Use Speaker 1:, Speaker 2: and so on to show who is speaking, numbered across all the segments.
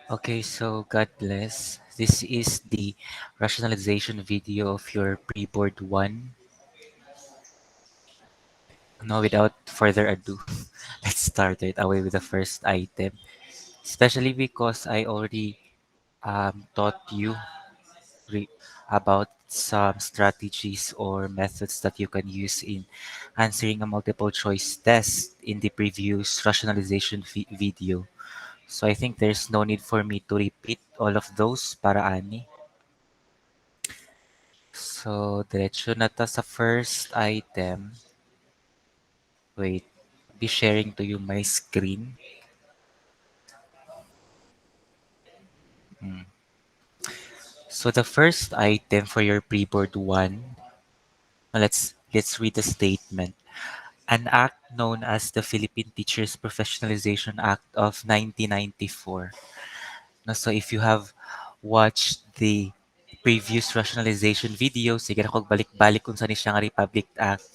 Speaker 1: Okay, so God bless. This is the rationalization video of your Preboard 1. Now, without further ado, let's start right away with the first item. Especially because I already taught you re- about some strategies or methods that you can use in answering a multiple choice test in the previous rationalization video. So I think there's no need for me to repeat all of those para ani. So, diretso na ta sa first item. Wait, be sharing to you my screen. Mm. So, the first item for your pre-board one, let's read the statement. An act known as the Philippine Teachers Professionalization Act of 1994. No, so, if you have watched the previous rationalization video, sige na kog balik-balik kung saan siya nga Republic Act.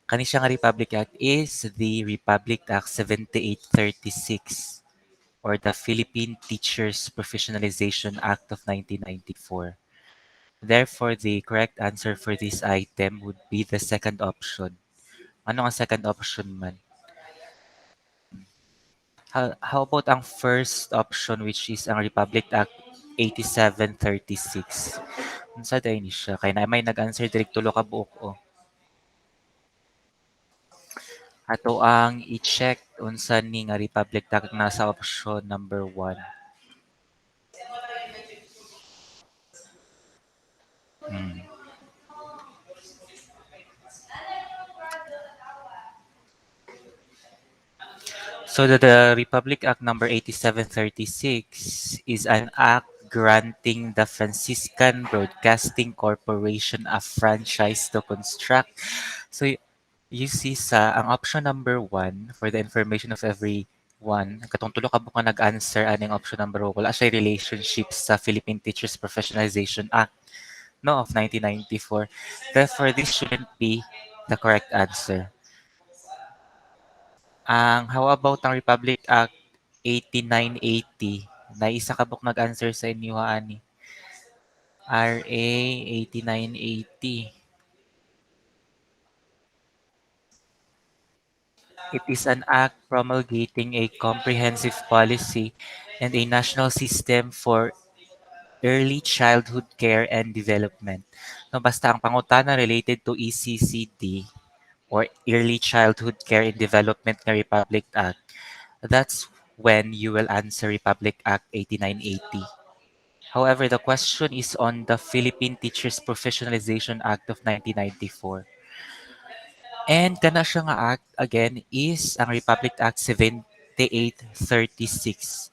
Speaker 1: Kani siya nga Republic Act is the Republic Act 7836 or the Philippine Teachers Professionalization Act of 1994. Therefore, the correct answer for this item would be the second option. Ano ang second option man? How about ang first option which is ang Republic Act 8736? Unsa day ni siya? Kaya na may nag-answer direct tulo ka buok o. Ato ang i-check unsa ni nga Republic Act nasa option number 1. Hmm. So the Republic Act number 8736 is an act granting the Franciscan Broadcasting Corporation a franchise to construct. So you see sa ang option number 1 for the information of everyone, katong tulo ka buka nag-answer aning option number 1, wala siya relationship sa Philippine Teachers Professionalization Act no of 1994. Therefore, this shouldn't be the correct answer. How about ang Republic Act 8980? Naisa ka buk nag-answer sa inyo ani. RA 8980. It is an act promulgating a comprehensive policy and a national system for early childhood care and development. No, basta ang pangutana related to ECCD or Early Childhood Care and Development na Republic Act, that's when you will answer Republic Act 8980. However, the question is on the Philippine Teachers Professionalization Act of 1994. And kana siya nga act again is ang Republic Act 7836.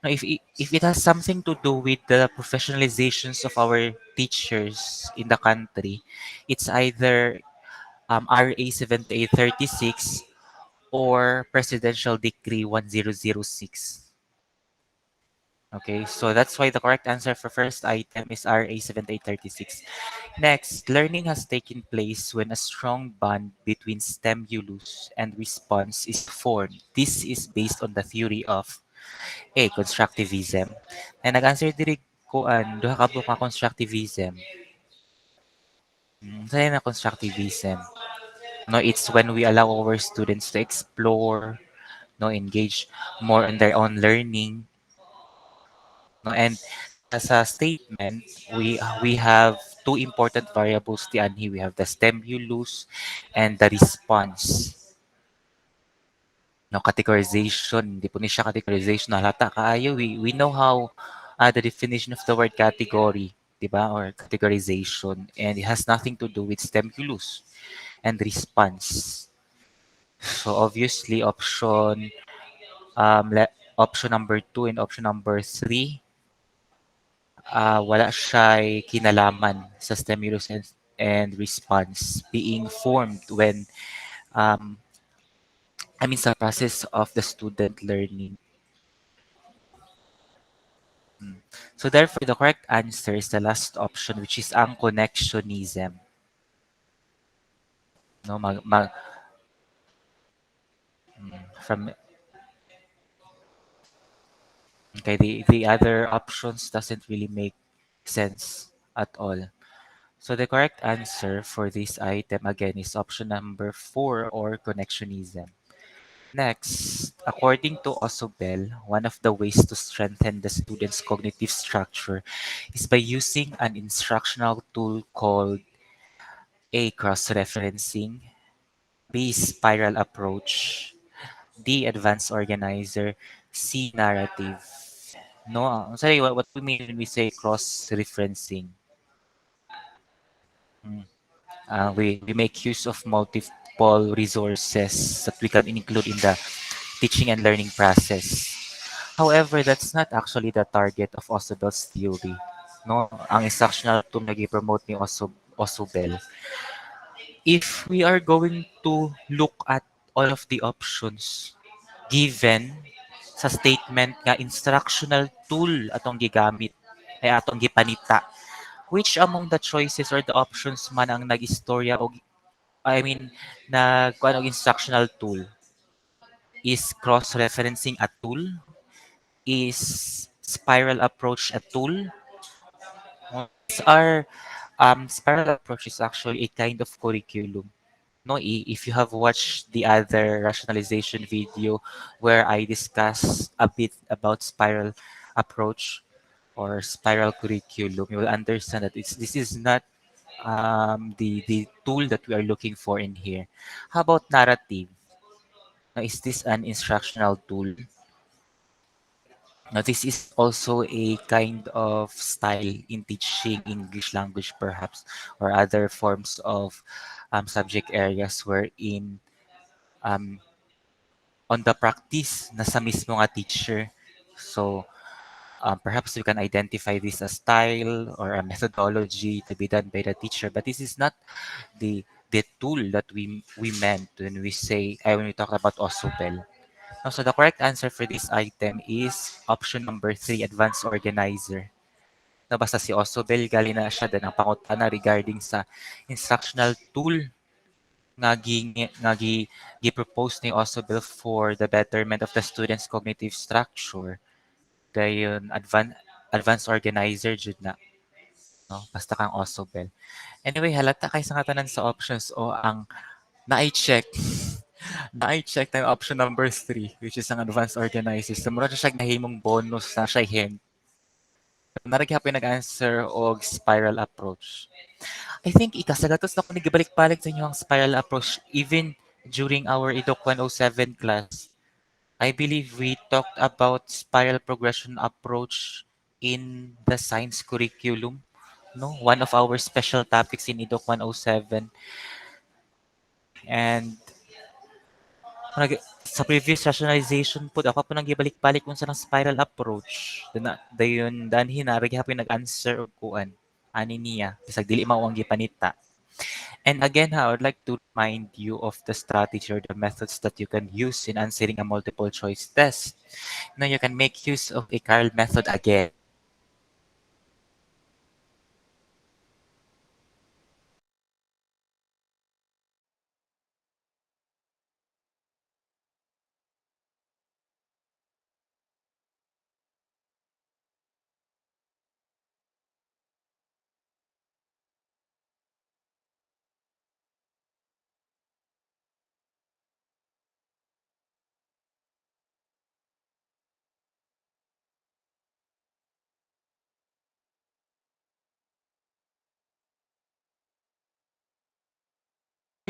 Speaker 1: Now, if it has something to do with the professionalizations of our teachers in the country, it's either RA 7836 or Presidential Decree 1006. Okay, so that's why the correct answer for first item is RA 7836. Next, learning has taken place when a strong bond between stimulus and response is formed. This is based on the theory of A. Constructivism. Na nag-answer diri ko duha ka buka constructivism. Saan na constructivism? No, it's when we allow our students to explore, no, engage more in their own learning, no, and as a statement, we have two important variables ti anhi. We have the stimulus and the response. No, categorization. Hindi po ni siya categorization. Halata kaayo. We know how the definition of the word category, di ba? Or categorization. And it has nothing to do with stimulus and response. So obviously, option number 2 and option number 3, wala siya kinalaman sa stimulus and response being formed when um, sa process of the student learning. So therefore, the correct answer is the last option, which is ang connectionism. No, from Okay, the other options doesn't really make sense at all. So the correct answer for this item again is option number 4 or connectionism. Next, according to Osobel, one of the ways to strengthen the student's cognitive structure is by using an instructional tool called A. Cross-referencing, B. Spiral approach, D. Advanced organizer, C. Narrative. No, sorry, what we mean when we say cross-referencing? Hmm. We make use of multiple resources that we can include in the teaching and learning process. However, that's not actually the target of Osobel's theory. No, ang instructional tool na promote ni Osobel. If we are going to look at all of the options given sa statement nga instructional tool atong gigamit ay atong gipanita, which among the choices or the options man ang nag-istorya o I mean nag og instructional tool is cross-referencing a tool, is spiral approach a tool. These are spiral approach is actually a kind of curriculum. No, if you have watched the other rationalization video where I discuss a bit about spiral approach or spiral curriculum, you will understand that this is not the tool that we are looking for in here. How about narrative? Now, is this an instructional tool? Now, this is also a kind of style in teaching English language, perhaps, or other forms of subject areas wherein um, on the practice, nasa mismo nga teacher. So, perhaps we can identify this as style or a methodology to be done by the teacher, but this is not the tool that we meant when we say when we talk about Osobel. No, so the correct answer for this item is option number 3, advanced organizer. No, basta si Osobel gali na siya din ang pangutana regarding sa instructional tool gi-propose ni Osobel for the betterment of the student's cognitive structure. Dayon advanced organizer jud na, no? Basta kang Osobel. Anyway, halata kay sa katanan sa options o ang na-check na-check tayo option number 3 which is ang advanced organizer. So mura siya nahimong bonus na siya hint. Naraghapon nag-answer og spiral approach. I think ikasagatos na ko nagibalik-balik sa inyo ang spiral approach even during our Eduk 107 class. I believe we talked about spiral progression approach in the science curriculum. No, one of our special topics in Eduk 107. And sa previous rationalization po, ako po nang gibalik-balik kung sa spiral approach. Dayon, danhin na, hapon nag-answer og kuan. Ani niya, bisag dili mao ang gipanita. And again, I would like to remind you of the strategy or the methods that you can use in answering a multiple choice test. Now, you can make use of a Carl method again.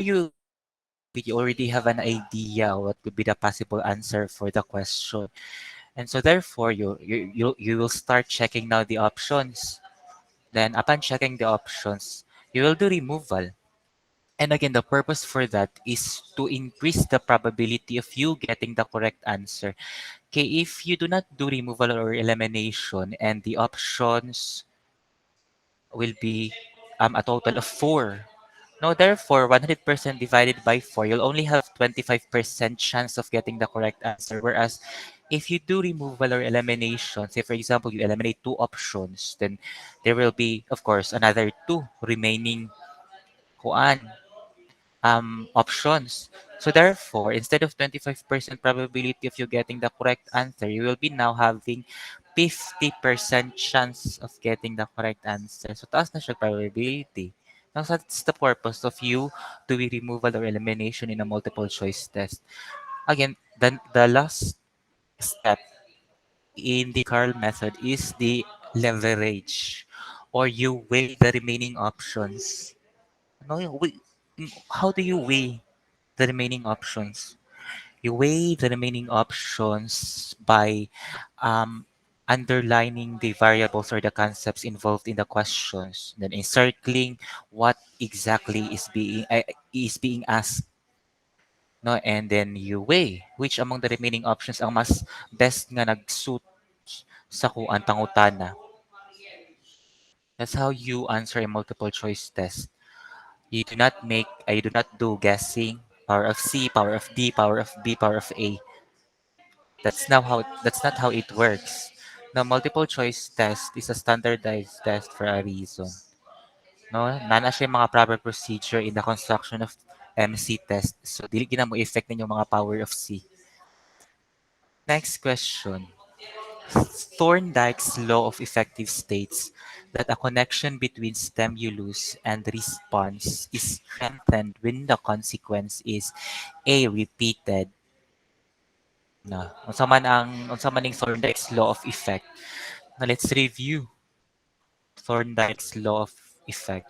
Speaker 1: You you already have an idea what could be the possible answer for the question. And so therefore, you will start checking now the options. Then upon checking the options, you will do removal. And again, the purpose for that is to increase the probability of you getting the correct answer. Okay, if you do not do removal or elimination and the options will be a total of 4. No, therefore, 100% divided by 4, you'll only have 25% chance of getting the correct answer. Whereas, if you do removal or elimination, say for example, you eliminate 2 options, then there will be, of course, another 2 remaining kuan, options. So therefore, instead of 25% probability of you getting the correct answer, you will be now having 50% chance of getting the correct answer. So, taas na siya probability. Now, so that's the purpose of you doing removal or elimination in a multiple choice test. Again, the last step in the Carl method is the leverage, or you weigh the remaining options. No, how do you weigh the remaining options? You weigh the remaining options by um, underlining the variables or the concepts involved in the questions, then encircling what exactly is being asked, no, and then you weigh which among the remaining options ang mas best nga nagsuit sa kuan pangutana. That's how you answer a multiple choice test. You do not do guessing, power of C, power of D, power of B, power of A. That's not how it works. The multiple choice test is a standardized test for a reason. No, nana siya yung mga proper procedure in the construction of MC test. So dili gina mo effect ninyong mga power of C. Next question. Thorndike's law of effective states that a connection between stimulus and response is strengthened when the consequence is A, repeated. Na, unsa man ning Thorndike's law of effect. Now let's review Thorndike's law of effect.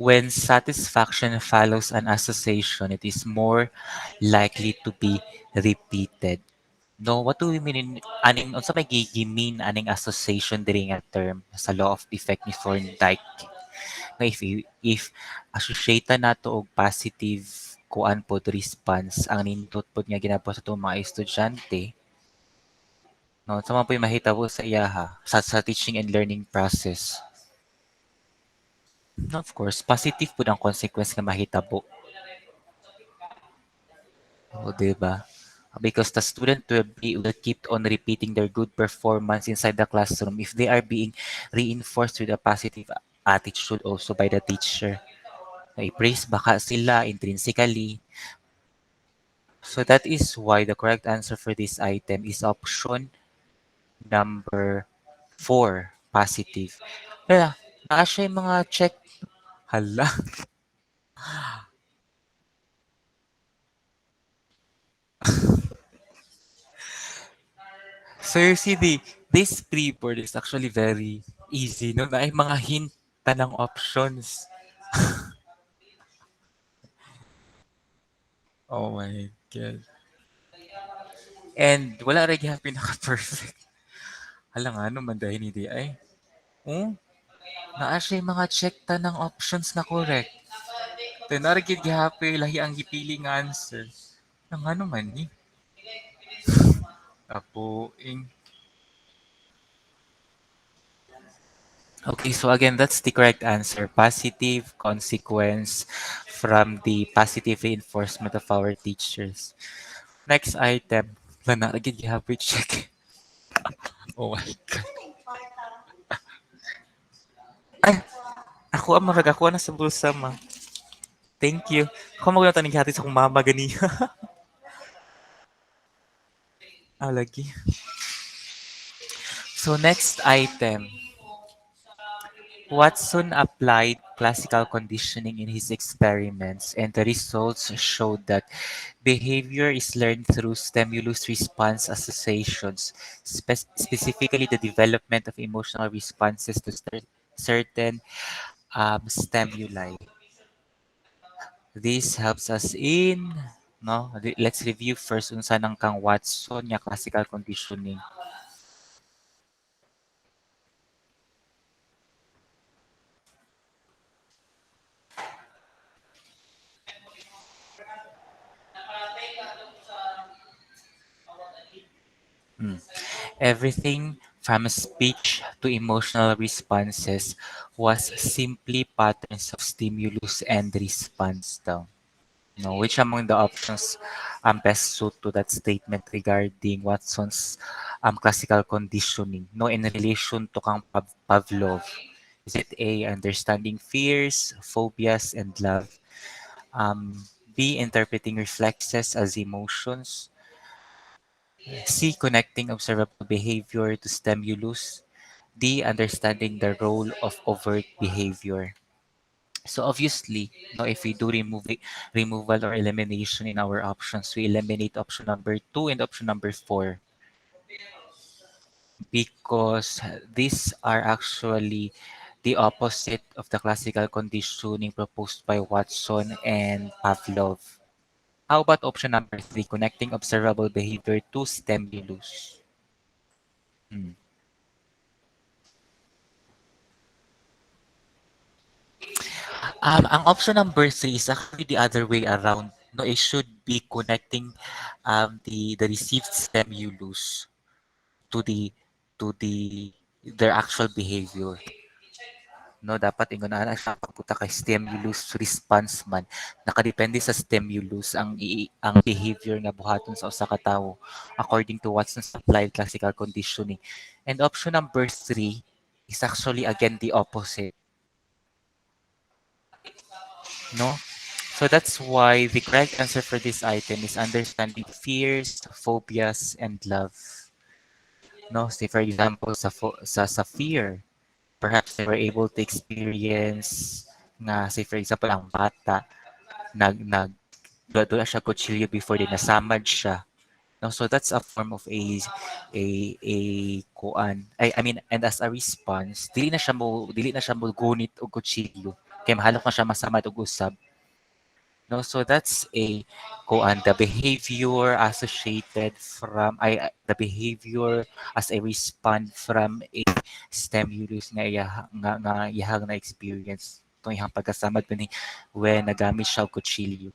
Speaker 1: When satisfaction follows an association, it is more likely to be repeated. No, what do we mean in aning unsa may gigimean aning association diri nga term sa law of effect ni Thorndike? Nga if associate nato og positive kuan pod response ang nindot pod nga ginabot sa itong mga estudyante, no, sa man po'y mahitabo sa iyaha sa teaching and learning process. No, of course, positive po ang consequence nga mahitabo. O, diba? Because the student will keep on repeating their good performance inside the classroom if they are being reinforced with a positive attitude also by the teacher. I-praise baka sila intrinsically. So that is why the correct answer for this item is option number 4, positive. Kaya, naa siya yung mga check. Hala. So you see, this preboard is actually very easy. No? Na ay mga hint ng options. Oh my God. And wala rin yung pinaka-perfect. Hala nga, ano man dahil hindi ay. Oh, naa siya yung mga check ng options na correct. Then narigid gihapoy lahi ang gipili nga answer. Ang ano man ni? Apo, okay, so again, that's the correct answer. Positive consequence from the positive reinforcement of our teachers. Next item. Wala na, lagi gihapoy check. Oh my God. Ay, ako na sa bulsa, ma. Thank you. Ako maguna tanig hati sa kong mama gani. Ah, lagi. So next item. Watson applied classical conditioning in his experiments, and the results showed that behavior is learned through stimulus-response associations, specifically the development of emotional responses to certain stimuli. This helps us in, no? Let's review first unsa nang kang Watson nga classical conditioning. Mm. Everything from speech to emotional responses was simply patterns of stimulus and response daw. No, which among the options best suit to that statement regarding Watson's classical conditioning? No, in relation to Kang Pavlov. Is it A, understanding fears, phobias, and love? B, interpreting reflexes as emotions. C, connecting observable behavior to stimulus. D, understanding the role of overt behavior. So obviously, no, if we do removal or elimination in our options, we eliminate option number two and option number four because these are actually the opposite of the classical conditioning proposed by Watson and Pavlov. How about option number three, connecting observable behavior to stimulus? Hmm. Ang option number three is actually the other way around. No, it should be connecting the received stimulus to the their actual behavior. No, dapat ingon na siya pagputa kay stimulus response man. Nakadepende sa stimulus ang behavior nga buhaton sa usa ka tawo according to Watson's applied classical conditioning. And option number three is actually again the opposite, no? So that's why the correct answer for this item is understanding fears, phobias, and love. No, say for example sa fear, perhaps they were able to experience nga say for example ang bata nag doon siya kutsilyo before din nasamad siya. No, so that's a form of a kuan. I mean, and as a response, dili na siya mo gunit og kutsilyo kay mahalok na siya masamad og usab. No, so that's a kuan, the behavior associated from the behavior as a response from a stimulus nga iyahang na experience tong iyang pagkasamad ni when nagamit siya og kutsilyo.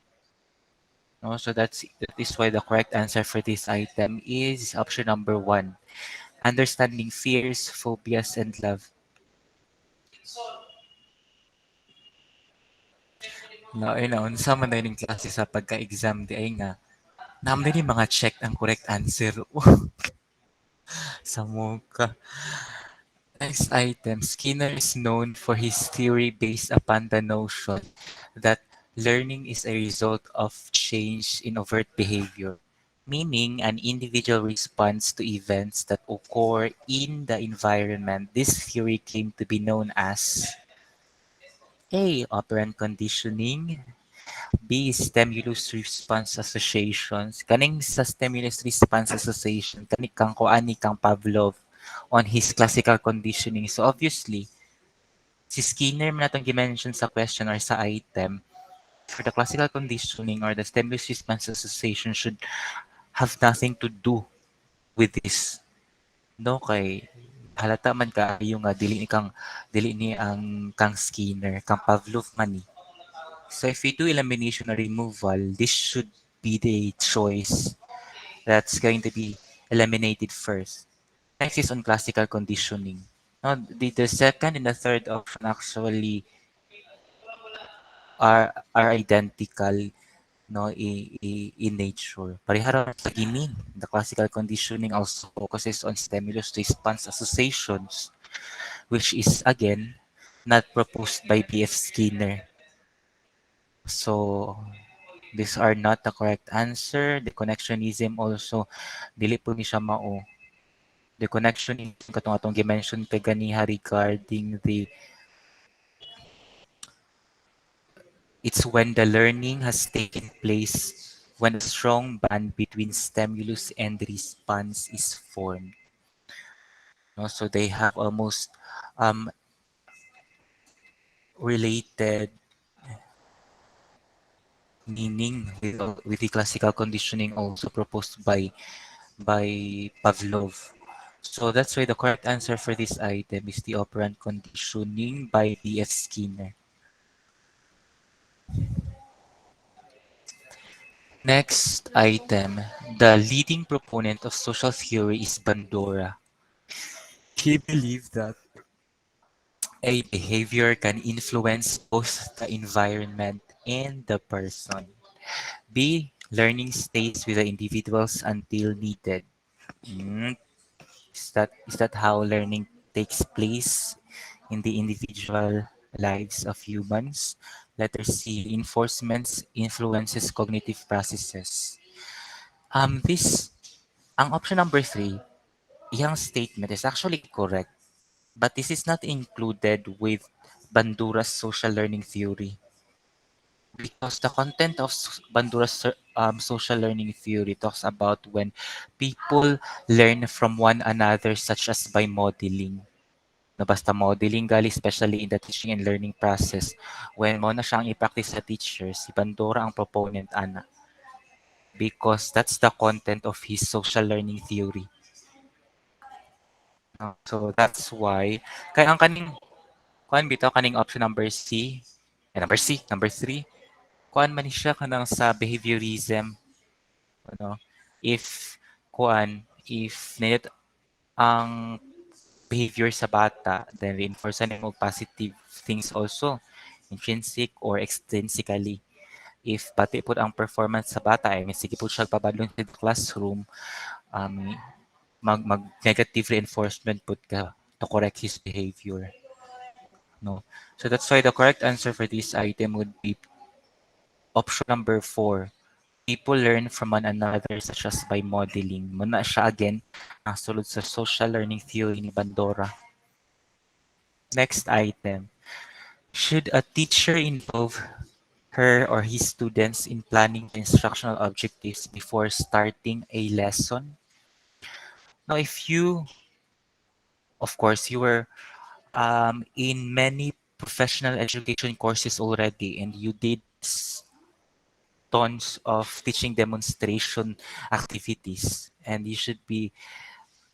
Speaker 1: No, so that is why the correct answer for this item is option number one, understanding fears, phobias, and love. No, unsa man na yung klase sa pagka-exam di ay nga naman din mga check ang correct answer. Sa muka. Next item, Skinner is known for his theory based upon the notion that learning is a result of change in overt behavior, meaning an individual responds to events that occur in the environment. This theory came to be known as A. Operant conditioning, B. Stimulus response associations. Kaning sa stimulus response association, kani kang kuani kang Pavlov on his classical conditioning. So obviously, si Skinner man natong gimension sa question or sa item, for the classical conditioning or the stimulus response association should have nothing to do with this. No, kay halata man kaayo nga dili ni ang kang Skinner, kang Pavlov man ni. So if we do elimination or removal, this should be the choice that's going to be eliminated first. Next is on classical conditioning. Now, the second and the third option actually are identical, no, in nature. Parehara sa gini. The classical conditioning also focuses on stimulus response associations, which is again not proposed by B.F. Skinner. So these are not the correct answer. The connectionism also dili po ni siya mao. The connectionism katong atong gi-mention kay ganiha regarding the it's when the learning has taken place when a strong bond between stimulus and response is formed. No, so they have almost um, related meaning with the classical conditioning also proposed by Pavlov. So that's why the correct answer for this item is the operant conditioning by B.F. Skinner. Next item, the leading proponent of social theory is Bandura. He believed that a behavior can influence both the environment and the person. B. Learning stays with the individuals until needed. Mm, is that how learning takes place in the individual lives of humans? Letter C. Reinforcements influences cognitive processes. This ang option number three, yung statement is actually correct, but this is not included with Bandura's social learning theory because the content of Bandura's social learning theory talks about when people learn from one another such as by modeling. No, basta modeling gali, especially in the teaching and learning process. When mo na siyang i-practice sa teacher, si Bandura ang proponent ana because that's the content of his social learning theory. So that's why kaya ang kaning kuan bitaw kaning option number C, number three, kuan man ni siya kanang sa behaviorism, ano? If if need ang behavior sa bata, then reinforce na mo positive things also, intrinsic or extrinsically. If pati po ang performance sa bata ay sige po siya pabadlong sa classroom, um, mag negative reinforcement put ka to correct his behavior. No. So that's why the correct answer for this item would be option number four. People learn from one another such as by modeling. Muna siya again ang sulod sa social learning theory ni Bandora. Next item. Should a teacher involve her or his students in planning the instructional objectives before starting a lesson? Now, if you, of course, you were in many professional education courses already and you did tons of teaching demonstration activities and you should be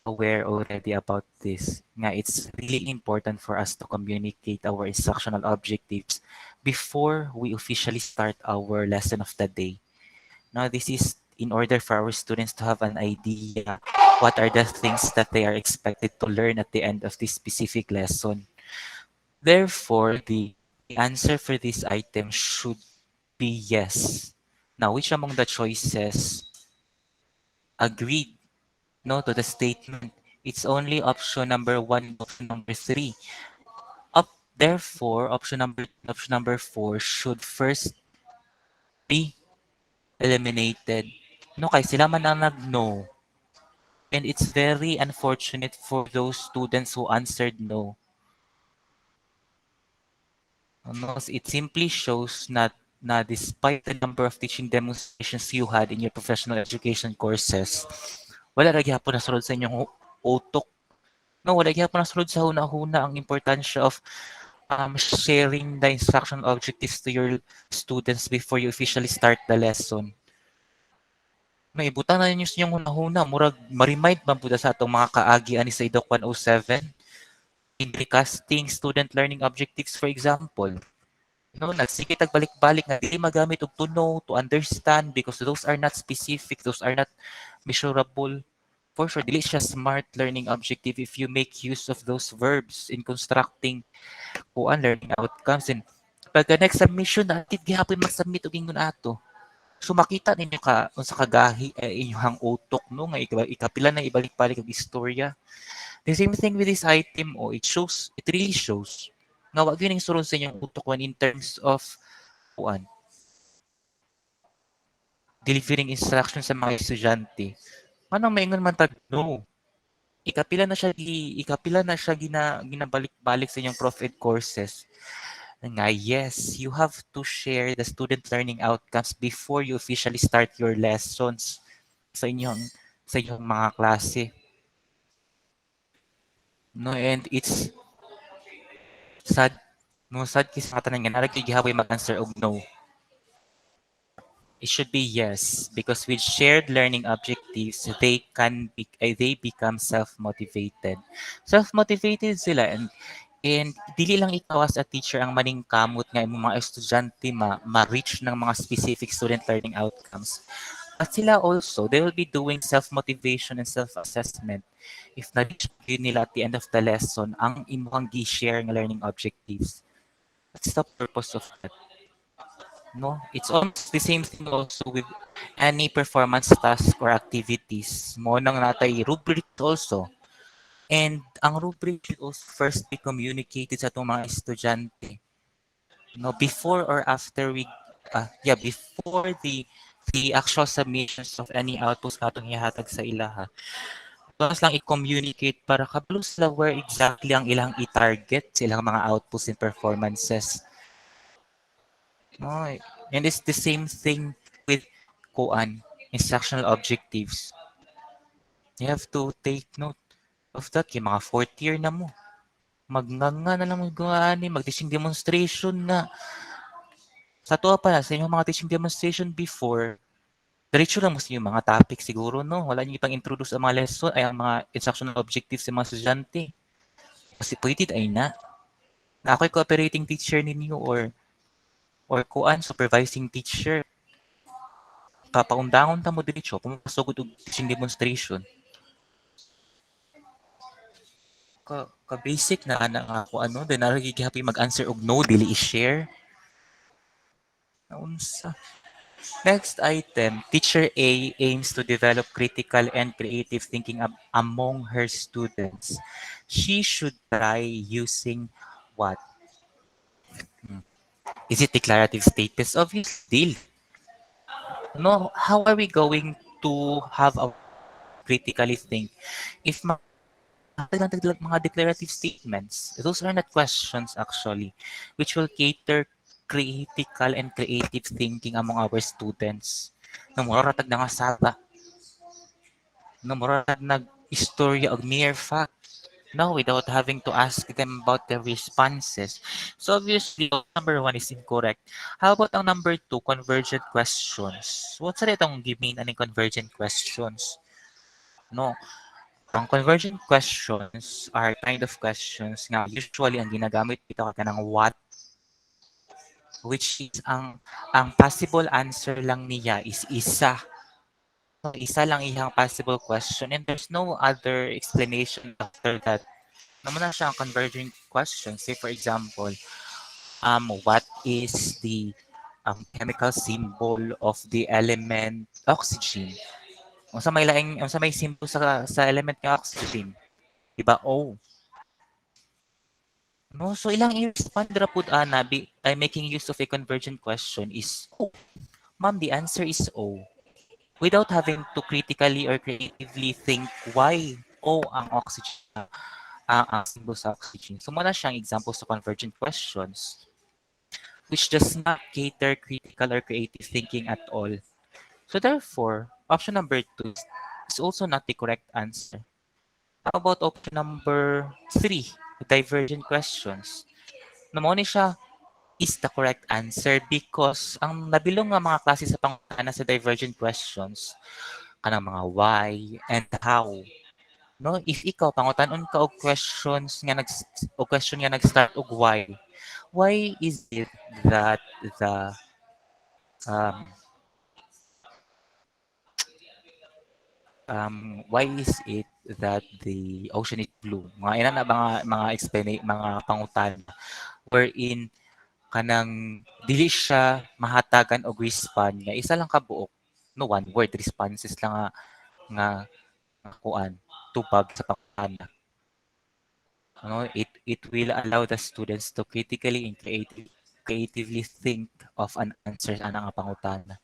Speaker 1: aware already about this. Nga, it's really important for us to communicate our instructional objectives before we officially start our lesson of the day. Now, this is in order for our students to have an idea what are the things that they are expected to learn at the end of this specific lesson. Therefore, the answer for this item should be yes. Now, which among the choices agreed no to the statement? It's only option number one and option number three. Therefore, option number four should first be eliminated. No, kay sila man ang nag-no. And it's very unfortunate for those students who answered no. No, it simply shows na despite the number of teaching demonstrations you had in your professional education courses, wala ra gyapon nasulod sa inyong utok. No, wala gyapon nasulod sa huna-huna ang importansya of sharing the instructional objectives to your students before you officially start the lesson. May butang na ninyo sa inyong huna-huna, murag ma-remind man po sa atong mga kaagi ani sa IDOC 107 in recasting student learning objectives, for example. No, nagsige balik-balik nga dili magamit og to know, to understand because those are not specific, those are not measurable. For sure, dili siya smart learning objective if you make use of those verbs in constructing learning outcomes. And pagka next submission, natin gihapon mag-submit og ingon ato. So makita ninyo ka unsa kagahi inyong utok no nga ikapila na ibalik-balik og istorya. The same thing with this item it really shows nga wa gyud ning sulod sa inyong utok when in terms of kuan delivering instructions sa mga estudyante. Anong maingon man tag no. Ikapila na siya ginabalik-balik sa inyong prof ed courses. Nga, yes, you have to share the student learning outcomes before you officially start your lessons sa inyong mga klase. No, and it's sad. No, sad kasi sa tanan nga, naragigihaboy mag-answer og no. It should be yes, because with shared learning objectives, they become self-motivated. Self-motivated sila and dili lang ikaw as a teacher ang maningkamot nga imong mga estudyante ma-reach ng mga specific student learning outcomes. But sila also, they will be doing self-motivation and self-assessment if na-reach nila at the end of the lesson ang imuhang gi-share nga learning objectives. That's the purpose of that. No, it's almost the same thing also with any performance task or activities. Mo nang natay rubric also. And ang rubric should also first be communicated sa itong mga estudyante. No, before or after before the actual submissions of any outpost natong ihatag sa ilaha. Tapos lang i-communicate para kabalo sila where exactly ang ilang i-target sa ilang mga outputs and performances. No, and it's the same thing with kuan, instructional objectives. You have to take note of that. Yung mga fourth year na mo. Magnganga na lang mag-teaching demonstration na. Sa tuwa pa sa inyong mga teaching demonstration before, diretso lang mo sa inyong mga topic siguro, no? Wala niyo ipang introduce ang mga lesson, ay ang mga instructional objectives sa mga estudyante. Kasi pwede ay na. Na ako'y cooperating teacher ninyo or kuan, supervising teacher. Papaundangon ta mo diretso, pumasugod og teaching demonstration. Ka-basic na ana nga ako ano, then nalagi mag-answer og no, dili i-share. Naunsa. Next item, teacher A aims to develop critical and creative thinking among her students. She should try using what? Hmm. Is it declarative statements? Obviously. No, how are we going to have a critically think if mga declarative statements? Those are not questions actually, which will cater critical and creative thinking among our students. No, moratag na nga sala. No, moratag nag-istorya og mere fact. No, without having to ask them about their responses. So obviously, number one is incorrect. How about ang number two, convergent questions? What's sa itong giving ani convergent questions? No, ang convergent questions are kind of questions nga usually ang ginagamit dito ka ng what, which is ang possible answer lang niya is isa. So, isa lang iyang possible question and there's no other explanation after that. Naman na siya ang convergent question. Say for example, what is the chemical symbol of the element oxygen? Unsa may symbol sa element ng oxygen? Diba? O. No, so ilang i-respond ra pud ana by making use of a convergent question is O. Ma'am, the answer is O. Without having to critically or creatively think why O ang oxygen, ang symbol sa oxygen. So, muna siyang example sa convergent questions which does not cater critical or creative thinking at all. So, therefore, option number two is also not the correct answer. How about option number three, divergent questions? Namoni siya is the correct answer because ang nabilong nga mga klase sa pangutana sa divergent questions kanang mga why and how. No, if ikaw pangutan-on ka og questions nga o question nga nag-start og why is it that the um why is it that the ocean is blue? Mga ina na mga explain mga pangutan wherein kanang dili siya mahatagan og respond nga isa lang ka buok, no, one word responses lang nga nga kuan tubag sa pangutana. No, it will allow the students to critically and creatively think of an answer ana nga pangutana.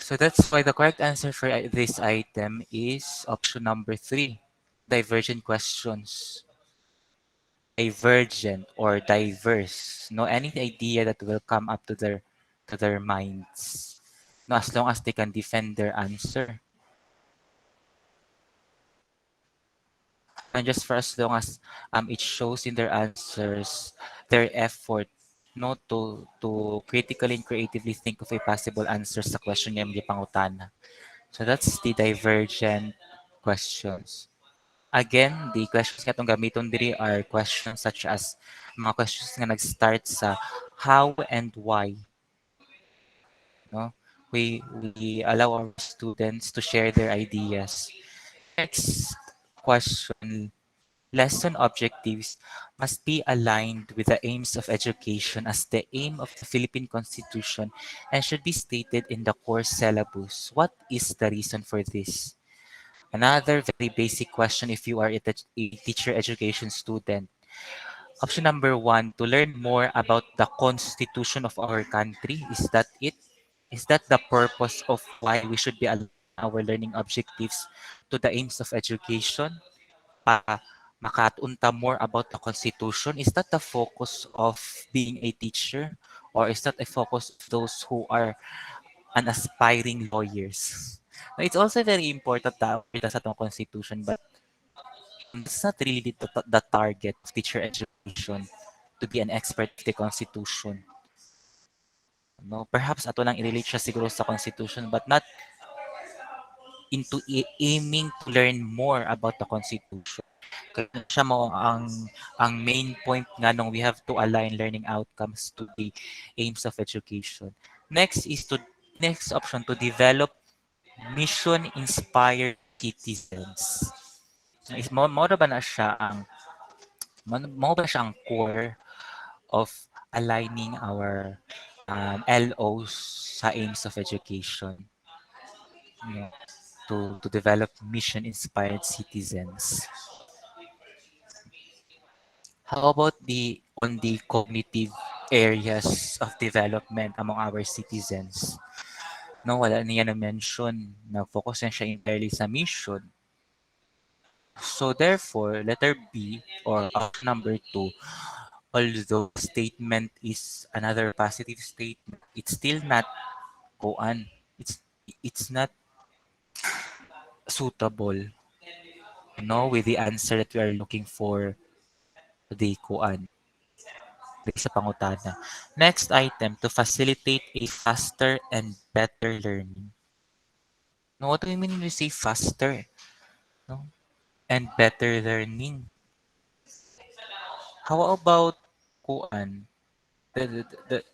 Speaker 1: So that's why the correct answer for this item is option number three, divergent questions. Divergent or diverse. No, any idea that will come up to their minds. No, as long as they can defend their answer. And just for as long as it shows in their answers their effort no to critically and creatively think of a possible answer sa question nga mga pangutana. So that's the divergent questions. Again, the questions nga itong gamiton diri are questions such as mga questions nga nag-start sa how and why. No? We allow our students to share their ideas. Next question. Lesson objectives must be aligned with the aims of education as the aim of the Philippine Constitution and should be stated in the course syllabus. What is the reason for this? Another very basic question if you are a teacher education student. Option number one, to learn more about the constitution of our country. Is that it? Is that the purpose of why we should be aligning our learning objectives to the aims of education? Para makatunta more about the constitution? Is that the focus of being a teacher? Or is that a focus of those who are an aspiring lawyers? Now, it's also very important that we sa atong constitution, but it's not really the target of teacher education to be an expert of the constitution. No, perhaps ato lang i-relate siya siguro sa constitution but not into aiming to learn more about the constitution. Kaya siya mo ang main point nga nung we have to align learning outcomes to the aims of education. Next is to next option to develop mission inspired citizens. Is mo ba na siya ang mo ba siya ang core of aligning our LOs sa aims of education, you know, to develop mission inspired citizens. How about the on the cognitive areas of development among our citizens? No, wala niya na-mention. Nag-focus na siya entirely sa mission. So therefore, letter B or option number two, although statement is another positive statement, it's still not kuan. It's not suitable, with the answer that we are looking for the kuan sa pangutana. Next item, to facilitate a faster and better learning. No, what do you mean when you say faster? No? And better learning. How about kuan?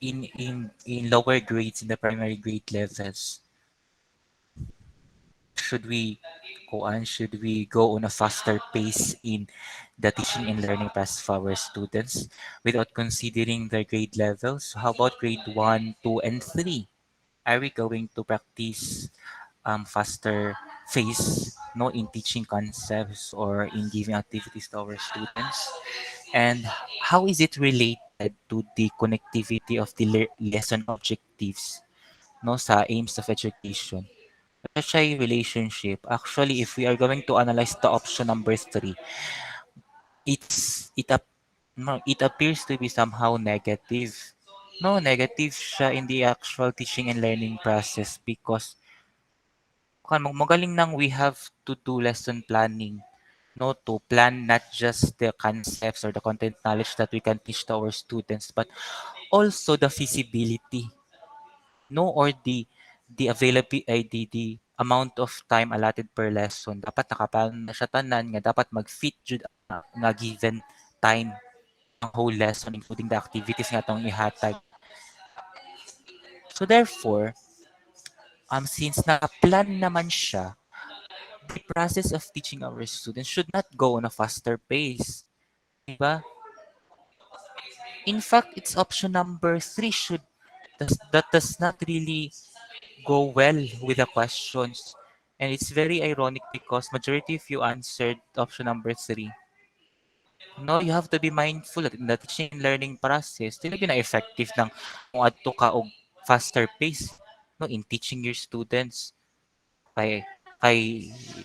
Speaker 1: In lower grades in the primary grade levels, should we go on a faster pace in the teaching and learning process for our students without considering their grade levels? How about grade 1, 2, and 3? Are we going to practice faster phase in teaching concepts or in giving activities to our students? And how is it related to the connectivity of the lesson objectives sa aims of education? Such a relationship. Actually, if we are going to analyze the option number three, it's it ap- no, it appears to be somehow negative. No, negative siya in the actual teaching and learning process because magaling nang we have to do lesson planning. No, to plan not just the concepts or the content knowledge that we can teach to our students, but also the feasibility, no, or the availability ay the amount of time allotted per lesson dapat nakaplano na siya tanan nga dapat mag-fit jud nga given time ang whole lesson including the activities nga atong ihatag. So therefore, since naka-plan naman siya, the process of teaching our students should not go on a faster pace. Diba? In fact, it's option number three that does not really go well with the questions. And it's very ironic because majority of you answered option number three. No, you have to be mindful that in the teaching and learning process, dili na effective ng kung adto ka og faster pace in teaching your students. Kay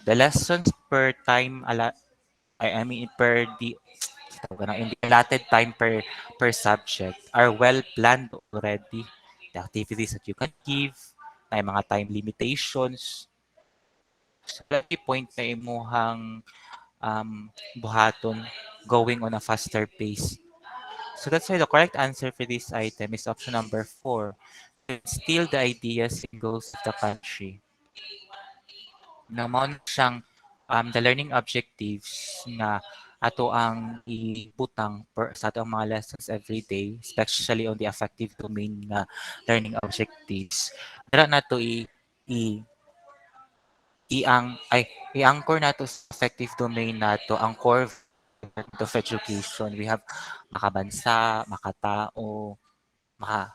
Speaker 1: the lessons per time I mean per the in the allotted time per subject are well planned already. The activities that you can give, na mga time limitations. So, lagi point na imuhang buhaton going on a faster pace. So that's why the correct answer for this item is option number 4. Instill the ideas and goals of the country. Na mao na siyang the learning objectives nga ato ang ibutang sa atong mga lessons every day, especially on the affective domain nga learning objectives. Dara na to i i-ang ay i-anchor nato sa affective domain nato ang core Department of Education. We have makabansa, makatao,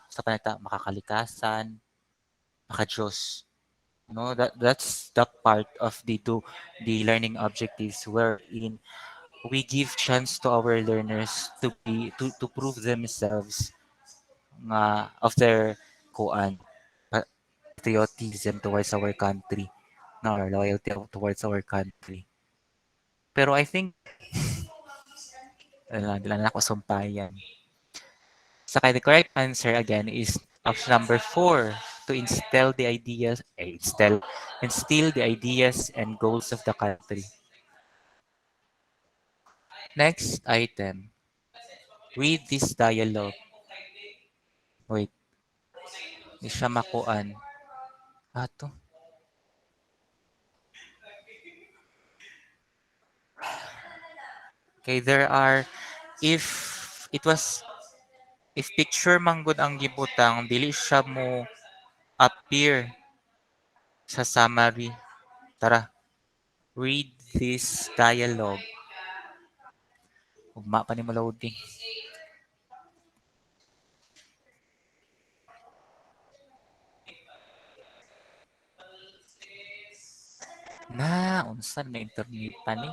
Speaker 1: sa panata, makakalikasan, makadiyos. No, that's the part of the learning objectives wherein we give chance to our learners to prove themselves nga of their kuan patriotism towards our country, no, or loyalty towards our country. Pero I think dila na ako sumpayan. Saka the correct answer again is option number 4, to instill the ideas and goals of the country. Next item, read this dialogue. Wait, di siya makuan. Ato. Okay, there are, if it was, if picture manggod ang gibutang, dili siya mo appear sa summary. Tara, read this dialogue. Ugma pa ni mo loading. Na, unsan na internet pa ni?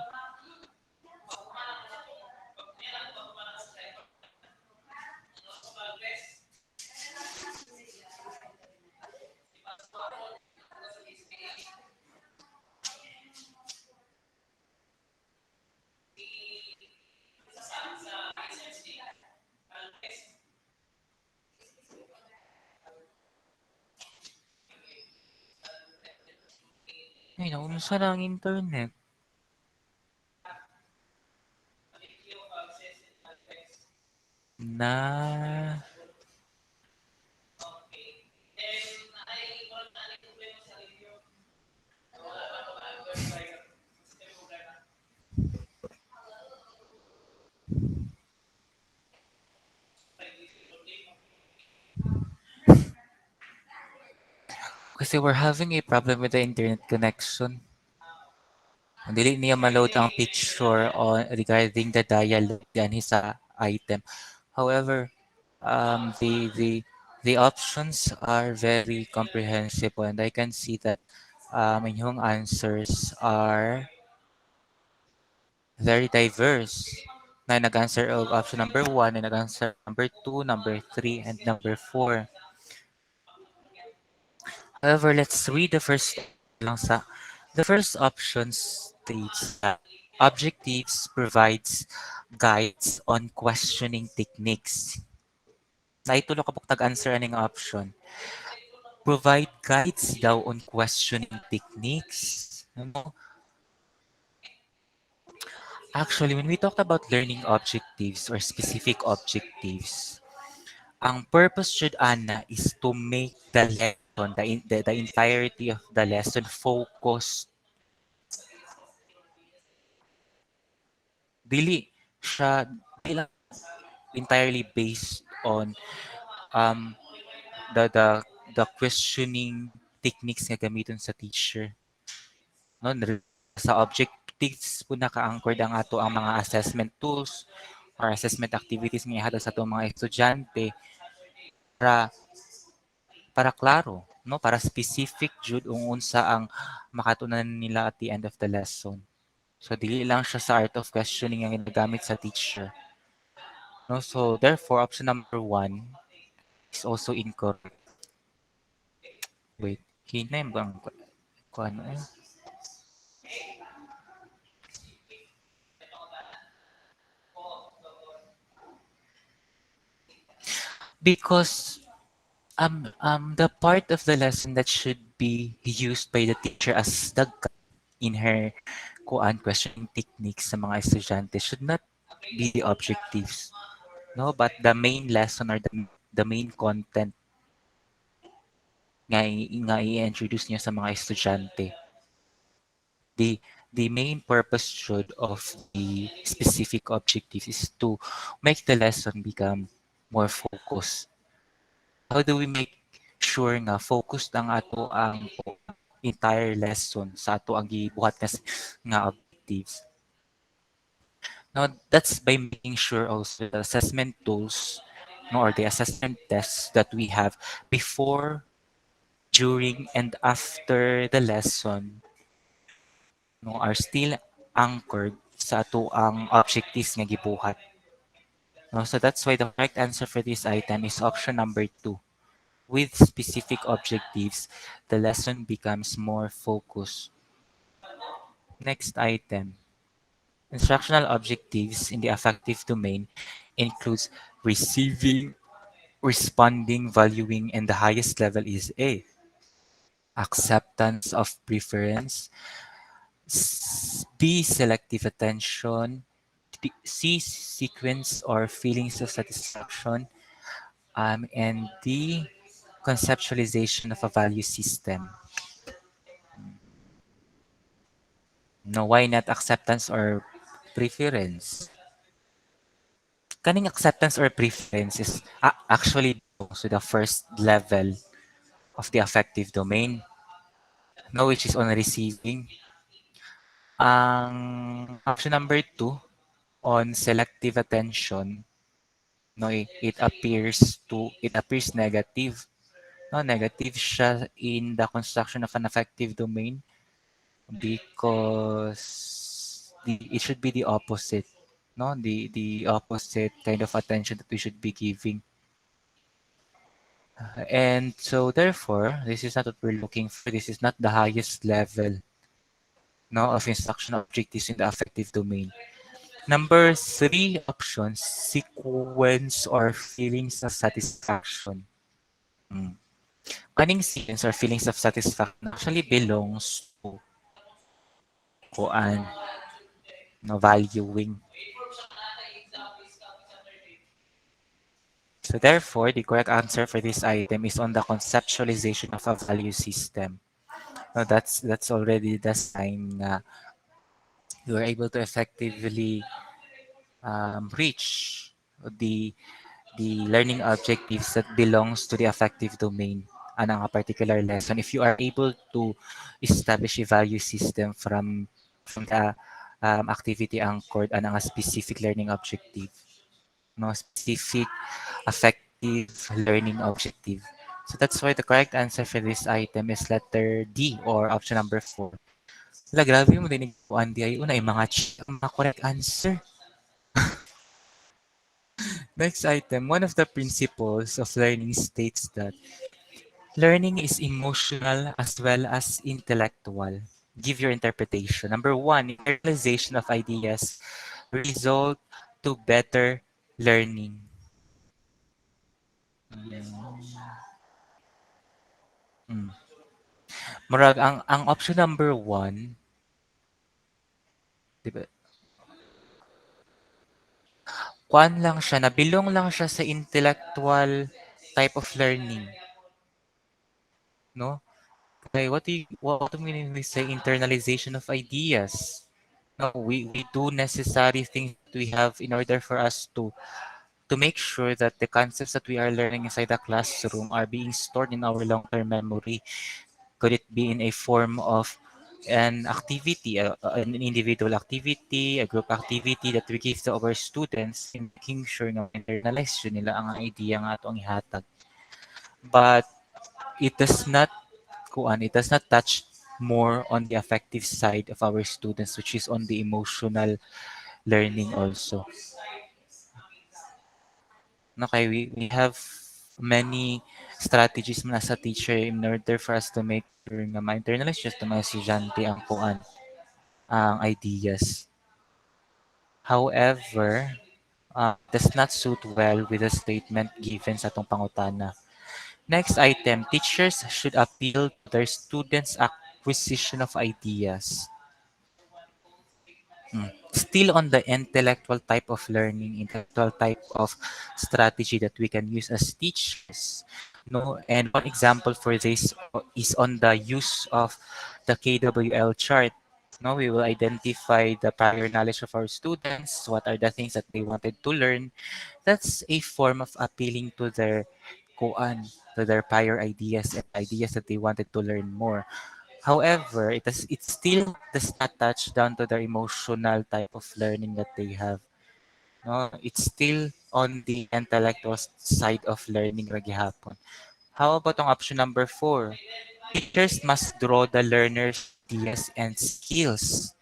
Speaker 1: Ay, naunsa na ang internet. Na, kasi we're having a problem with the internet connection. Dili niya ma-load ang picture on regarding the dialogue yan sa item. However, the options are very comprehensive and I can see that inyong answers are very diverse. Na nag-answer of option number 1, na nag-answer number 2, number 3, and number 4. However, let's read the first lang sa the first option states that objectives provides guides on questioning techniques. Naitulo ka pag tag-answer aning option. Provide guides daw on questioning techniques. Ano? Actually, when we talked about learning objectives or specific objectives, ang purpose should ana is to make the lesson, the entirety of the lesson focused. Dili siya, dili lang entirely based on um the the questioning techniques nga gamiton sa teacher, no? Sa objectives po naka-anchored ang ato ang mga assessment tools or assessment activities nga ihatag sa atong mga estudyante para klaro, no, para specific jud ung unsa ang makatunan nila at the end of the lesson. So dili lang siya sa art of questioning ang ginagamit sa teacher, no? So therefore option number 1 is also incorrect. Wait, hinay bang ano eh? Because the part of the lesson that should be used by the teacher as the guide in her questioning techniques sa mga estudyante should not be the objectives, no, but the main lesson or the main content nga i-introduce niyo sa mga estudyante. The main purpose should of the specific objectives is to make the lesson become more focused. How do we make sure nga focused ang ato ang entire lesson sa ato ang gibuhat nga objectives? Now, that's by making sure also the assessment tools, no, or the assessment tests that we have before, during, and after the lesson, no, are still anchored sa ato ang objectives nga gibuhat. No? So that's why the correct answer for this item is option number 2. With specific objectives, the lesson becomes more focused. Next item. Instructional objectives in the affective domain includes receiving, responding, valuing, and the highest level is A. Acceptance of preference. B. Selective attention. C. Sequence or feelings of satisfaction. And D. Conceptualization of a value system. No, why not acceptance or preference? Kaning acceptance or preference is actually so the first level of the affective domain, no, which is on receiving. Ang option number 2 on selective attention, no, it appears negative. No, negative siya in the construction of an affective domain because it should be the opposite. No, the opposite kind of attention that we should be giving. And so therefore, this is not what we're looking for. This is not the highest level, no, of instructional objectives in the affective domain. Number 3 options, sequence or feelings of satisfaction. Mm. Kaning sequence or feelings of satisfaction actually belongs to kuan, no, valuing. So therefore, the correct answer for this item is on the conceptualization of a value system. No, that's already the sign na you are able to effectively reach the learning objectives that belongs to the affective domain anang a particular lesson if you are able to establish a value system from the activity anchored anang a specific learning objective, no, specific affective learning objective. So that's why the correct answer for this item is letter D or option number 4. Wala, grabe mo dinig ko, Andy. Ay, una, mga check ang mga correct answer. Next item, one of the principles of learning states that learning is emotional as well as intellectual. Give your interpretation. Number 1, internalization of ideas result to better learning. Mm. Murag, ang option number 1, di ba, kuan lang siya, nabilong lang siya sa intellectual type of learning, no? Okay, what do we mean when we say internalization of ideas? No, we do necessary things that we have in order for us to make sure that the concepts that we are learning inside the classroom are being stored in our long-term memory. Could it be in a form of an activity, an individual activity, a group activity that we give to our students in making sure na internalize yun nila ang idea nga atong ihatag. But it does not it does not touch more on the affective side of our students, which is on the emotional learning also. Okay, we have many strategies man as a teacher in order for us to make sure na ma-internalize just to mga estudyante ang ang ideas. However, does not suit well with the statement given sa atong pangutana. Next item, teachers should appeal to their students' acquisition of ideas. Still on the intellectual type of learning, intellectual type of strategy that we can use as teachers. No, and one example for this is on the use of the KWL chart. No, we will identify the prior knowledge of our students, what are the things that they wanted to learn. That's a form of appealing to their koan, to their prior ideas and ideas that they wanted to learn more. However, it still does not touch down to their emotional type of learning that they have. No, it's still on the intellectual side of learning ra gihapon. How about ang option number 4? Teachers must draw the learner's ideas and skills.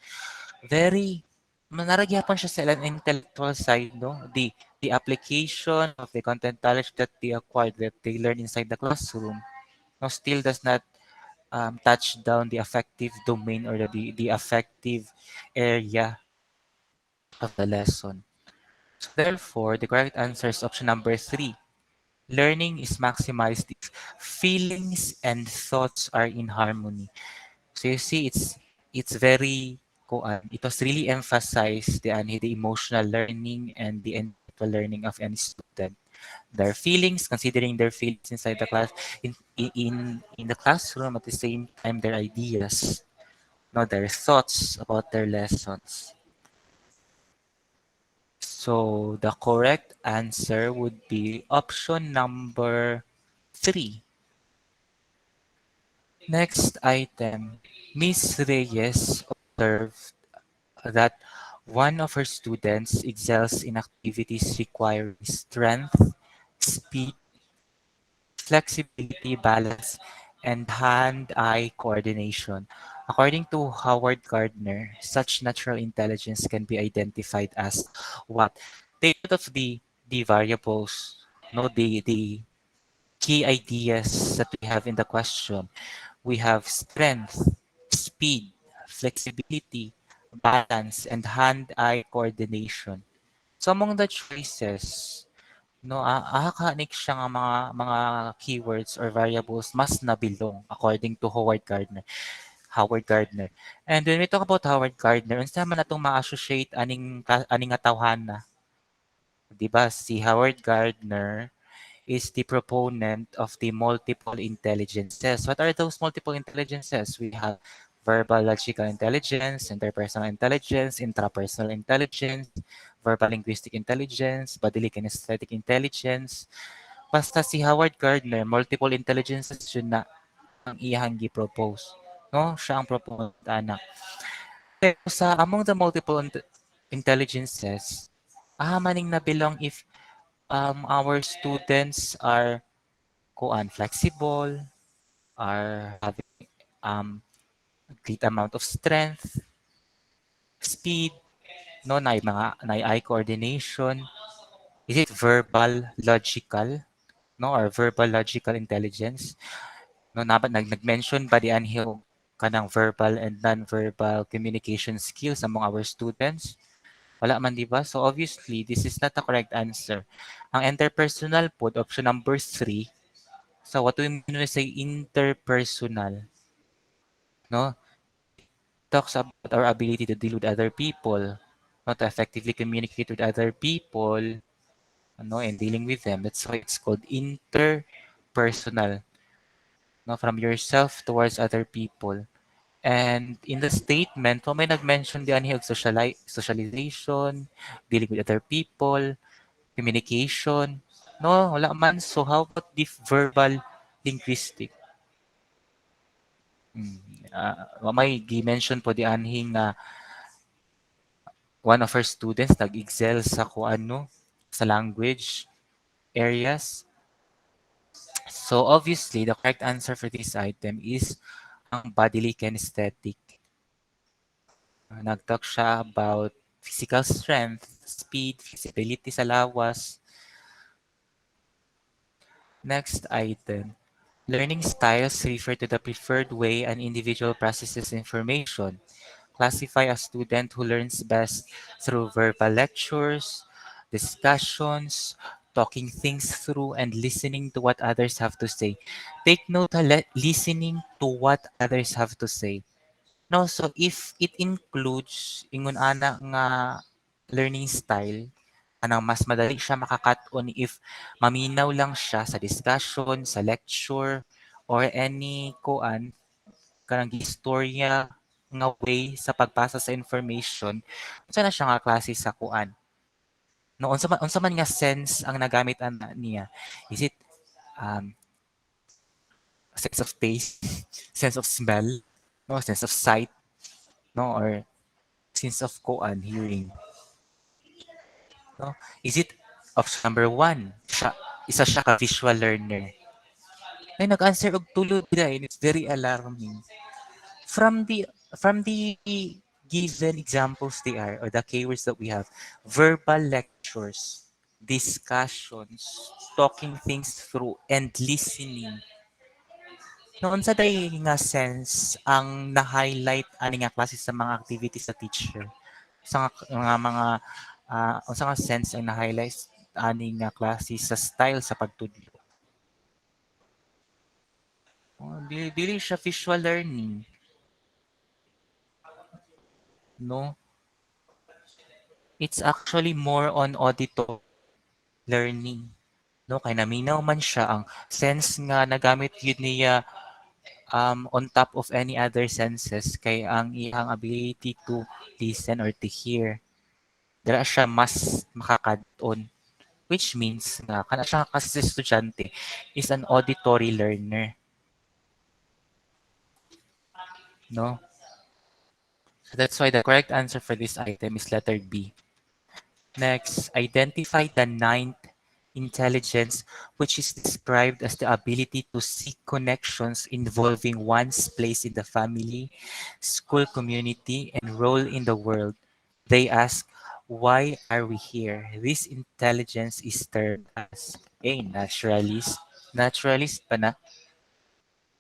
Speaker 1: Very manaragyapon siya sa intellectual side, no? The application of the content knowledge that they acquired, that they learn inside the classroom, no, still does not touch down the affective domain or the affective area of the lesson. So therefore, the correct answer is option number 3. Learning is maximized if feelings and thoughts are in harmony. So you see, it's very kuan. It was really emphasized the emotional learning and the intellectual learning of any student. Their feelings, considering their feelings inside the class, in the classroom at the same time their ideas, no, their thoughts about their lessons. So the correct answer would be option number 3. Next item, Miss Reyes observed that one of her students excels in activities requiring strength, speed, flexibility, balance, and hand-eye coordination. According to Howard Gardner, such natural intelligence can be identified as what? Take note of the variables, no, the key ideas that we have in the question. We have strength, speed, flexibility, balance, and hand-eye coordination. So among the choices, no, ahakanik siya nga mga keywords or variables mas nabilong according to Howard Gardner. Howard Gardner. And when we talk about Howard Gardner, unsa man natong ma-associate aning nga tawhana, 'di ba? Si Howard Gardner is the proponent of the multiple intelligences. What are those multiple intelligences? We have verbal logical intelligence, interpersonal intelligence, intrapersonal intelligence, verbal linguistic intelligence, bodily kinesthetic intelligence. Basta si Howard Gardner, multiple intelligences yun na ang iyang gi-propose. No? Siya ang proponent, anak. Pero sa among the multiple intelligences, maning na belong if our students are kuan flexible, are having um great amount of strength, speed, no, na eye coordination. Is it verbal, logical, no, or verbal logical intelligence? No, nag-mention ba di anhi kanang verbal and non-verbal communication skills among our students? Wala man, di ba? So obviously, this is not the correct answer. Ang interpersonal po, option number 3. So what do we mean when we say interpersonal? No? Talks about our ability to deal with other people, not to effectively communicate with other people, no, and dealing with them. That's why it's called interpersonal, no, from yourself towards other people. And in the statement, may nag-mention diyan yung socialization, dealing with other people, communication. No, wala man. So how about the verbal linguistic? May gi-mention po di anhing na one of her students nag-excel sa kung ano, sa language areas. So obviously, the correct answer for this item is ang bodily kinesthetic. Nag-talk siya about physical strength, speed, flexibility sa lawas. Next item. Learning styles refer to the preferred way an individual processes information. Classify a student who learns best through verbal lectures, discussions, talking things through, and listening to what others have to say. Take note, listening to what others have to say. No, so if it includes ingon ana nga learning style, anang mas madali siya makakat-on if maminaw lang siya sa discussion, sa lecture, or any kuan kanang istorya nga way sa pagpasa sa information. Unsa na siya nga klase sa kuan? No, unsa man nga sense ang nagamit ana niya? Is it um sense of taste, sense of smell, no sense of sight, no, or sense of kuan hearing, no. Is it option number one, isa siya ka visual learner? Ay nag-answer og tulo bida and it's very alarming. From the from the given examples they are, or the keywords that we have, verbal lectures, discussions, talking things through, and listening. Noon sa day nga sense ang na-highlight ani nga klase sa mga activities sa teacher. Sa mga unsa nga sense ang na-highlight ani nga klase sa style sa pagtudlo. Oh, dili siya visual learning, no? It's actually more on auditory learning. No, kay naminaw man siya ang sense nga nagamit yun niya on top of any other senses kay ang iyang ability to listen or to hear. Dira siya mas makakadon, which means nga kana siya kasi estudyante is an auditory learner, no? So that's why the correct answer for this item is letter B. Next, identify the ninth intelligence, which is described as the ability to seek connections involving one's place in the family, school community, and role in the world. They ask, why are we here? This intelligence is termed as a naturalist. Naturalist pa na?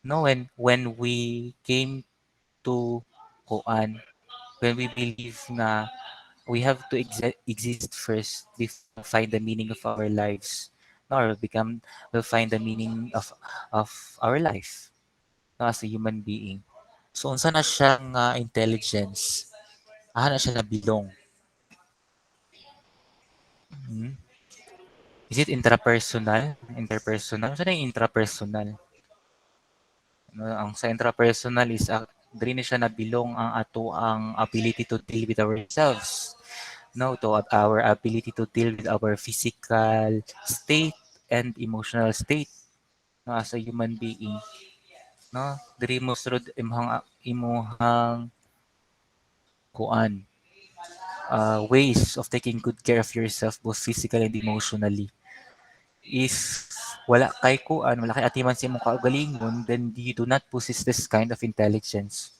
Speaker 1: No, when we came to Kuan, when we believe na we have to exist first before we find the meaning of our lives, no, or we'll find the meaning of our life, no, as a human being. So unsa na siya nga intelligence, na siya na bilong. Mhm. Is it intrapersonal, interpersonal? Unsa na yung intrapersonal? No, ang sa intrapersonal is diri na siya nabilong ang ato ang ability to deal with ourselves, no, to our ability to deal with our physical state and emotional state, no, as a human being, no. Diri mo sulod imuhang kuan ways of taking good care of yourself both physically and emotionally. If wala kay atiman sa imong kaugalingon, then you do not possess this kind of intelligence.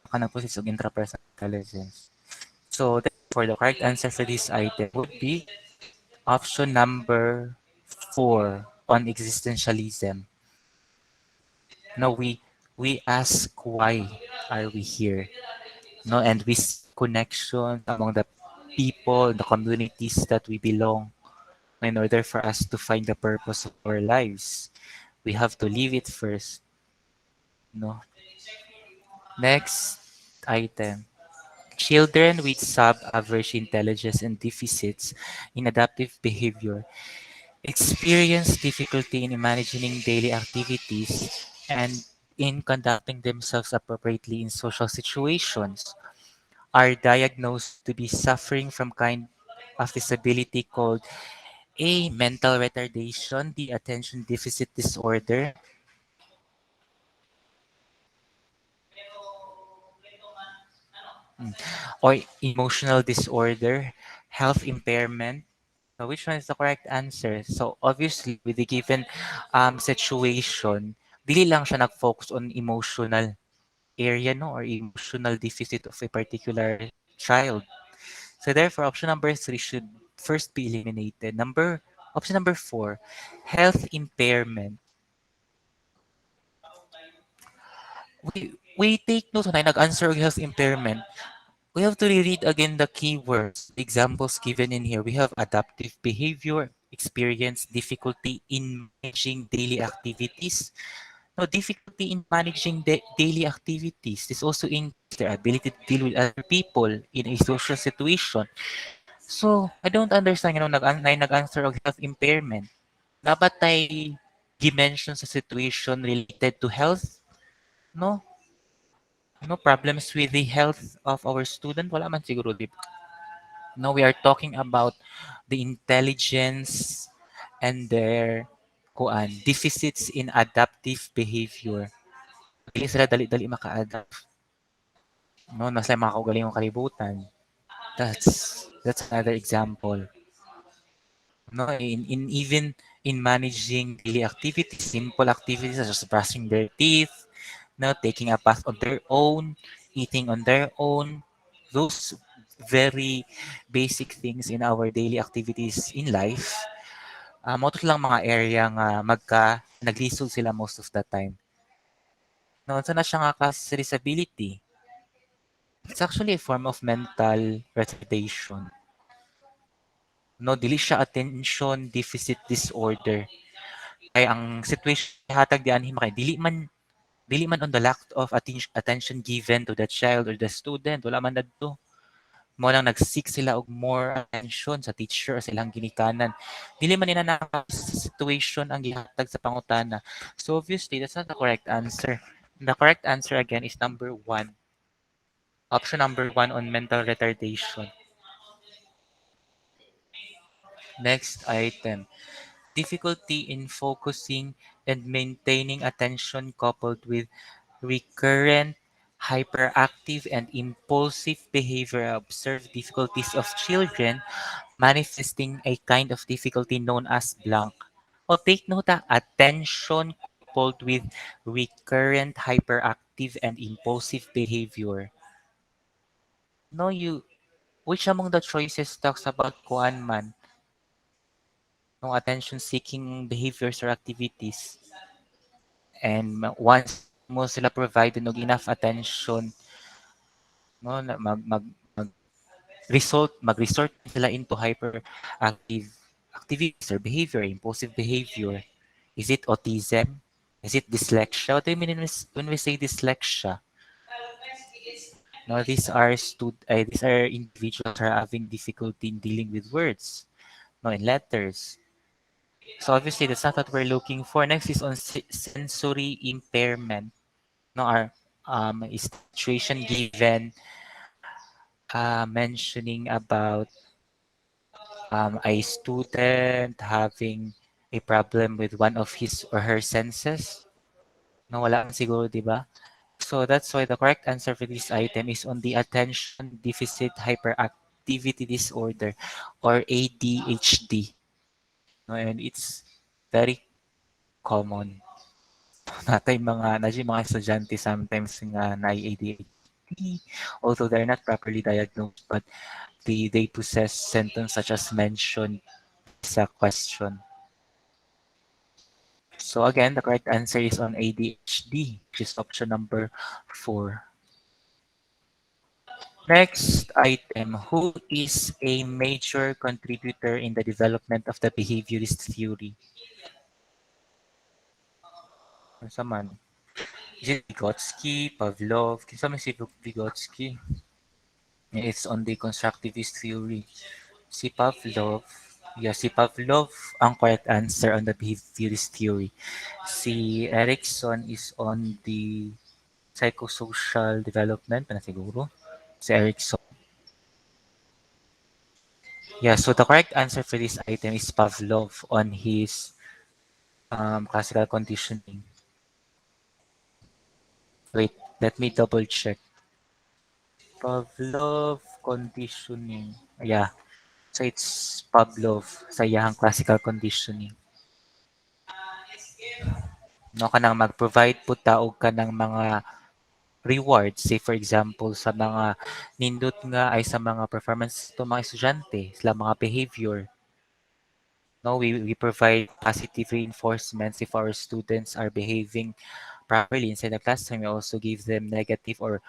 Speaker 1: Ka na possess og intrapersonal intelligence. So therefore, the correct answer for this item would be option number 4 on existentialism. No, we ask why are we here? No, and we seek connection among the people, the communities that we belong. In order for us to find the purpose of our lives, we have to leave it first. No. Next item. Children with sub-average intelligence and deficits in adaptive behavior experience difficulty in managing daily activities and in conducting themselves appropriately in social situations, are diagnosed to be suffering from kind of disability called a mental retardation, the attention deficit disorder, or emotional disorder, health impairment. So which one is the correct answer? So obviously, with the given situation, dili lang siya nag-focus on emotional area, no, or emotional deficit of a particular child. So therefore, option number 3 should first be eliminated. Option number 4, health impairment. We take note na nag-answer og health impairment. We have to reread again the keywords, the examples given in here. We have adaptive behavior, experience difficulty in managing daily activities. No, difficulty in managing daily activities. This also includes their ability to deal with other people in a social situation. So, I don't understand, nag-answer of health impairment. Dapat ay gi-mention sa situation related to health, no? No problems with the health of our student, wala man siguro, di ba? No, we are talking about the intelligence and their deficits in adaptive behavior. Dili sila dali-dali maka-adapt, no, na sila makakaugalingong kalibutan. That's another example. No, in even in managing daily activities, simple activities such as brushing their teeth, no, taking a bath on their own, eating on their own, those very basic things in our daily activities in life. Mo lang mga area nga naglisod sila most of the time. No, unsa na siya nga kas disability. It's actually a form of mental retardation. No, dili siya attention deficit disorder. Kay ang situation hatag di anhi makay dili man on the lack of attention given to the child or the student, wala man dadto. Mo lang nag-seek sila og more attention sa teacher sa ilang ginikanan. Dili man nila na situation ang gihatag sa pangutana. So obviously that's not the correct answer. The correct answer again is number one. Option number one on mental retardation. Next item. Difficulty in focusing and maintaining attention coupled with recurrent hyperactive and impulsive behavior. Observe difficulties of children manifesting a kind of difficulty known as blank. O take note, attention coupled with recurrent hyperactive and impulsive behavior. No, which among the choices talks about kuan man? No, attention-seeking behaviors or activities. And once mo sila provided og enough attention, no, na mag-resort sila into hyperactive activities or behavior, impulsive behavior. Is it autism? Is it dyslexia? What do you mean when we say dyslexia? No, these are individuals who are having difficulty in dealing with words, no, in letters. So obviously that's not what we're looking for. Next is on sensory impairment. No, our is situation given mentioning about a student having a problem with one of his or her senses. No, wala man siguro, di ba? So that's why the correct answer for this item is on the attention deficit hyperactivity disorder or ADHD. No, and it's very common. Natay mga estudyante sometimes nga na ADHD, although they're not properly diagnosed, but they possess symptoms such as mentioned sa question. So again, the correct answer is on ADHD, which is option number 4. Next item, who is a major contributor in the development of the behaviorist theory? Ano sa man? Is it Vygotsky, Pavlov? Kinsa man si Vygotsky? It's on the constructivist theory. Si Pavlov, si Pavlov ang correct answer on the behaviorist theory. Si Erikson is on the psychosocial development, pa na siguro. Si Erikson. Yeah, so the correct answer for this item is Pavlov on his classical conditioning. Wait, let me double check. Pavlov conditioning. Yeah, so it's Pavlov sa iyahang classical conditioning. No, kanang mag-provide po taog ka ng mga rewards. Say for example, sa mga nindot nga ay sa mga performance to mga estudyante, sila mga behavior. No, we provide positive reinforcements if our students are behaving properly inside the classroom. We also give them negative or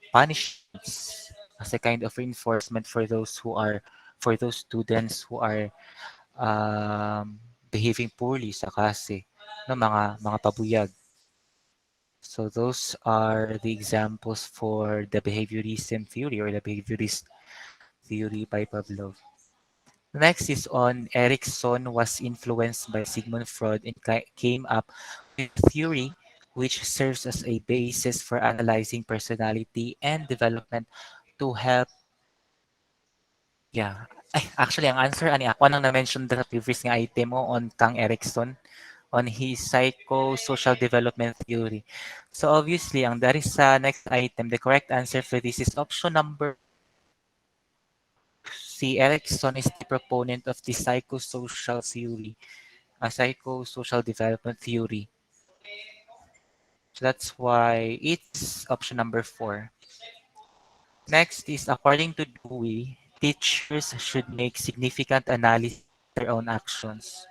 Speaker 1: punishments as a kind of reinforcement for those students who are behaving poorly sa klase, no, mga pabuyag. So those are the examples for the behaviorism theory or the behaviorist theory by Pavlov. Next is on Erikson was influenced by Sigmund Freud and came up with a theory which serves as a basis for analyzing personality and development to help. Yeah. Ay, actually, ang answer ani ako nang na-mention sa previous nga item mo on Kang Erikson on his psychosocial development theory. So obviously, ang that is sa next item, the correct answer for this is option number. Si Erickson is the proponent of the psychosocial theory, a psychosocial development theory. So that's why it's option number 4. Next is according to Dewey, teachers should make significant analysis of their own actions,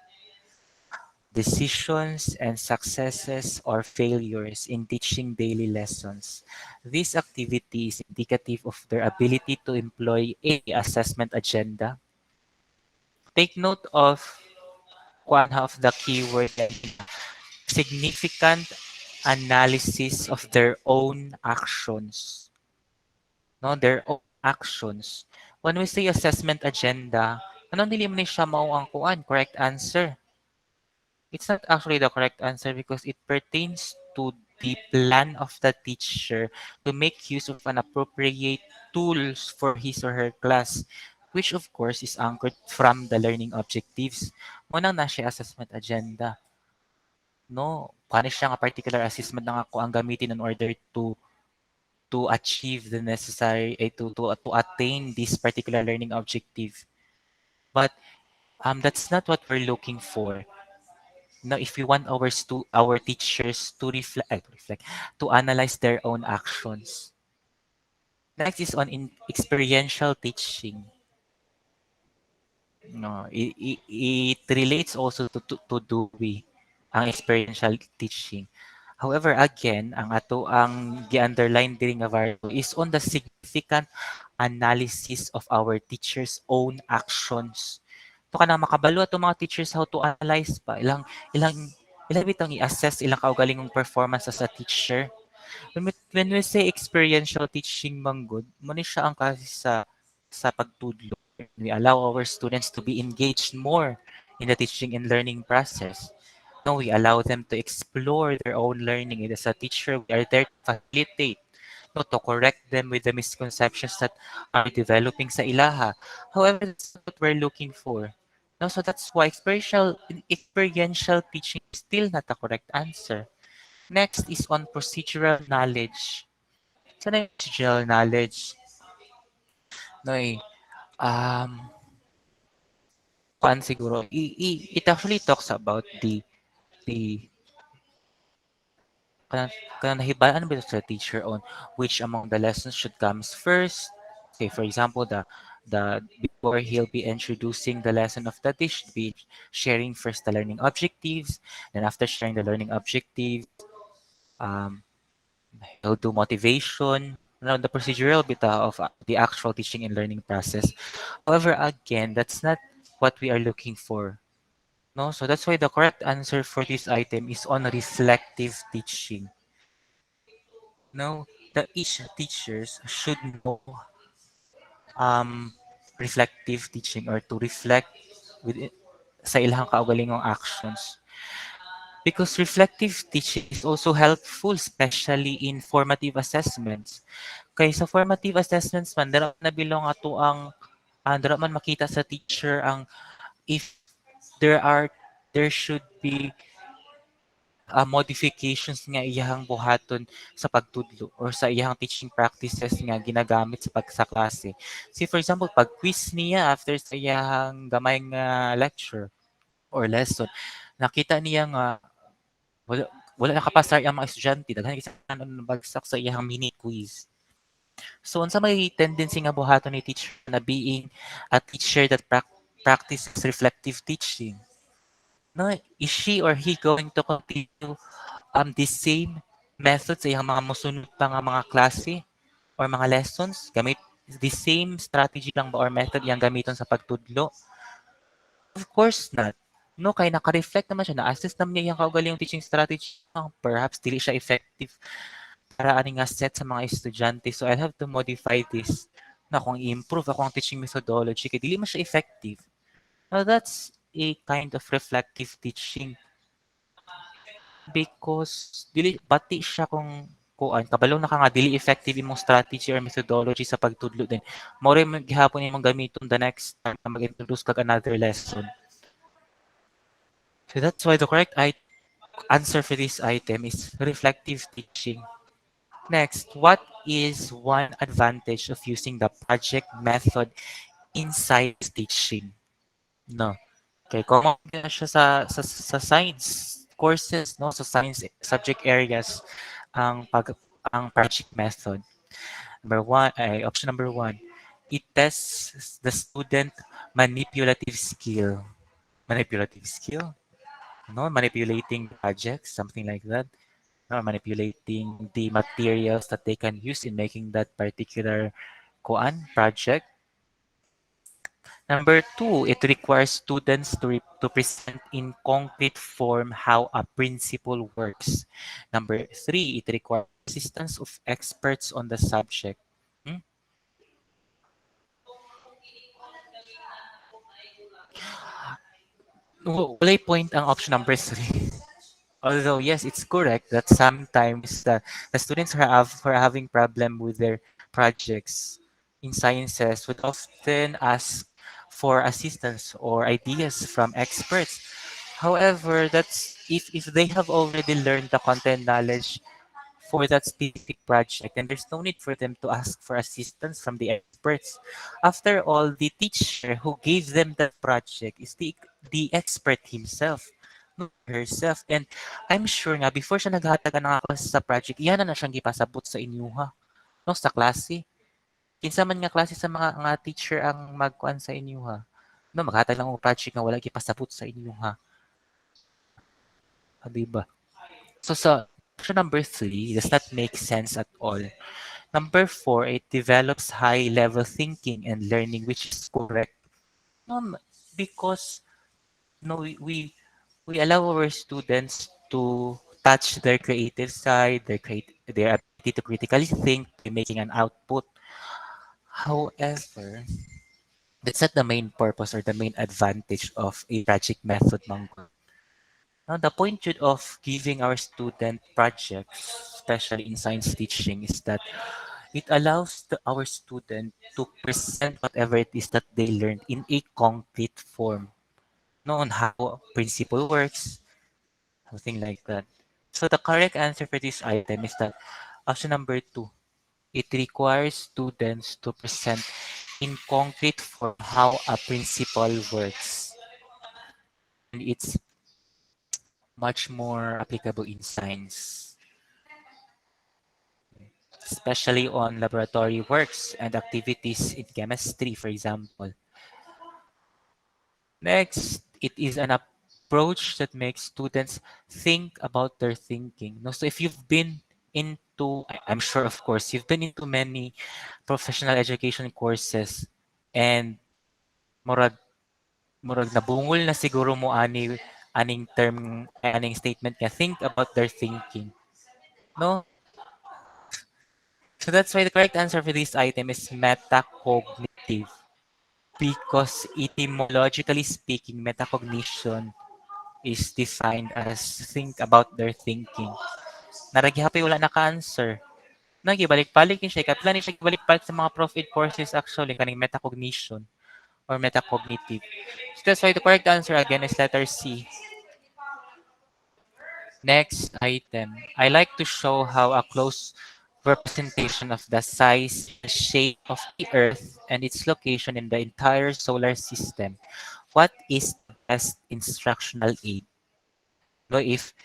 Speaker 1: decisions, and successes or failures in teaching daily lessons. This activity is indicative of their ability to employ a assessment agenda. Take note of one of the keyword significant analysis of their own actions. No, their own actions. When we say assessment agenda, ano nili mo ni siya mao ang kuan, correct answer? It's not actually the correct answer because it pertains to the plan of the teacher to make use of an appropriate tools for his or her class, which of course is anchored from the learning objectives. Muna na siya assessment agenda. No, paano siya nga particular assessment na ako ang gamitin in order to achieve the necessary to attain this particular learning objective. But that's not what we're looking for. Now, if we want our teachers to reflect, to analyze their own actions. Next is on experiential teaching. No, it relates also to Dewey, ang experiential teaching. However, again, ang ato ang gi-underline diri nga variable is on the significant analysis of our teachers' own actions. To ka na makabalo ato mga teachers how to analyze pa ilang ilang bitang i-assess ilang kaugalingong performance as a teacher. When we say experiential teaching manggod, mo ni siya ang kasi sa pagtudlo. We allow our students to be engaged more in the teaching and learning process. No, we allow them to explore their own learning. And as a teacher, we are there to facilitate, no, to correct them with the misconceptions that are developing sa ilaha. However, that's not what we're looking for. No, so that's why experiential teaching is still not the correct answer. Next is on procedural knowledge. So na yung procedural knowledge? No, um, kuan siguro, it actually talks about the kanang nahibalaan ba sa teacher on which among the lessons should comes first. Say for example, the before he'll be introducing the lesson of the dish, be sharing first the learning objectives, then after sharing the learning objectives, um, he'll do motivation, the procedural bit of the actual teaching and learning process. However, again, that's not what we are looking for. No, so that's why the correct answer for this item is on reflective teaching. No, the each teachers should know um reflective teaching or to reflect with sa ilang kaugalingong actions. Because reflective teaching is also helpful, especially in formative assessments. Kaya sa formative assessments man, dara na bilong ato ang dara man makita sa teacher ang if there should be modifications nga iyahang buhaton sa pagtudlo or sa iyahang teaching practices nga ginagamit sa klase. See for example, pag quiz niya after sa iyahang gamay nga lecture or lesson, nakita niya nga wala wala nakapasar ang mga estudyante, daghan kay ano bagsak sa iyahang mini quiz. So unsa may tendency nga buhaton ni teacher na being a teacher that practices reflective teaching? No, is she or he going to continue the same method sa iyang mga mosunod pa nga mga klase or mga lessons? Gamit the same strategy lang ba or method iyang gamiton sa pagtudlo? Of course not. No, kay naka-reflect naman siya, na-assess naman niya iyang kaugalingong teaching strategy. Perhaps dili siya effective para ani nga set sa mga estudyante. So I'll have to modify this na kung i-improve ako ang teaching methodology kay dili man siya effective. Now that's a kind of reflective teaching because dili bati siya kung kuan kabalo na ka nga dili effective imong strategy or methodology sa pagtudlo din. Mao ray gihapon imong gamiton the next time na mag-introduce kag another lesson. So that's why the correct answer for this item is reflective teaching. Next, what is one advantage of using the project method in science teaching? No. Okay, common na siya sa science courses, no? Sa science subject areas ang project method. Option number one, it tests the student manipulative skill. Manipulative skill? No, manipulating projects, something like that. No, manipulating the materials that they can use in making that particular project. Number two, it requires students to present in concrete form how a principle works. Number three, it requires assistance of experts on the subject. Hmm? Walay point ang option number three. Although, yes, it's correct that sometimes the students who are having problem with their projects in sciences would often ask for assistance or ideas from experts. However, that's if they have already learned the content knowledge for that specific project, then there's no need for them to ask for assistance from the experts. After all, the teacher who gave them that project is the expert himself, not herself. And I'm sure nga, before siya naghatag ng klase sa project, iyan na siyang gipasabot sa inyuha, no, sa klase. Kinsa man nga klase sa mga teacher ang magkuan sa inyuha. No, maghatag lang og project nga wala gipasabot sa inyuha. Ah, diba? So sa option number three does not make sense at all. Number four, it develops high-level thinking and learning, which is correct. Because no, we allow our students to touch their creative side, their ability to critically think by making an output. However, that's not the main purpose or the main advantage of a project method, Mangko. Now, the point of giving our student projects, especially in science teaching, is that it allows our student to present whatever it is that they learned in a concrete form, no, on how a principle works, something like that. So the correct answer for this item is that option number two. It requires students to present in concrete form how a principle works. And it's much more applicable in science, especially on laboratory works and activities in chemistry, for example. Next, it is an approach that makes students think about their thinking. No, so if you've been I'm sure of course, you've been into many professional education courses and murag, murag nabungol na siguro mo aning statement nga, think about their thinking. No? So that's why the correct answer for this item is metacognitive. Because etymologically speaking, metacognition is defined as think about their thinking. Naragihapi wala naka-answer. Nagibalik-balik ni siya. Kapila ni siya gibalik-balik sa mga prof-ed courses actually kaning metacognition or metacognitive. So that's why the correct answer again is letter C. Next item. I like to show how a close representation of the size and shape of the Earth and its location in the entire solar system. What is the best instructional aid? No, if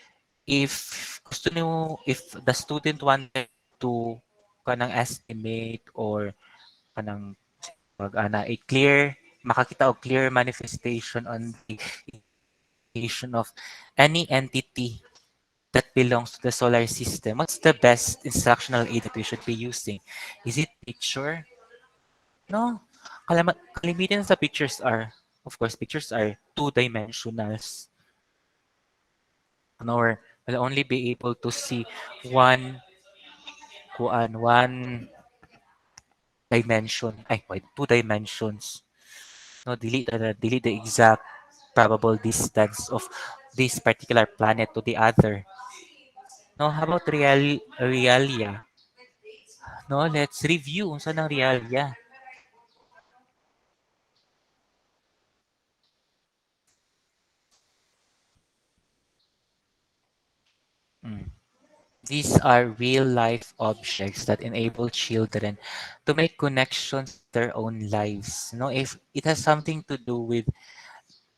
Speaker 1: gusto niyo, if the student wanted to kanang estimate or kanang ana a clear makakita og clear manifestation on the location of any entity that belongs to the solar system, what's the best instructional aid that we should be using? Is it picture? No. Kalimitan sa pictures are, of course, pictures are two-dimensionals. Or will only be able to see one dimension. Ay, wait, two dimensions. No, delete the exact probable distance of this particular planet to the other. No, how about realia? No, let's review unsa ng realia. Mm. These are real life objects that enable children to make connections with their own lives. No, if it has something to do with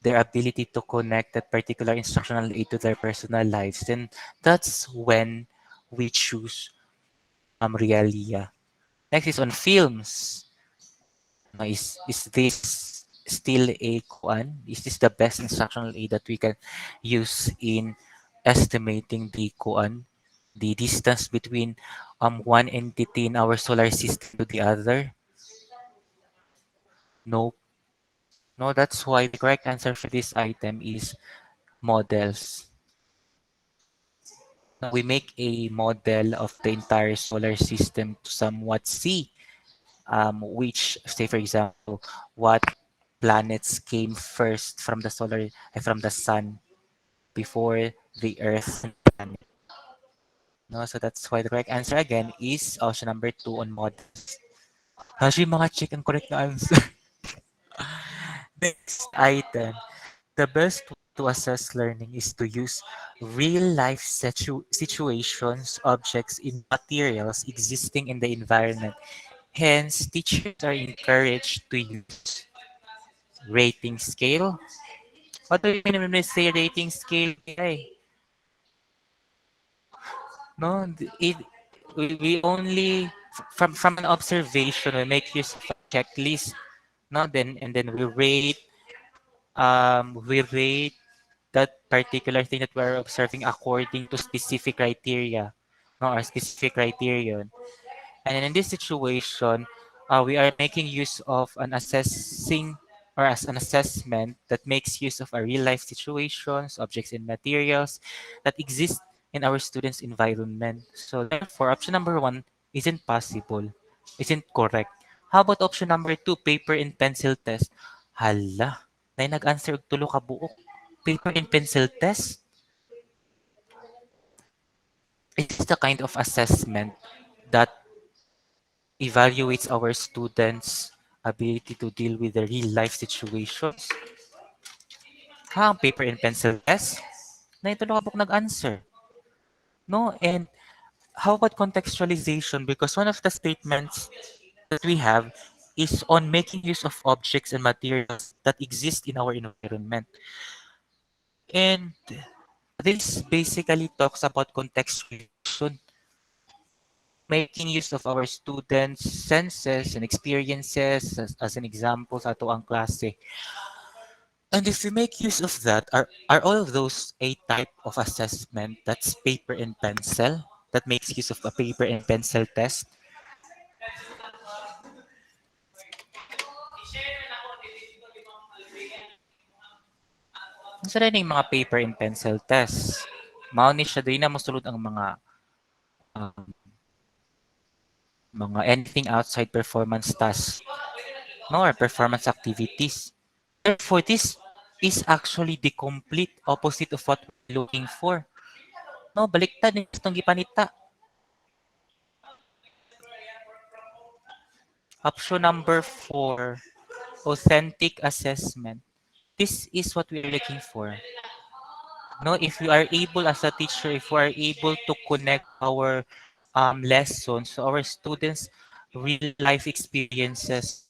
Speaker 1: their ability to connect that particular instructional aid to their personal lives, then that's when we choose Realia. Next is on films. Is this still a kuan? Is this the best instructional aid that we can use in estimating the kuan, the distance between one entity in our solar system to the other? No, no. That's why the correct answer for this item is models. Now, we make a model of the entire solar system to somewhat see which, say for example, what planets came first from the from the sun before the Earth and planet. No, so that's why the correct answer again is option number two on models. Actually, mga check ang correct na answer. Next item. The best way to assess learning is to use real life situations, objects, in materials existing in the environment. Hence, teachers are encouraged to use rating scale. What do you mean when we say rating scale? Okay. No, we only from an observation we make use of a checklist. No, then we rate that particular thing that we're observing according to specific criteria, no, or specific criterion. And in this situation, we are making use of an assessing or as an assessment that makes use of our real life situations, objects, and materials that exist in our students' environment. So therefore, option number one isn't possible, isn't correct. How about option number two, paper and pencil test? Hala, na nag-answer og tulo ka buok. Paper and pencil test? It is the kind of assessment that evaluates our students' ability to deal with the real life situations. Ha, ang paper and pencil test? Na ito lang nag-answer. No? And how about contextualization? Because one of the statements that we have is on making use of objects and materials that exist in our environment. And this basically talks about contextualization, making use of our students' senses and experiences as an example sa ato ang klase. And if we make use of that, are all of those a type of assessment that's paper and pencil that makes use of a paper and pencil test? Sa rin yung mga paper and pencil test. Mao ni siya din na mosulod ang um, mga anything outside performance tasks no or performance activities. Therefore, this is actually the complete opposite of what we're looking for. No, baliktad ni itong gipanita. Option number four, authentic assessment. This is what we are looking for. No, if we are able as a teacher, if we are able to connect our lessons to our students' real life experiences,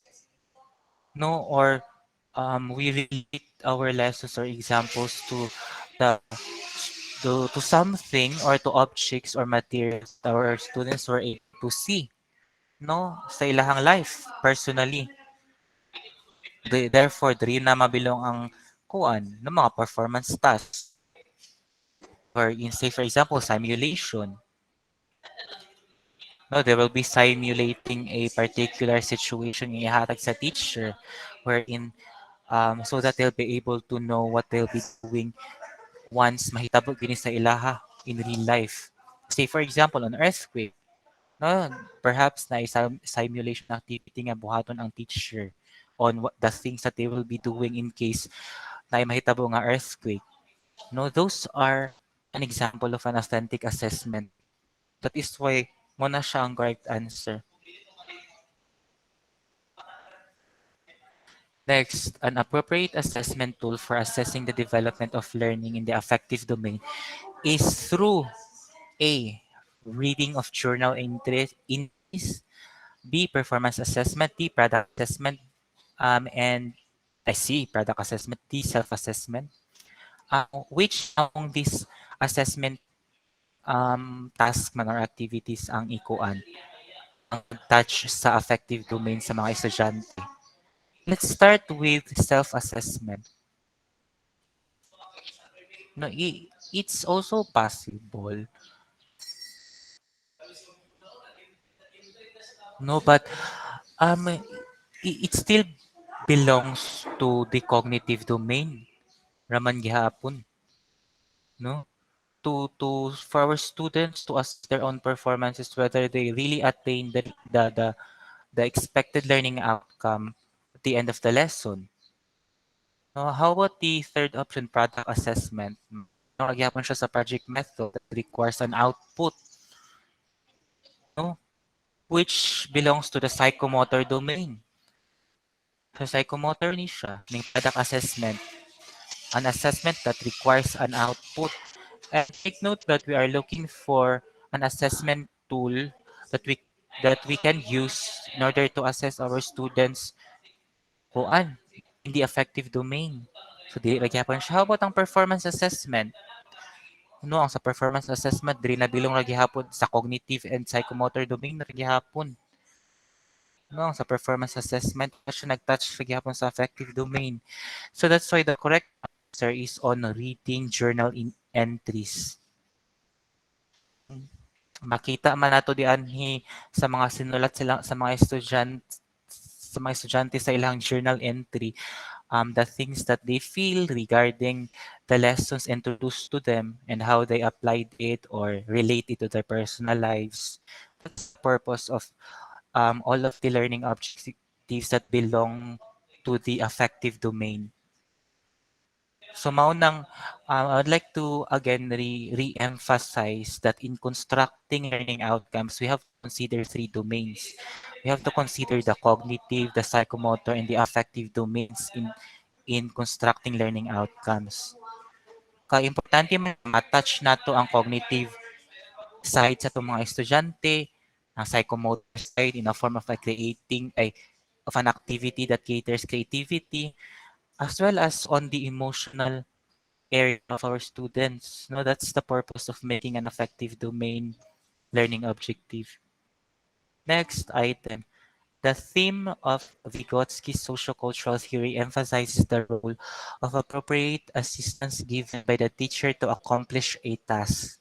Speaker 1: no, or we relate our lessons or examples the to something or to objects or materials that our students were able to see, no, sa ilahang life personally. Therefore, diri na mabilong ang kuan ng mga performance tasks. Or in say for example, simulation. No, they will be simulating a particular situation yung ihatag sa teacher wherein so that they'll be able to know what they'll be doing once mahitabo gini sa ilaha in real life. Say for example, an earthquake. No, perhaps na simulation activity nga buhaton ang teacher on what the things that they will be doing in case na mahitabo nga earthquake. No, those are an example of an authentic assessment. That is why mo na siya ang correct answer. Next, an appropriate assessment tool for assessing the development of learning in the affective domain is through A. Reading of journal entries. B. Performance assessment. D. Product assessment. And I see product assessment. D. Self-assessment. Which among these assessment task man or activities ang ikuan ang touch sa affective domain sa mga estudyante? Let's start with self-assessment. No, it's also possible. No, but it still belongs to the cognitive domain. Raman gihapon, no? To for our students to assess their own performances whether they really attain the expected learning outcome at the end of the lesson. No, how about the third option, product assessment? No, agyapon siya sa project method that requires an output, no? Which belongs to the psychomotor domain. Sa psychomotor ni siya, ng product assessment, an assessment that requires an output. And take note that we are looking for an assessment tool that we can use in order to assess our students kuan in the affective domain. So dili magyapon siya. How about ang performance assessment? No, ang sa performance assessment diri na bilong ra gihapon sa cognitive and psychomotor domain ra gihapon. No, ang sa performance assessment siya nag-touch ra gihapon sa affective domain. So that's why the correct answer is on reading journal in entries. Makita man nato di anhi sa mga sinulat sila sa mga estudyante sa ilang journal entry, the things that they feel regarding the lessons introduced to them and how they applied it or relate it to their personal lives. That's the purpose of all of the learning objectives that belong to the affective domain. So maunang I would like to again re-emphasize that in constructing learning outcomes, we have to consider three domains. We have to consider the cognitive, the psychomotor, and the affective domains in constructing learning outcomes. Kaya importante man matouch nato ang cognitive side sa itong mga estudyante, ang psychomotor side in a form of like of an activity that caters creativity, as well as on the emotional area of our students. No, that's the purpose of making an effective domain learning objective. Next item. The theme of Vygotsky's sociocultural theory emphasizes the role of appropriate assistance given by the teacher to accomplish a task.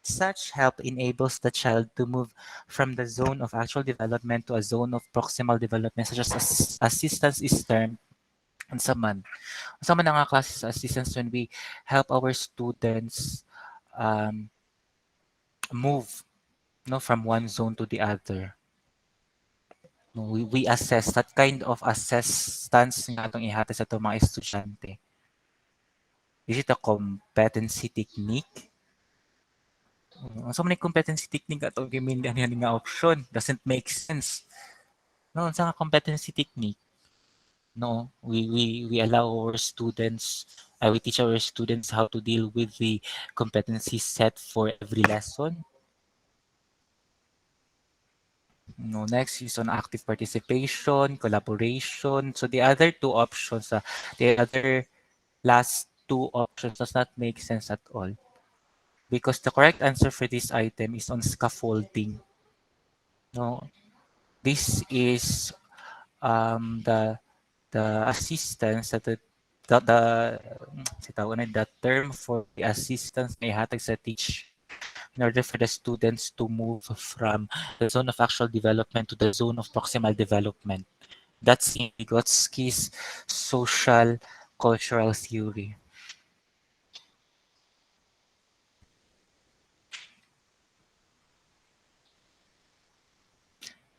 Speaker 1: Such help enables the child to move from the zone of actual development to a zone of proximal development, such as assistance is termed unsa man. Unsa man ang classes assistance when we help our students um, move no from one zone to the other. No, we assess that kind of assistance nga atong ihatag sa itong mga estudyante. Is it a competency technique? So many competency technique ato gimin ani nga option doesn't make sense. No, sa competency technique. No, we allow our students, we teach our students how to deal with the competency set for every lesson. No, next is on active participation, collaboration. So the other two options, the other last two options does not make sense at all because the correct answer for this item is on scaffolding. No, this is the assistance that the term for the assistance may hatag sa teach in order for the students to move from the zone of actual development to the zone of proximal development. That's in Vygotsky's social cultural theory.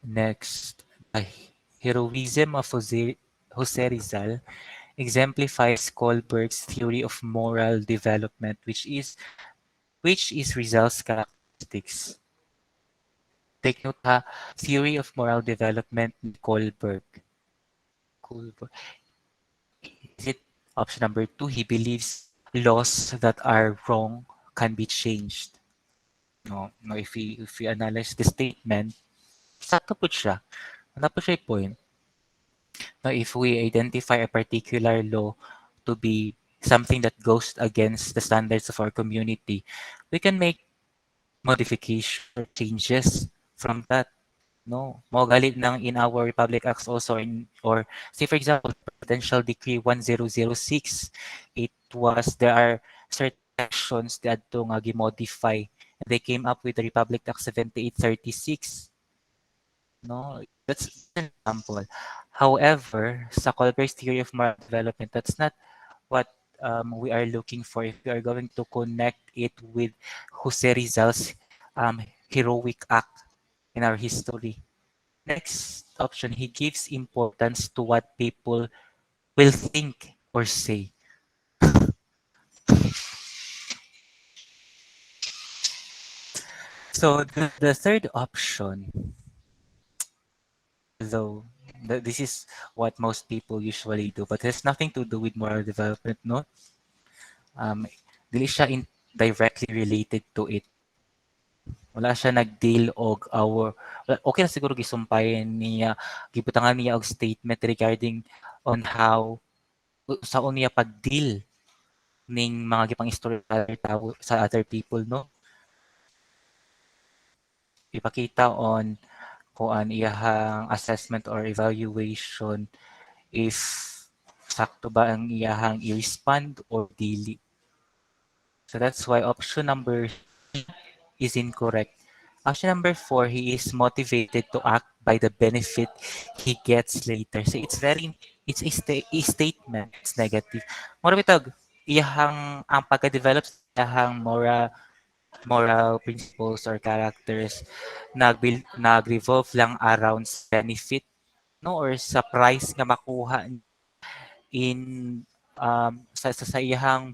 Speaker 1: Next, the heroism of Jose Rizal exemplifies Kohlberg's theory of moral development, which is Rizal's characteristics. Take note ha, theory of moral development ni Kohlberg. Kohlberg. Is it option number 2? He believes laws that are wrong can be changed. No, no, if we analyze the statement, sakto po siya. Ano po siya yung point? No, if we identify a particular law to be something that goes against the standards of our community, we can make modification or changes from that. No, mo galit ng in our Republic Acts also or say for example Presidential Decree 1006, it was there are certain sections that to nga gi-modify and they came up with the Republic Act 7836. No, that's an example. However, sa Colbert's theory of moral development, that's not what we are looking for. If we are going to connect it with Jose Rizal's heroic act in our history. Next option, he gives importance to what people will think or say. So the third option, though, this is what most people usually do, but it has nothing to do with moral development, no? Um, dili siya directly related to it. Wala siya nag-deal og okay na siguro gisumpayan niya, gibutangan niya og statement regarding on how sa niya pag-deal ning mga gipang istorya sa other tao sa other people, no? Ipakita on kung an iyahang assessment or evaluation if sakto ba ang iyahang i-respond or dili. So that's why option number is incorrect. Option number four, he is motivated to act by the benefit he gets later. So it's a statement. It's negative. Mura bitag, ang pagka-develop sa iyahang moral principles or characters nag-revolve lang around sa benefit, no, or sa price nga makuha in sa iyahang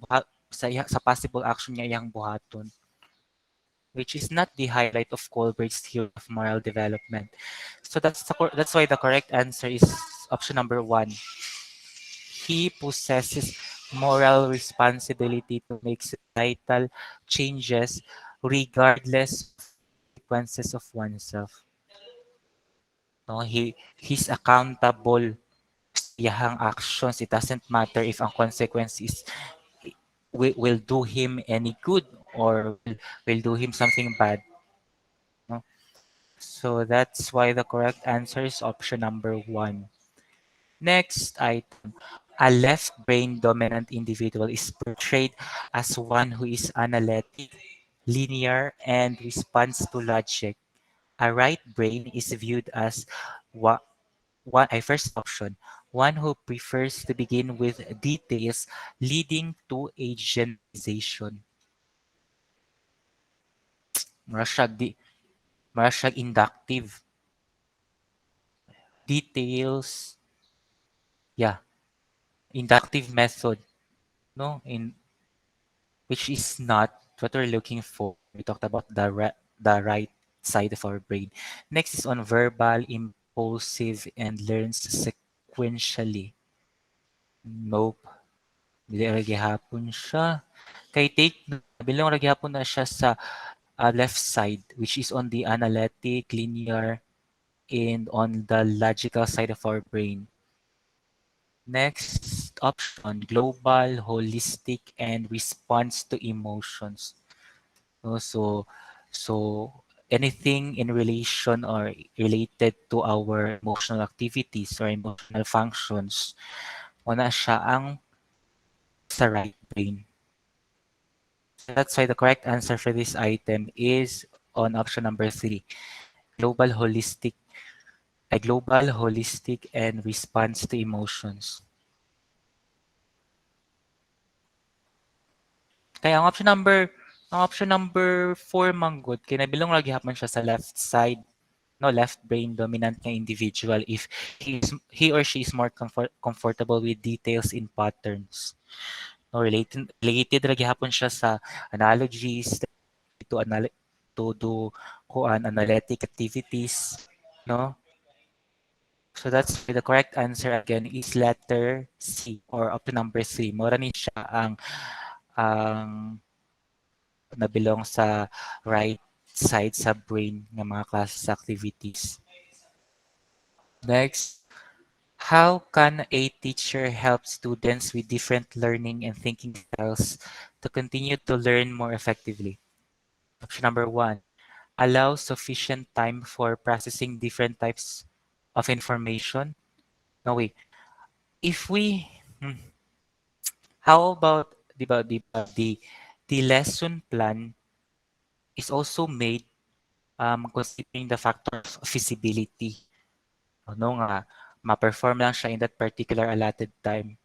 Speaker 1: sa possible action niya iyang buhaton, which is not the highlight of Kohlberg's theory of moral development. So that's why the correct answer is option number one. He possesses moral responsibility to make societal changes regardless of consequences of oneself. No, he's accountable sa iyahang actions. It doesn't matter if ang consequence is will do him any good or will do him something bad. No? So that's why the correct answer is option number one. Next item. A left brain dominant individual is portrayed as one who is analytic, linear, and responds to logic. A right brain is viewed as a first option, one who prefers to begin with details leading to a generalization. Mura siyag inductive. Details, yeah, inductive method, no? Which is not what we're looking for. We talked about the right side of our brain. Next is on verbal, impulsive, and learns sequentially. Nope. Dili ra gihapon siya. Kay take bilong ra gihapon na siya sa left side, which is on the analytic, linear, and on the logical side of our brain. Next option, global, holistic, and response to emotions. No, so anything in relation or related to our emotional activities or emotional functions, wala siya ang sa right brain. So that's why the correct answer for this item is on option number three, global, holistic, and response to emotions. Kaya ang option number 4 manggod kay nabilong lagi hapon siya sa left side, no, left brain dominant nga individual if he or she is more comfortable with details in patterns. No, related ra gihapon siya sa analogies to to do analytic activities, no? So that's why the correct answer again is letter C or option number 3. Mura ni siya ang nabilong sa right side sa brain ng mga classes activities. Next, how can a teacher help students with different learning and thinking styles to continue to learn more effectively? Option number one, allow sufficient time for processing different types of information. No, wait. If we, how about, the lesson plan is also made considering the factor of feasibility. Ano nga, ma-perform lang siya in that particular allotted time.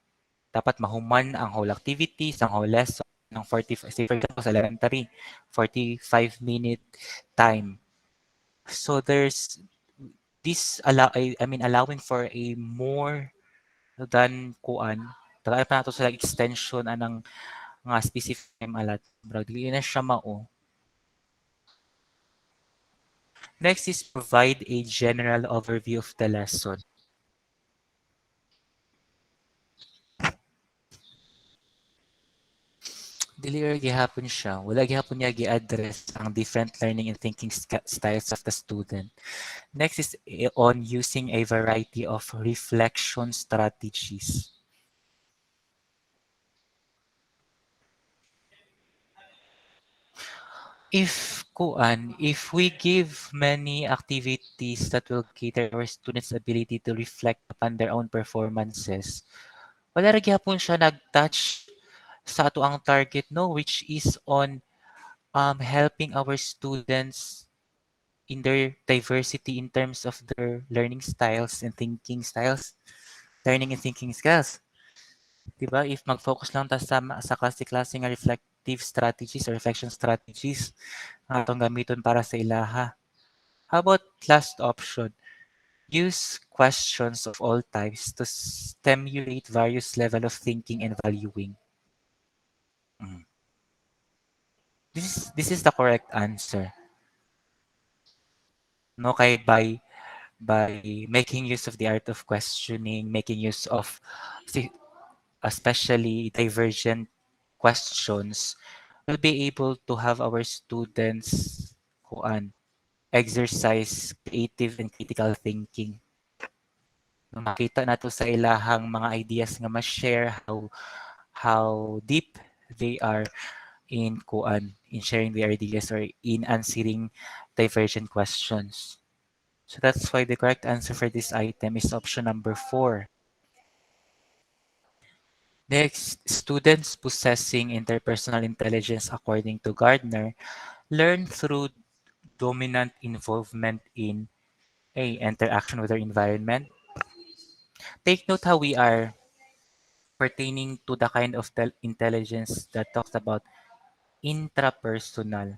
Speaker 1: Dapat mahuman ang whole activities, ang whole lesson, ng 45, say for example, sa elementary, 45-minute time. So there's this allowing for a more than kuan. Tagay pa nato sa extension anang nga specific time alat. Bro, dili na siya mao. Next is provide a general overview of the lesson. Dili ra gihapon siya. Wala gihapon niya gi-address ang different learning and thinking styles of the student. Next is on using a variety of reflection strategies. If we give many activities that will cater our students' ability to reflect upon their own performances, wala ra gyapon siya nag-touch sa ato ang target, no, which is on helping our students in their diversity in terms of their learning styles and thinking styles, learning and thinking skills. Diba? If mag-focus lang ta sa klase-klase nga reflective strategies or reflection strategies nga atong gamiton para sa ilaha. How about last option? Use questions of all types to stimulate various level of thinking and valuing. Mm. This is the correct answer. No, kay by making use of the art of questioning, making use of especially divergent questions, we'll be able to have our students kuan exercise creative and critical thinking. Makita nato sa ilahang mga ideas nga ma-share how deep they are in kuan in sharing their ideas or in answering divergent questions. So that's why the correct answer for this item is option number 4. Next, students possessing interpersonal intelligence according to Gardner learn through dominant involvement in a interaction with their environment. Take note how we are pertaining to the kind of intelligence that talks about intrapersonal,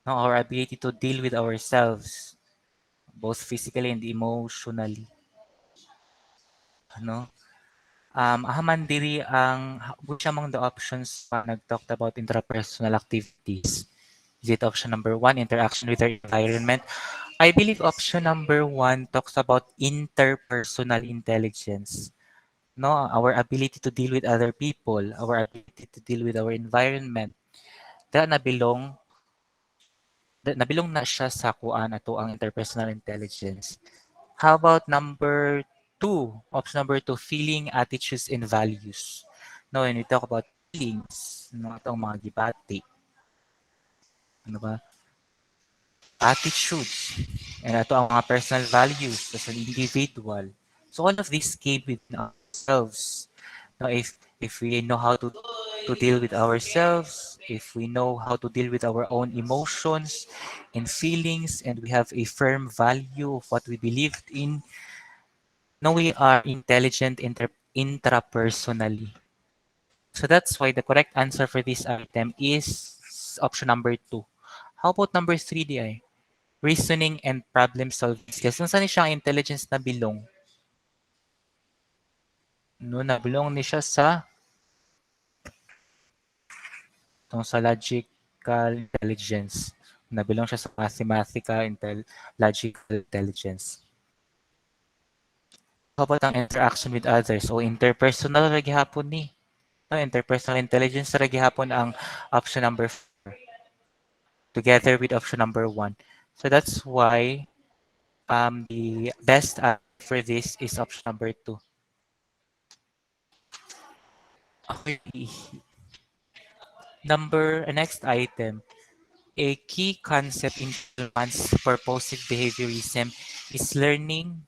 Speaker 1: no, our ability to deal with ourselves, both physically and emotionally. Ano? Ahaman diri which among the options pa nag-talked about intrapersonal activities? Is it option number 1, interaction with our environment? I believe option number 1 talks about interpersonal intelligence. No, our ability to deal with other people, our ability to deal with our environment. Kaya nabilong na siya sa kuan ato ang interpersonal intelligence. How about number 2? Option number 2, feeling, attitudes, and values. No, when we talk about feelings, no, itong mga gibati, ano ba? Attitudes, and ito ang mga personal values as an individual. So all of this came within ourselves. Now, if we know how to deal with ourselves, if we know how to deal with our own emotions and feelings, and we have a firm value of what we believed in, now we are intelligent intrapersonally. So that's why the correct answer for this item is option number 2. How about number 3, DI? Reasoning and problem solving skills. Kung saan siya ang intelligence na bilong? No, nabilong ni siya sa tungkol sa logical intelligence. Nabilong siya sa mathematical logical intelligence. How about ang interaction with others o interpersonal ra gihapon ni? No, interpersonal intelligence ra gihapon ang option number 4. together with option number one. So that's why the best answer for this is option number two. Okay. Next item. A key concept in Kuhlman's purposive behaviorism is learning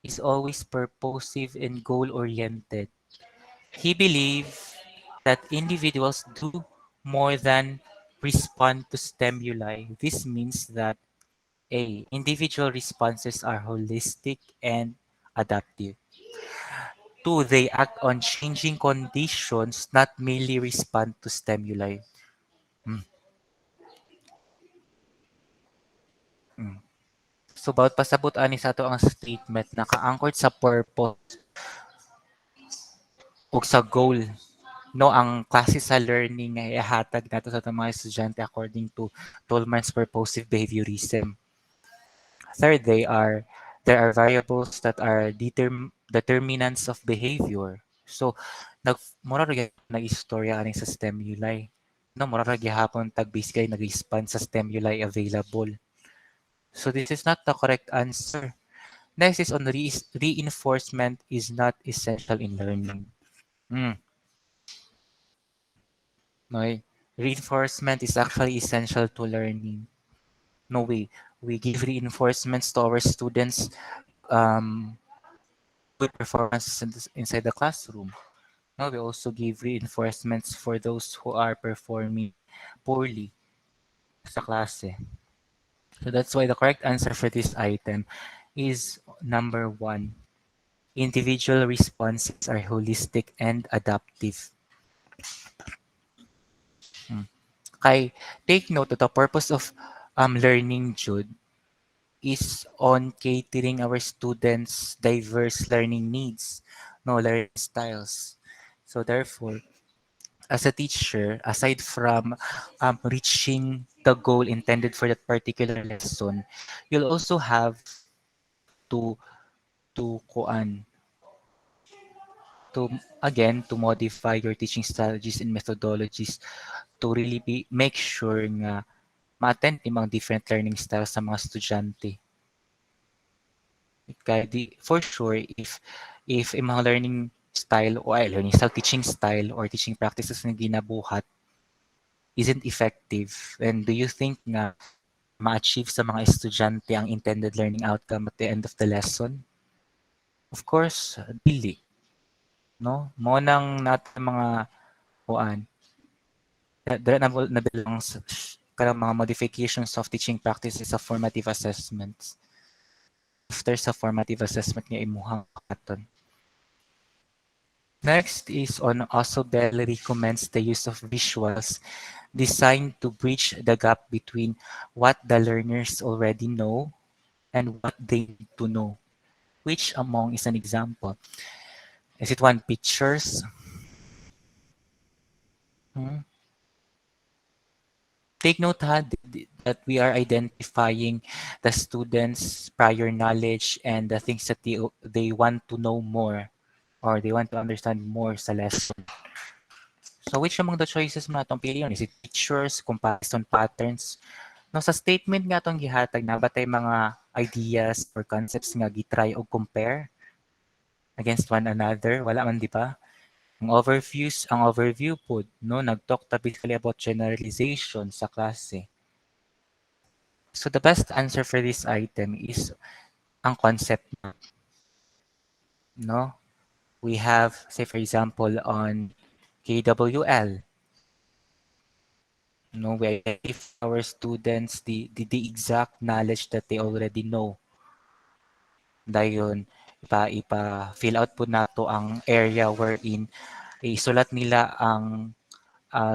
Speaker 1: is always purposive and goal-oriented. He believed that individuals do more than respond to stimuli. This means that A. Individual responses are holistic and adaptive. Two, they act on changing conditions, not merely respond to stimuli. Mm, mm. So, bawat pasabot ani sa ato ang statement naka-anchored sa purpose o sa goal. No, ang klase sa learning nga ihatag nato sa atong mga estudyante according to Tolman's purposive behaviorism. Third, there are variables that are determinants of behavior. So, mura ra gyud nag-istorya ani sa stimuli. No, mura ra gyapon tag basically nag-respond sa stimuli available. So, this is not the correct answer. Next is on reinforcement is not essential in learning. Mm, no, reinforcement is actually essential to learning. No way. We give reinforcements to our students um, good performances inside the classroom. No, we also give reinforcements for those who are performing poorly sa klase. So that's why the correct answer for this item is number one. Individual responses are holistic and adaptive. Hmm. Kay, take note that the purpose of learning, Jude, is on catering our students' diverse learning needs, no learning styles. So therefore, as a teacher, aside from reaching the goal intended for that particular lesson, you'll also have to kuan to again to modify your teaching strategies and methodologies to really make sure nga ma-attend yung mga different learning styles sa mga estudyante. Kaya for sure, if yung mga learning style, teaching style or teaching practices na ginabuhat isn't effective, then do you think nga ma-achieve sa mga estudyante ang intended learning outcome at the end of the lesson? Of course, dili, no? Mo nang nat mga kuan, dala na bilang kanang mga modifications of teaching practices of formative assessments. After sa formative assessment nga imuhang katon. Next is on Osobel recommends the use of visuals designed to bridge the gap between what the learners already know and what they need to know. Which among is an example? Is it one pictures? Hmm? Take note that we are identifying the students' prior knowledge and the things that they want to know more or they want to understand more sa lesson. So which among the choices mo natong piliyon? Is it pictures, comparison patterns? No, sa statement nga itong gihatag na batay mga ideas or concepts nga gitry o compare against one another? Wala man, di ba? Ang overview po, no, nag-talk typically about generalization sa klase. So the best answer for this item is ang concept, no? We have, say for example, on KWL, no, we give our students the exact knowledge that they already know. Dayon, fill out po nato ang area wherein isulat nila ang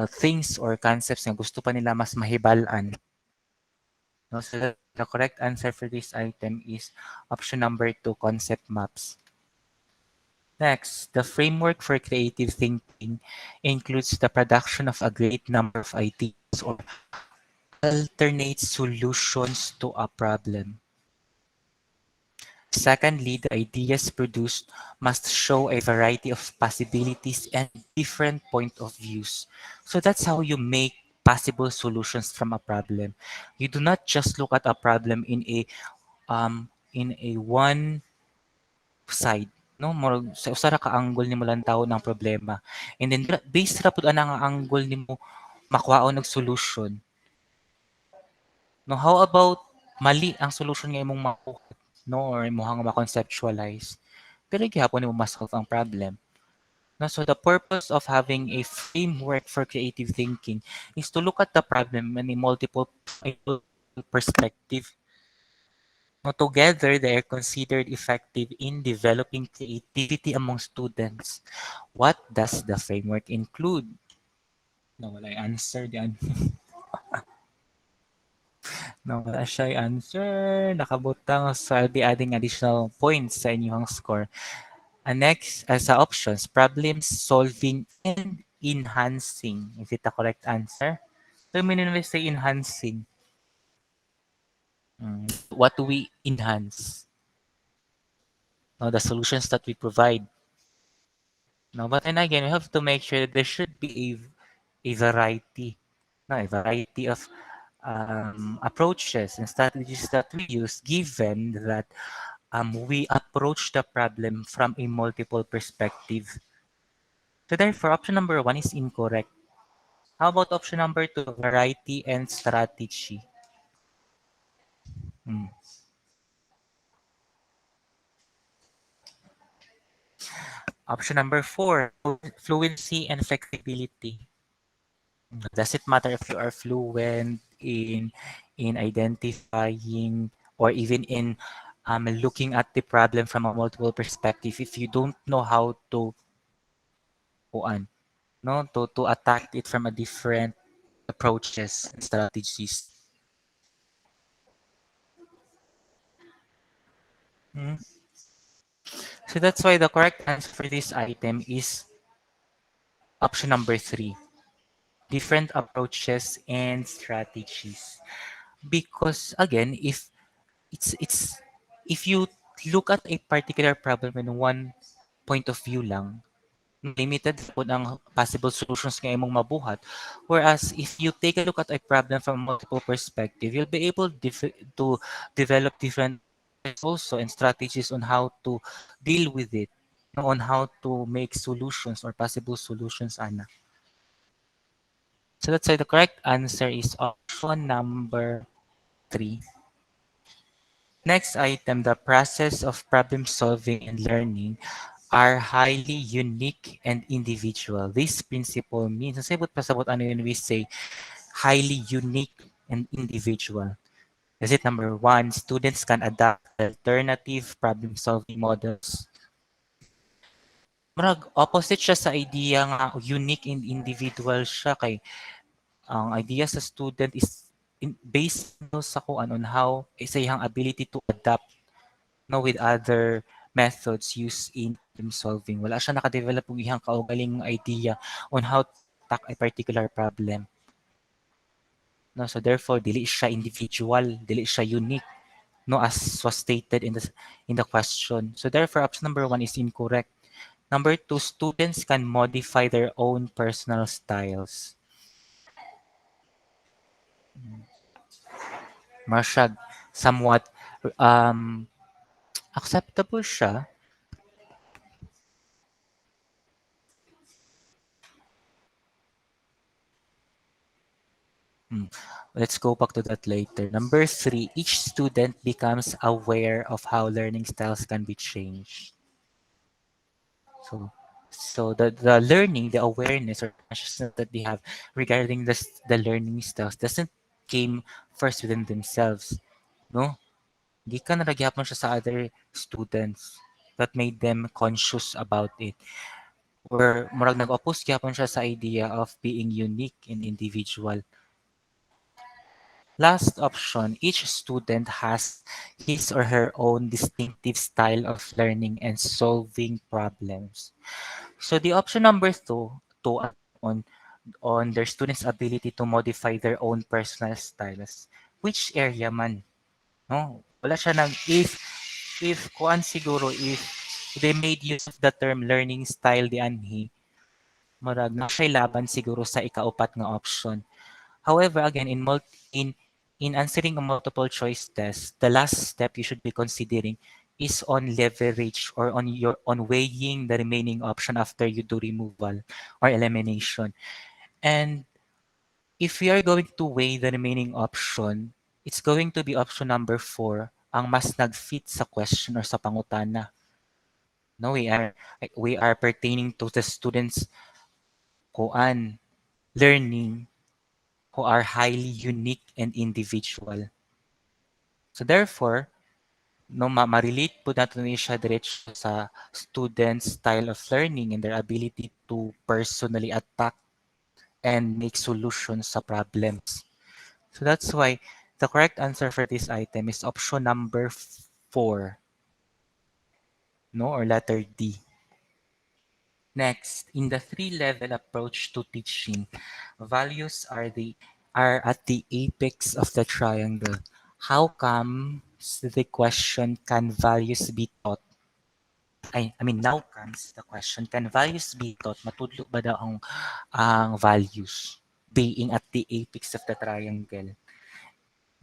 Speaker 1: things or concepts na gusto pa nila mas mahibalan. No, so the correct answer for this item is option number two, concept maps. Next, the framework for creative thinking includes the production of a great number of ideas or alternate solutions to a problem. Secondly, the ideas produced must show a variety of possibilities and different point of views. So that's how you make possible solutions from a problem. You do not just look at a problem in a one side, no, murag sa usa ra ka angle nimo lang tawo ng problema, and then based ra pud ana nga angle nimo makuhaon og solution. No, how about mali ang solution nga imong makuha, no, or imong ma-conceptualize, pero gihapon nimo ma-solve ang problem. No, so the purpose of having a framework for creative thinking is to look at the problem in a multiple perspective. No, together, they are considered effective in developing creativity among students. What does the framework include? No, wala yung answer diyan. No, wala siya yung answer. Nakabutang, so I'll be adding additional points sa inyong score. And next, as options, problem solving and enhancing. Is it the correct answer? So, meaning we say enhancing. What do we enhance? No, the solutions that we provide. No, but then again, we have to make sure that there should be a variety, no, a variety of approaches and strategies that we use, given that we approach the problem from a multiple perspective. So therefore, option number one is incorrect. How about option number two, variety and strategy? Hmm. Option number four, fluency and flexibility. Does it matter if you are fluent in identifying or even in looking at the problem from a multiple perspective if you don't know how to kuan, no, to attack it from a different approaches and strategies. Hmm. So that's why the correct answer for this item is option number three, different approaches and strategies. Because again, it's if you look at a particular problem in one point of view lang, limited po ang possible solutions nga imong mabuhat. Whereas if you take a look at a problem from multiple perspective, you'll be able to develop different also and strategies on how to deal with it, on how to make solutions or possible solutions, ana. So that's why the correct answer is option number three. Next item, the process of problem solving and learning are highly unique and individual. This principle means, nasabot pasabot ano yun we say, highly unique and individual. Is it number one, students can adapt alternative problem solving models. Marag, opposite siya sa idea nga unique and individual siya kay ang idea sa student is based no sa kung ano on how sa iyang ability to adapt no with other methods used in problem solving. Wala siya nakadevelop og iyang kaugaling idea on how to attack a particular problem. No, so therefore dili siya individual, dili siya unique, no, as was stated in the question. So therefore option number one is incorrect. Number two, students can modify their own personal styles. Marshag, somewhat um, acceptable siya. Hmm. Let's go back to that later. Number three, each student becomes aware of how learning styles can be changed. So, so the learning, the awareness or consciousness that they have regarding the learning styles doesn't came first within themselves. No? Di ka nalagyapon siya sa other students that made them conscious about it. Or murag nag-oppose gyapon siya sa idea of being unique and individual. Last option, each student has his or her own distinctive style of learning and solving problems. So the option number two on their students' ability to modify their own personal styles. Which area man, no? Wala siya nang if kuan siguro if they made use of the term learning style di anhi, murag na siya laban siguro sa ikaupat nga option. However, again, in answering a multiple choice test, the last step you should be considering is on leverage or on weighing the remaining option after you do removal or elimination. And if we are going to weigh the remaining option, it's going to be option number 4, ang mas nag-fit sa question or sa pangutana. No, we are pertaining to the students kuan learning who are highly unique and individual. So therefore, no ma-relate po natin ni siya diretso sa students' style of learning and their ability to personally attack and make solutions sa problems. So that's why the correct answer for this item is option number 4, no, or letter D. Next, in the three-level approach to teaching, values are at the apex of the triangle. How comes the question, can values be taught? Now comes the question, can values be taught? Matudlo ba daw ang values being at the apex of the triangle?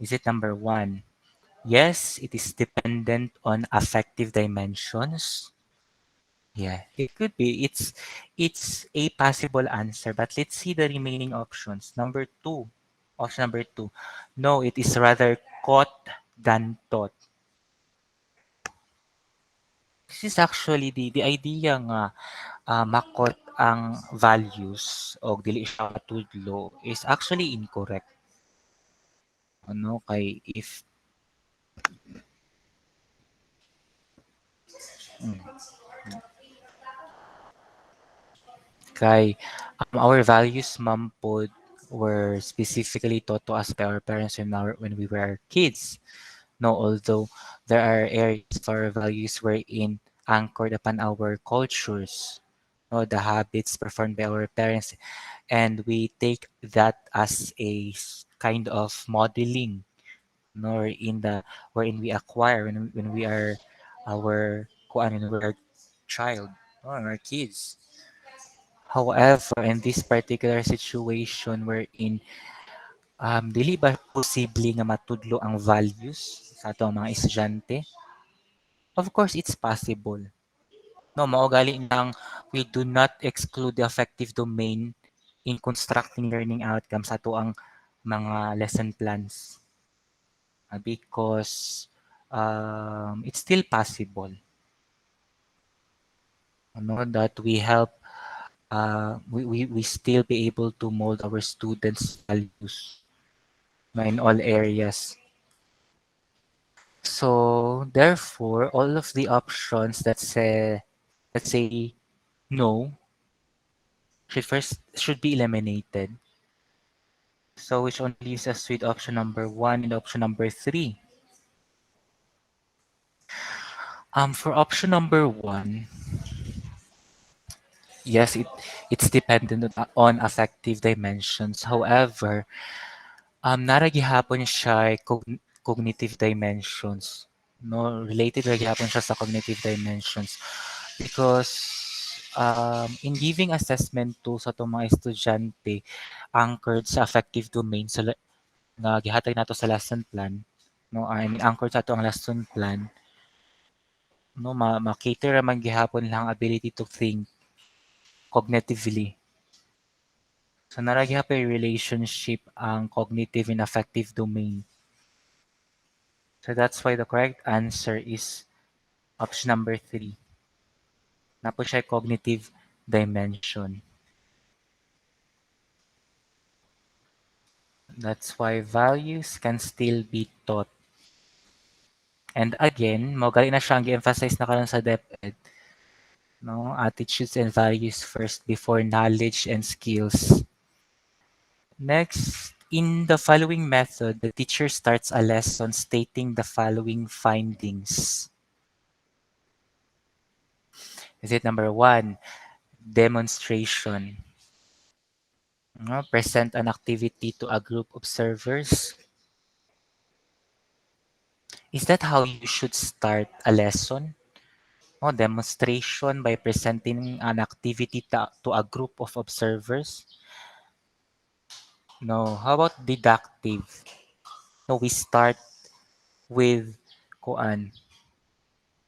Speaker 1: Is it number 1? Yes, it is dependent on affective dimensions. Yeah, it could be. It's a possible answer, but let's see the remaining options. Number 2. Option number 2. No, it is rather caught than taught. This is actually the idea nga makot ang values o dili siya matudlo is actually incorrect. Ano kay if mm, kay our values man pod were specifically taught to us by our parents when we were kids. No, although there are areas of our values wherein anchored upon our cultures, no, the habits performed by our parents, and we take that as a kind of modeling, no, wherein we acquire when we are when we are child or our kids. However, in this particular situation wherein dili ba posible nga matudlo ang values sa atong mga estudyante? Of course, it's possible. No, mao gali nang we do not exclude the affective domain in constructing learning outcomes sa ato ang mga lesson plans. Because it's still possible, that we help we still be able to mold our students' values, in all areas. So therefore, all of the options that say, let's say, no should be eliminated. So which only leaves us with option number 1 and option number 3. For option number 1, yes, it's dependent on affective dimensions. However, nara gihapon siya cognitive dimensions. No, related ra gihapon siya sa cognitive dimensions because in giving assessment to sa itong mga estudyante anchored sa affective domain nga gihatag nato sa lesson plan, no, anchored sa ato ang lesson plan, no, ma-cater man gihapon lang ability to think cognitively. So nara gihapon relationship ang cognitive and affective domain. So that's why the correct answer is option number 3. Na po siya cognitive dimension. That's why values can still be taught. And again, mo gali na siya ang gi-emphasize na karon sa DepEd. No, attitudes and values first before knowledge and skills. Next, in the following method, the teacher starts a lesson stating the following findings. Is it number 1, demonstration? No, present an activity to a group of observers. Is that how you should start a lesson? No, demonstration by presenting an activity to a group of observers. No, how about deductive? No, we start with kuan,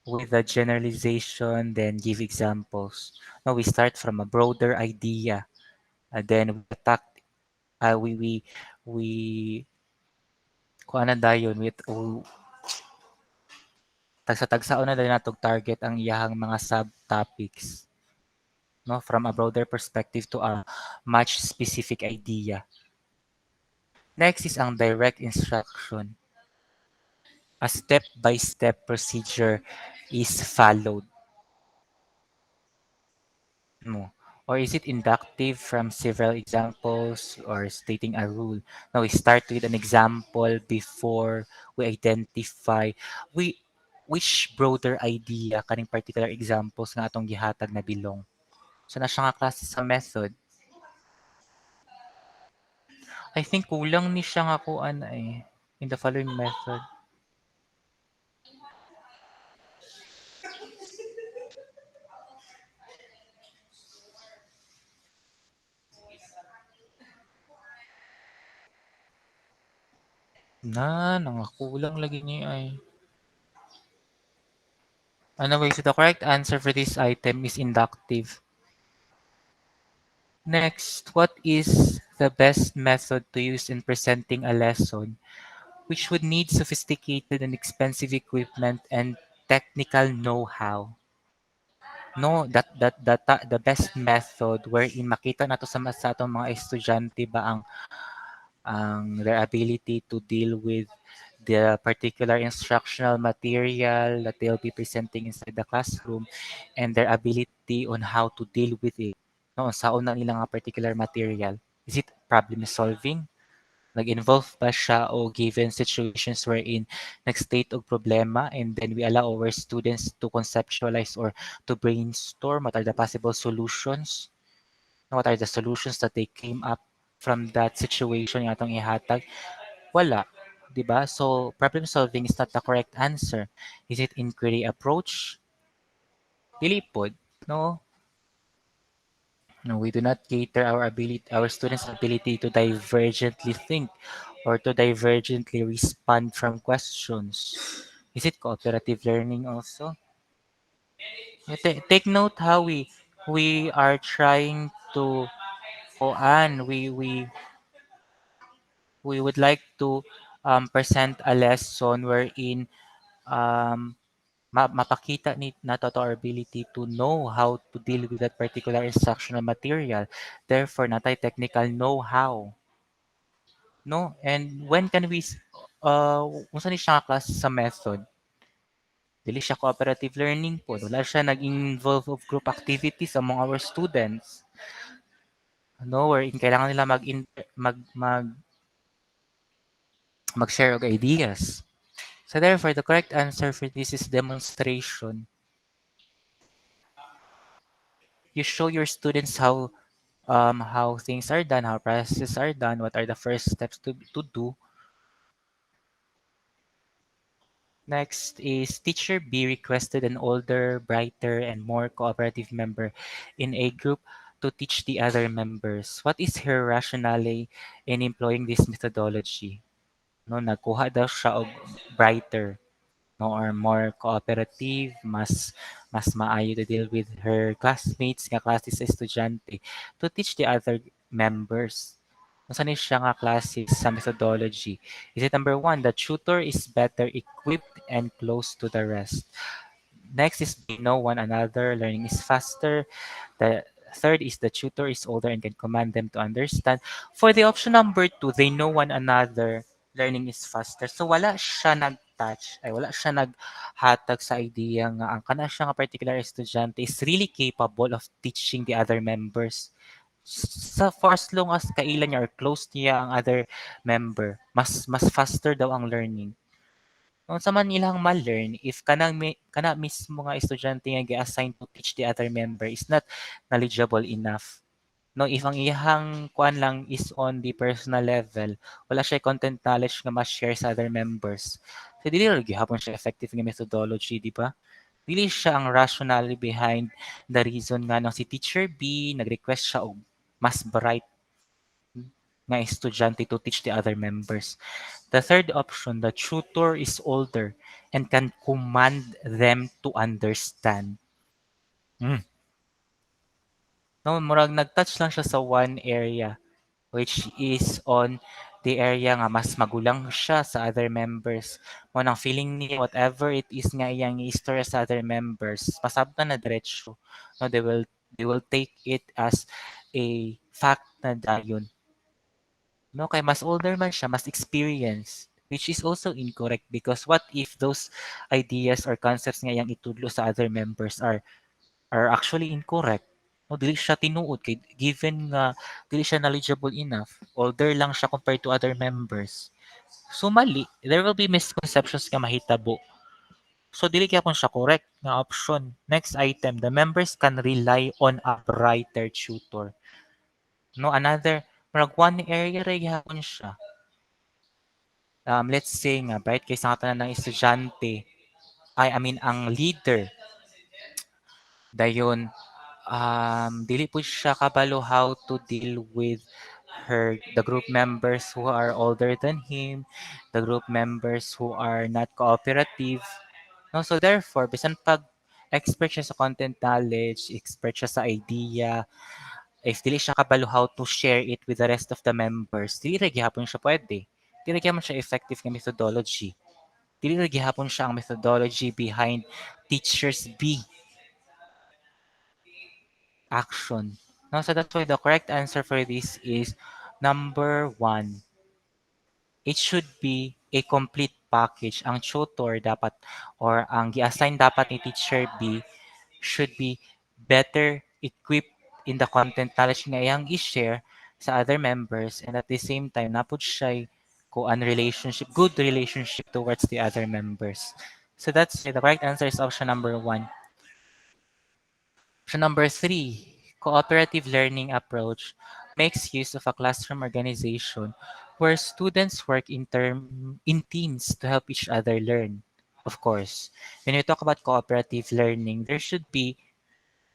Speaker 1: with a generalization, then give examples. No, we start from a broader idea, and then we attack. We kuan na dayon with tagsa-tagsaon na din natong target ang iyahang mga subtopics, no, from a broader perspective to a much specific idea. Next is ang direct instruction. A step-by-step procedure is followed. No. Or is it inductive from several examples or stating a rule? No, we start with an example before we identify we which broader idea kaning particular examples nga atong gihatag na bilong. So na siya nga klase sa method. I think kulang ni siya nga kuan ay in the following method. Nangakulang lagi niya ay. Anyway, so the correct answer for this item is inductive. Next, what is the best method to use in presenting a lesson which would need sophisticated and expensive equipment and technical know-how? No, the best method wherein makita nato sa atong mga estudyante ba ang their ability to deal with the particular instructional material that they'll be presenting inside the classroom and their ability on how to deal with it. No, sa una nila nga particular material. Is it problem solving? Nag-involve ba siya o given situations wherein nag-state og problema and then we allow our students to conceptualize or to brainstorm what are the possible solutions? What are the solutions that they came up from that situation yung atong ihatag? Wala. 'Di ba? So, problem solving is not the correct answer. Is it inquiry approach? Dili pod. No. No, we do not cater our students' ability to divergently think or to divergently respond from questions. Is it cooperative learning also? Take note how we are trying to we would like to present a lesson wherein um, mapakita ni nato to our ability to know how to deal with that particular instructional material. Therefore, natay technical know-how. No? And when can we, unsa ni siya nga klase sa method? Dili siya cooperative learning po. Wala siya nag-involve of group activities among our students. No, wherein kailangan nila mag-share of ideas. So therefore, the correct answer for this is demonstration. You show your students how things are done, how processes are done, what are the first steps to do. Next is teacher B requested an older, brighter, and more cooperative member in a group to teach the other members. What is her rationale in employing this methodology? No, nagkuha daw siya og brighter, no, or more cooperative, mas maayo to deal with her classmates nga klase sa estudyante to teach the other members. Unsa ni siya nga klase sa methodology? Is it number one, the tutor is better equipped and close to the rest? Next is they know one another, learning is faster. The third is the tutor is older and can command them to understand. For the option number two, they know one another, learning is faster. So wala siya nag-touch, ay wala siya naghatag sa idea nga ang kana siya nga particular estudyante is really capable of teaching the other members. Sa for as long as kailan niya or close niya ang other member, mas faster daw ang learning. Unsa man ilang ma-learn if kana mismo nga estudyante nga gi-assign to teach the other member is not knowledgeable enough. No, if ang iyang kuan lang is on the personal level, wala siya content knowledge nga ma-share sa other members. So dili ra gihapon siya effective nga methodology, di ba? Dili siya ang rationale behind the reason nga nang si Teacher B nag-request siya og mas bright. nga estudyante to teach the other members. The third option, the tutor is older and can command them to understand. Mm. No, murag nag-touch lang siya sa one area, which is on the area nga mas magulang siya sa other members. Mo nang feeling niya whatever it is nga iyang istorya sa other members, pasabta na diretso. No, they will take it as a fact na dayon. No, kay mas older man siya, mas experienced, which is also incorrect because what if those ideas or concepts nga iyang itudlo sa other members are actually incorrect. No, dili siya tinuod kay given nga dili siya knowledgeable enough. Older lang siya compared to other members. So mali, there will be misconceptions nga mahitabo. So dili kaya siya correct nga option. Next item, the members can rely on a brighter tutor. No, another murag one area ra gyapon siya. Let's say nga bright kay sa tanan ng estudyante. I mean ang leader dayon dili po siya kabalo how to deal with the group members who are older than him, the group members who are not cooperative. No, so therefore, bisan pag expert siya sa content knowledge, expert siya sa idea, if dili siya kabalo how to share it with the rest of the members, dili ra gyapon siya pwede. Dili gyapon siya effective nga methodology. Dili ra gyapon siya ang methodology behind Teachers B action. No, so that's why the correct answer for this is number one. It should be a complete package. Ang tutor dapat or ang gi-assign dapat ni Teacher B should be better equipped in the content knowledge nga iyang i-share sa other members and at the same time napud siya kuan relationship, good relationship towards the other members. So that's the correct answer is option number one. Option number three, cooperative learning approach makes use of a classroom organization where students work in teams to help each other learn. Of course, when you talk about cooperative learning, there should be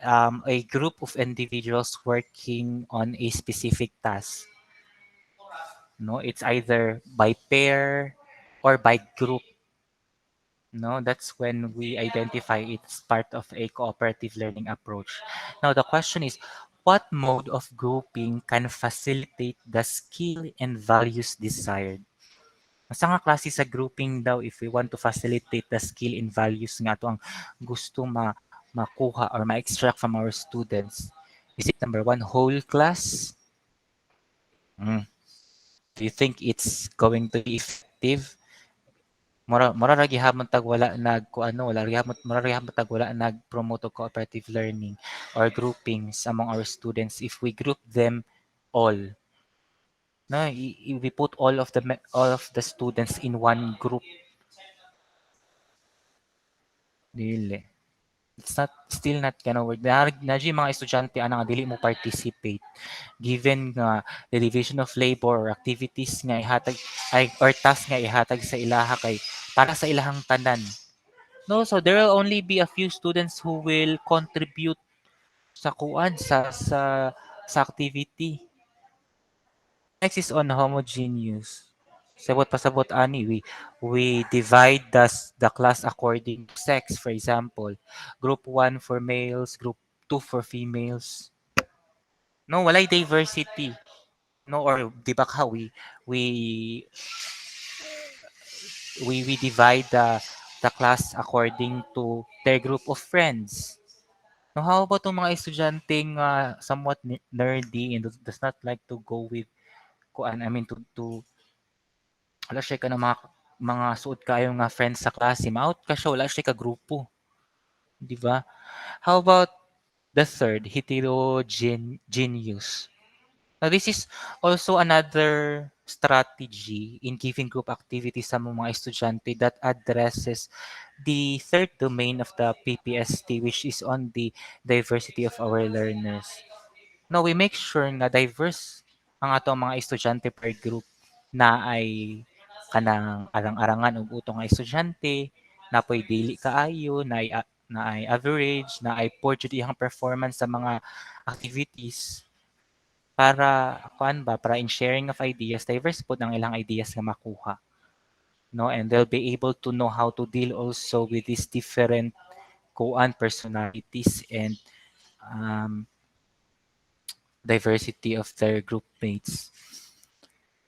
Speaker 1: a group of individuals working on a specific task. No, it's either by pair or by group. No, that's when we identify it as part of a cooperative learning approach. Now, the question is, what mode of grouping can facilitate the skill and values desired? Sa nga klase sa grouping daw if we want to facilitate the skill and values nga to ang gusto makuha or ma-extract from our students? Is it number one, whole class? Mm. Do you think it's going to be effective? Mura ra gihapon tag wala nagkuano, mura ra gihapon tag wala nag-promote og cooperative learning or groupings among our students if we group them all. No, we put all of the students in one group. Dili. It's not still not gonna work. Na mga estudyante ana nga dili mo participate given nga the division of labor or activities nga ihatag ay or task nga ihatag sa ilaha kay para sa ilahang tanan. No, so there will only be a few students who will contribute sa kuan sa activity. Next is on homogeneous. Sabot pasabot ani we divide the class according to sex, for example. Group 1 for males, group 2 for females. No, walay diversity. No, or di ba ka we divide the class according to their group of friends. No, how about yung mga estudyanteng somewhat nerdy and does not like to go with kuan I mean to wala siya ka ng mga suot kayo nga friends sa klase, ma-out ka siya, wala siya ka grupo, di ba? How about the third, heterogeneous? Now, this is also another strategy in giving group activities sa mga estudyante that addresses the third domain of the PPST, which is on the diversity of our learners. No, we make sure nga diverse ang ato mga estudyante per group na ay kanang arang-arangan og utong nga estudyante, na po'y dili kaayo, na ay average, na ay poor jud iyang performance sa mga activities. para kuan ba para in sharing of ideas diverse po ng ilang ideas nga makuha, no, and they'll be able to know how to deal also with these different kuan personalities and um, diversity of their group mates.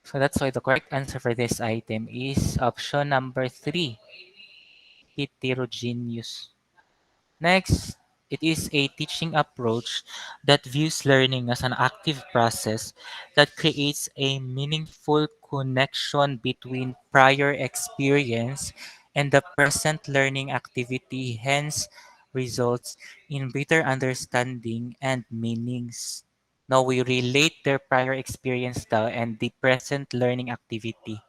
Speaker 1: So that's why the correct answer for this item is option number three, heterogeneous. Next, it is a teaching approach that views learning as an active process that creates a meaningful connection between prior experience and the present learning activity, hence results in greater understanding and meanings. Now we relate their prior experience daw and the present learning activity.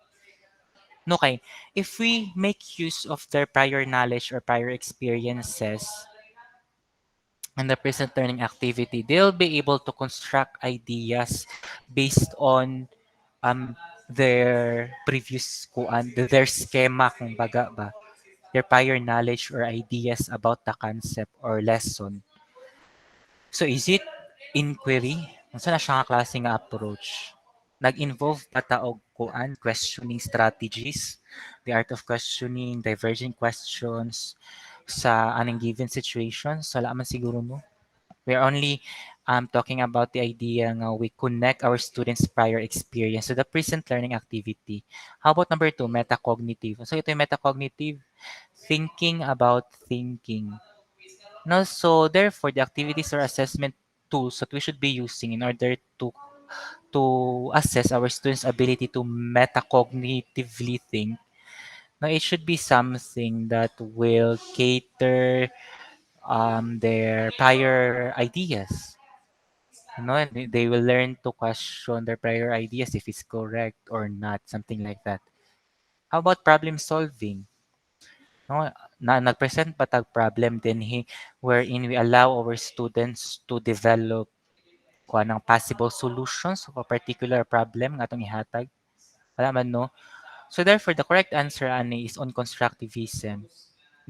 Speaker 1: No, okay, if we make use of their prior knowledge or prior experiences, and the present learning activity, they'll be able to construct ideas based on um their previous kuan, their schema kung baga ba, their prior knowledge or ideas about the concept or lesson. So is it inquiry? Unsa na siya nga klase nga approach? Nag-involve pa ta og kuan, questioning strategies, the art of questioning, diverging questions sa anong given situation. So, wala man siguro no. We're only talking about the idea nga we connect our students' prior experience to the present learning activity. How about number two, metacognitive? So ito yung metacognitive, thinking about thinking. No, so therefore, the activities or assessment tools that we should be using in order to assess our students' ability to metacognitively think. Now, it should be something that will cater their prior ideas. No, and they will learn to question their prior ideas if it's correct or not, something like that. How about problem solving? No, nag-present pa tag problem din wherein we allow our students to develop kuha ng possible solutions of a particular problem nga atong ihatag. Wala man no. So therefore, the correct answer ani is on constructivism.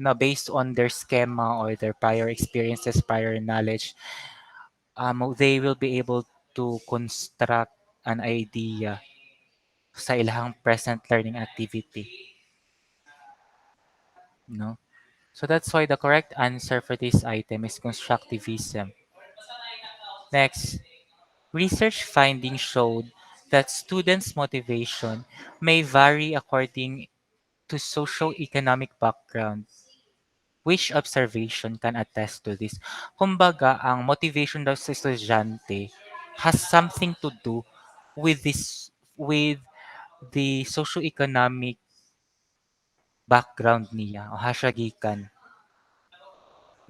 Speaker 1: No, based on their schema or their prior experiences, prior knowledge, they will be able to construct an idea sa ilang present learning activity, no? So that's why the correct answer for this item is constructivism. Next, research findings showed that students' motivation may vary according to socio-economic background. Which observation can attest to this? Kumbaga, ang motivation daw sa estudyante has something to do with the socio-economic background niya o hasya gikan.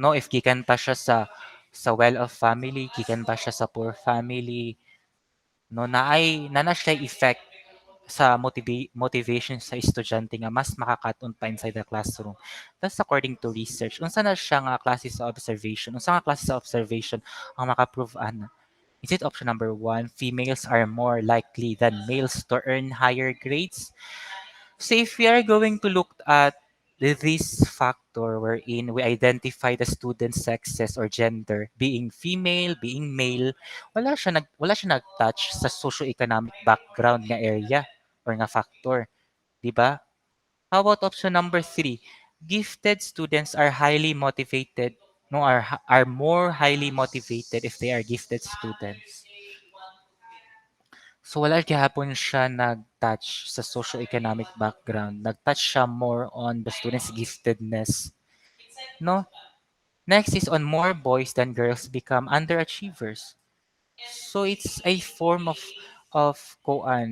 Speaker 1: No, if gikan pa siya sa well-off family, gikan pa siya sa poor family, no, na siya effect sa motivation sa estudyante nga mas makakaton pa inside the classroom. That's according to research. Unsa na siya nga klase sa observation? Unsa nga klase sa observation ang makaprove ana? Is it option number one, females are more likely than males to earn higher grades? So if we are going to look at this factor wherein we identify the student's sexes or gender being female, being male, wala siya nag-touch sa socio-economic background nga area or nga factor, di ba? How about option number three? Gifted students are highly motivated, no, are more highly motivated if they are gifted students. So wala gihapon siya nag-touch sa socio-economic background. Nag-touch siya more on the student's giftedness. No? Next is on more boys than girls become underachievers. So it's a form of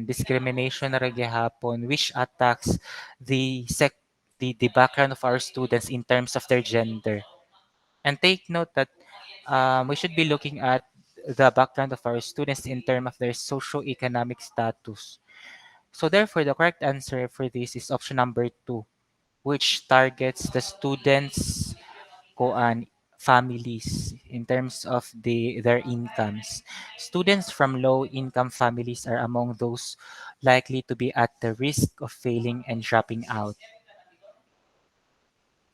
Speaker 1: discrimination na ra gihapon which attacks the background of our students in terms of their gender. And take note that we should be looking at the background of our students in terms of their socio-economic status. So therefore, the correct answer for this is option number two, which targets the students' koan families in terms of their incomes. Students from low-income families are among those likely to be at the risk of failing and dropping out.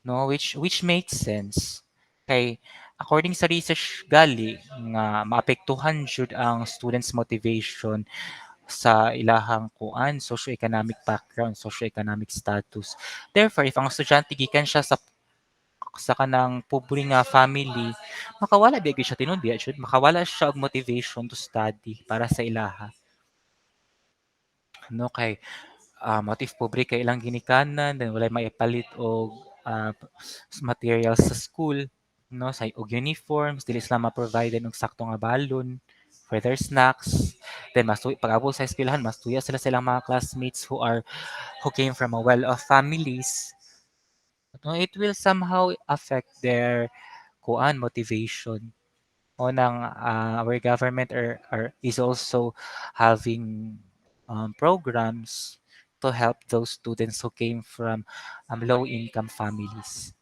Speaker 1: No, which makes sense. Okay, According sa research gali nga maapektuhan jud ang students' motivation sa ilahang kuan, socioeconomic background, socioeconomic status. Therefore, if ang estudyante gikan siya sa kanang pobre nga family, makawala ba gyud siya tinuod biya jud, makawala siya og motivation to study para sa ilaha. No kay what if pobre kay ilang ginikanan then walay maipalit og materials sa school, no, sa og uniforms, dili sila ma-provide og sakto nga balon for their snacks. Then pag-abot sa eskwelahan, mas tuya sila silang mga classmates who came from a well-off families. No, it will somehow affect their kuan motivation. O nang our government is also having programs to help those students who came from low-income families.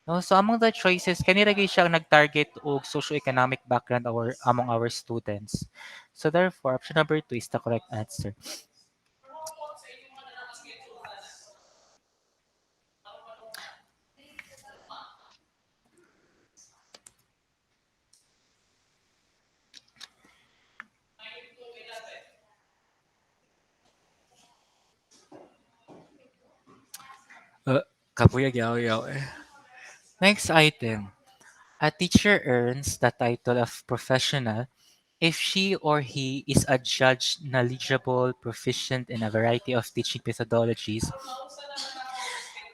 Speaker 1: No, so among the choices, kanira gyud siya ang nag-target og socio-economic background among our students. So therefore, option number two is the correct answer. Uh, Kabuyag yaw eh. Next item. A teacher earns the title of professional if she or he is a judge knowledgeable, proficient in a variety of teaching methodologies,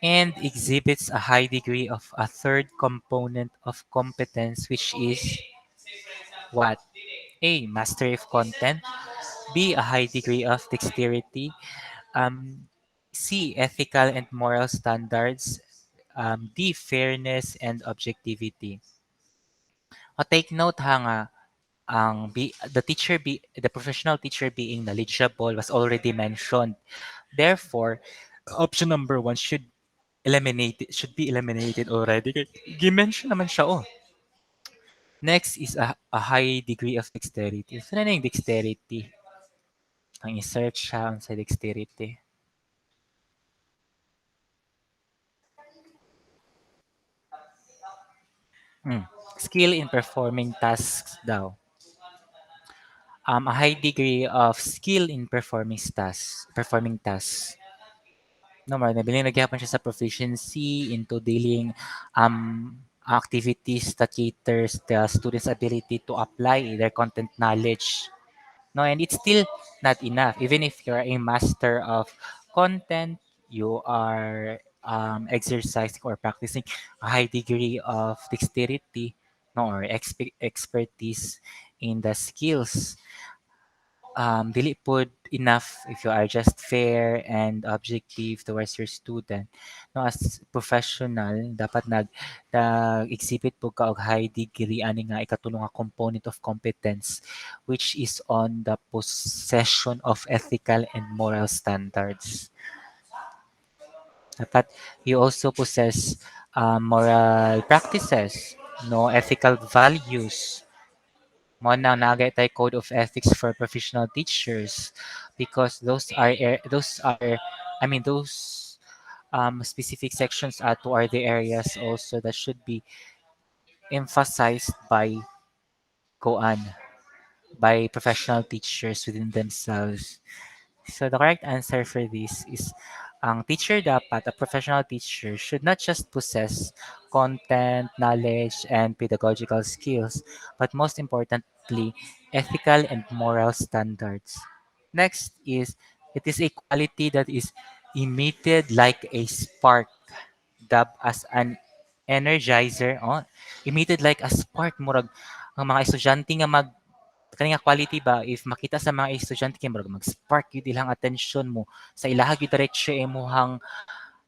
Speaker 1: and exhibits a high degree of a third component of competence, which is what? A. Mastery of content. B. A high degree of dexterity. Um, C. Ethical and moral standards. D. Fairness and objectivity. Take note ha nga, the professional teacher being knowledgeable was already mentioned. Therefore, option number one should be eliminated already. Gi-mention naman siya, oh. Next is a high degree of dexterity. So, ano yung dexterity? Ang i-search siya sa dexterity. Hmm. Skill in performing tasks daw. A high degree of skill in performing tasks. No, more nabiling nagyapon siya sa proficiency into dealing activities that caters the students' ability to apply their content knowledge. No, and it's still not enough. Even if you're a master of content, you are exercising or practicing a high degree of dexterity, no, or expertise in the skills. Dili pod enough if you are just fair and objective towards your student. No, as professional, dapat nag-exhibit po ka og high degree ani nga ikatulong nga component of competence, which is on the possession of ethical and moral standards. Dapat you also possess moral practices, no, ethical values. Mo na nagay tay code of ethics for professional teachers because those specific sections are the areas also that should be emphasized koan by professional teachers within themselves. So the correct answer for this is ang teacher dapat, a professional teacher should not just possess content, knowledge, and pedagogical skills, but most importantly, ethical and moral standards. Next is, it is a quality that is emitted like a spark, dubbed as an energizer. Oh, emitted like a spark. Murag, ang mga estudyante nga kani nga quality ba if makita sa mga estudyante kay murag mag-spark gyud ilang atensyon mo sa ilaha gyud diretso imuhang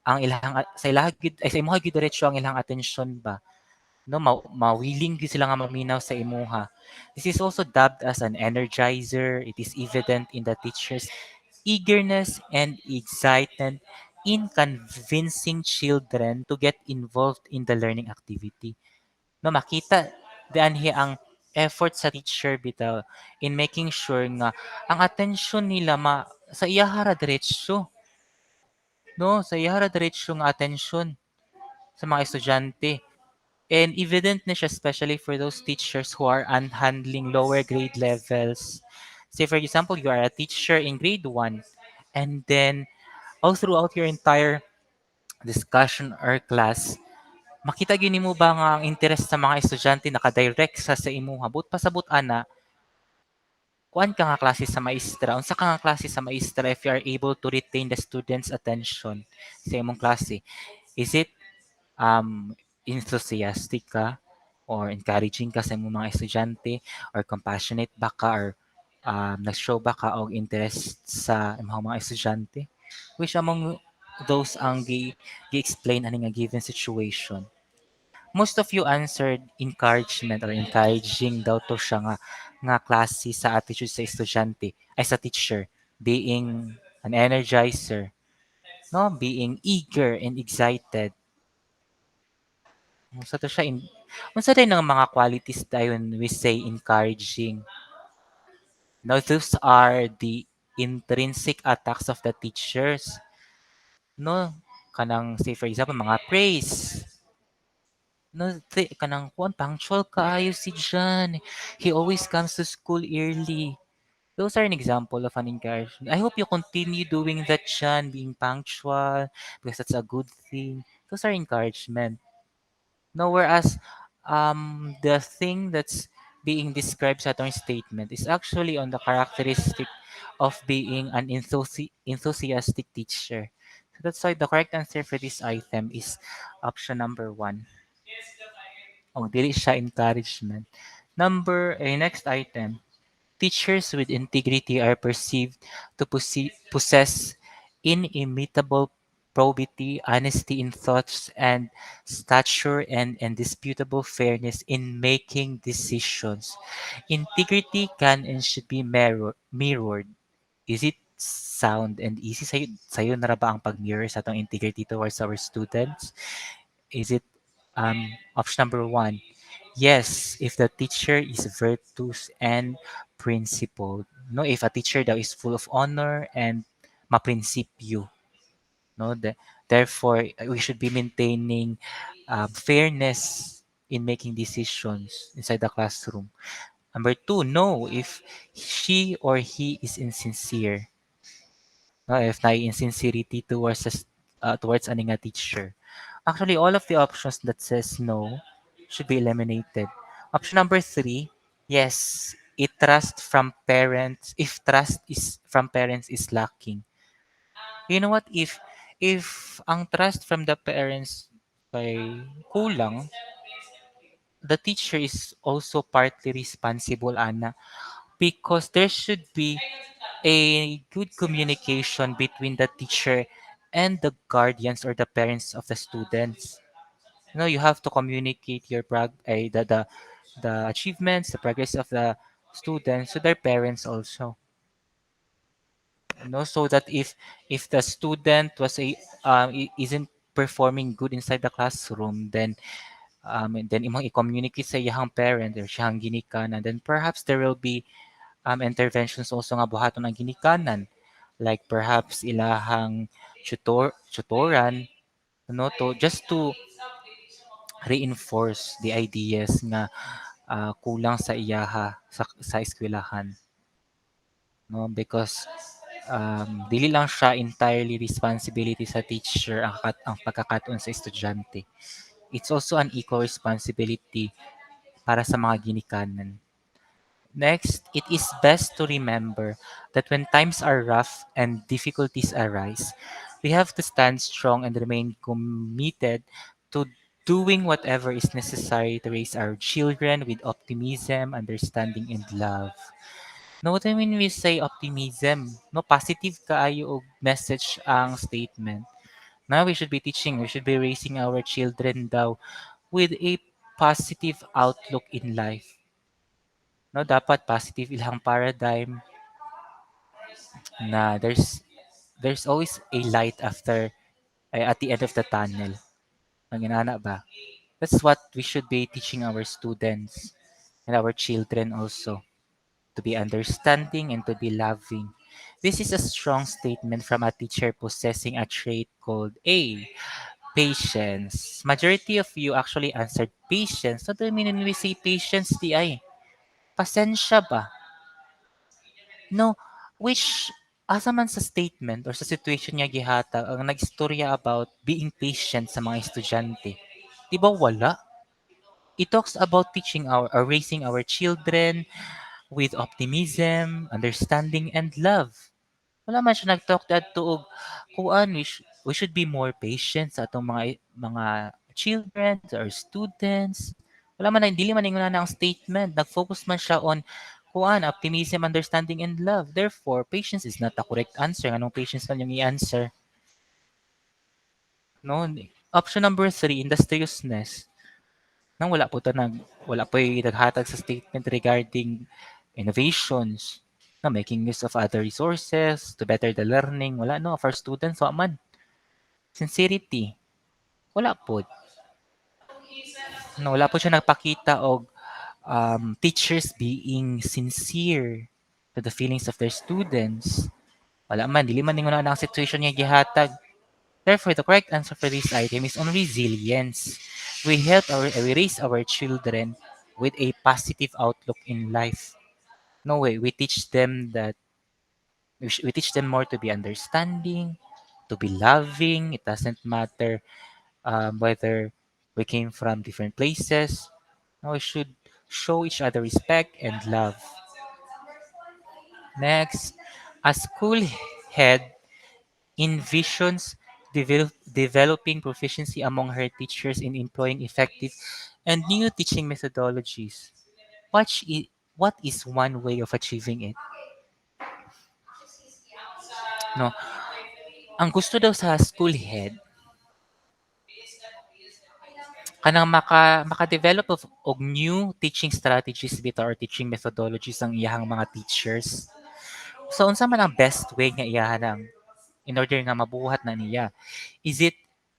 Speaker 1: ang ilang sa ilaha gyud ay sa imuha gyud diretso ang ilang atensyon ba, no, willing gyud sila nga maminaw sa imuha. This is also dubbed as an energizer. It is evident in the teacher's eagerness and excitement in convincing children to get involved in the learning activity. No, makita dianhi ang effort sa teacher bitaw in making sure nga ang atensyon nila sa iyahara diretso, no, sa iyahara diretso nga atensyon sa mga estudyante. And evident na siya especially for those teachers who are handling lower grade levels. Say for example, you are a teacher in grade 1 and then all throughout your entire discussion or class, makita gyud nimo ba nga ang interest sa mga estudyante naka-direct sa imuha. But pasabot ana, kuan ka nga klase sa maestra, unsa ka nga klase sa maestra if you are able to retain the students' attention sa imong klase. Is it enthusiastic ka or encouraging ka sa imong mga estudyante or compassionate ba ka or nag-show ba ka og interest sa imong mga estudyante? Which among those ang gi-explain ani nga given situation? Most of you answered encouragement or encouraging daw to siya nga klase sa attitude sa estudyante ay sa teacher, being an energizer, no, being eager and excited. Unsa to siya unsa day ng mga qualities dayon we say encouraging. Now those are the intrinsic attacks of the teachers, no, kanang say for example mga praise. No, kanang kuan punctual kaayo si John. He always comes to school early. Those are an example of an encouragement. I hope you continue doing that, John, being punctual, because that's a good thing. Those are encouragement. No, whereas the thing that's being described sa atong statement is actually on the characteristic of being an enthusiastic teacher. So that's why the correct answer for this item is option number one. Oh, dili siya encouragement. Next item. Teachers with integrity are perceived to possess inimitable probity, honesty in thoughts, and stature and indisputable fairness in making decisions. Integrity can and should be mirrored. Is it sound and easy sa'yo na ra ba ang pag-mirror sa atong integrity towards our students? Is it option number one? Yes, if the teacher is virtuous and principled. No, if a teacher daw is full of honor and maprinsipyo. No, therefore we should be maintaining fairness in making decisions inside the classroom. Number two, no, if she or he is insincere. No, if na insincerity towards aning a teacher. Actually, all of the options that says no should be eliminated. Option number three, yes, it trust from parents. If trust is from parents is lacking, you know what? If ang trust from the parents kay kulang, the teacher is also partly responsible, Anna, because there should be a good communication between the teacher and the guardians or the parents of the students. You know, you have to communicate your the achievements, the progress of the students to their parents also. You know, so that if the student isn't performing good inside the classroom, and then imong i-communicate sa iyang parent or siyang ginikanan, then perhaps there will be interventions also nga buhaton ang ginikanan, like perhaps ilahang tutoran, no, to just to reinforce the ideas nga kulang sa iyaha sa eskwelahan, no, because dili lang siya entirely responsibility sa teacher ang pagkakatuon sa estudyante. It's also an equal responsibility para sa mga ginikanan. Next, it is best to remember that when times are rough and difficulties arise, we have to stand strong and remain committed to doing whatever is necessary to raise our children with optimism, understanding, and love. Know what I mean we say optimism? No, positive kaayo og message ang statement. Now we should be teaching, we should be raising our children daw with a positive outlook in life. No, dapat positive ilang paradigm na there's always a light at the end of the tunnel. Ang inana ba? That's what we should be teaching our students and our children also, to be understanding and to be loving. This is a strong statement from a teacher possessing a trait called A. Patience. Majority of you actually answered patience. So, mean when we say patience, di ay. Pasensya ba? No, which asa man sa statement or sa situation niya gihatag ang nagstorya about being patient sa mga estudyante. Di ba wala? It talks about teaching our or raising our children with optimism, understanding, and love. Wala man siya nag-talk that tuog kuan we should be more patient sa atong mga children or students. Wala man na dili man ingon na ang statement. Nag-focus man siya on kuan optimism, understanding, and love. Therefore, patience is not the correct answer. Anong patience man yung i-answer? No, option number three, industriousness. Nang wala po yung naghatag sa statement regarding innovations na making use of other resources to better the learning. Wala no, for students, wa man. Sincerity, wala po. No, wala po siya nagpakita og teachers being sincere to the feelings of their students. Wala man, dili man ningon na ang situation niya gihatag. Therefore, the correct answer for this item is on resilience. We raise our children with a positive outlook in life. No way, we teach them more to be understanding, to be loving. It doesn't matter whether we came from different places. No, we should show each other respect and love. Next, a school head envisions developing proficiency among her teachers in employing effective and new teaching methodologies. What is one way of achieving it? No, ang gusto daw sa school head kanang maka-develop og new teaching strategies bitaw or teaching methodologies ang iyahang mga teachers. So unsa man ang best way nga iyahan in order nga mabuhat na niya? Is it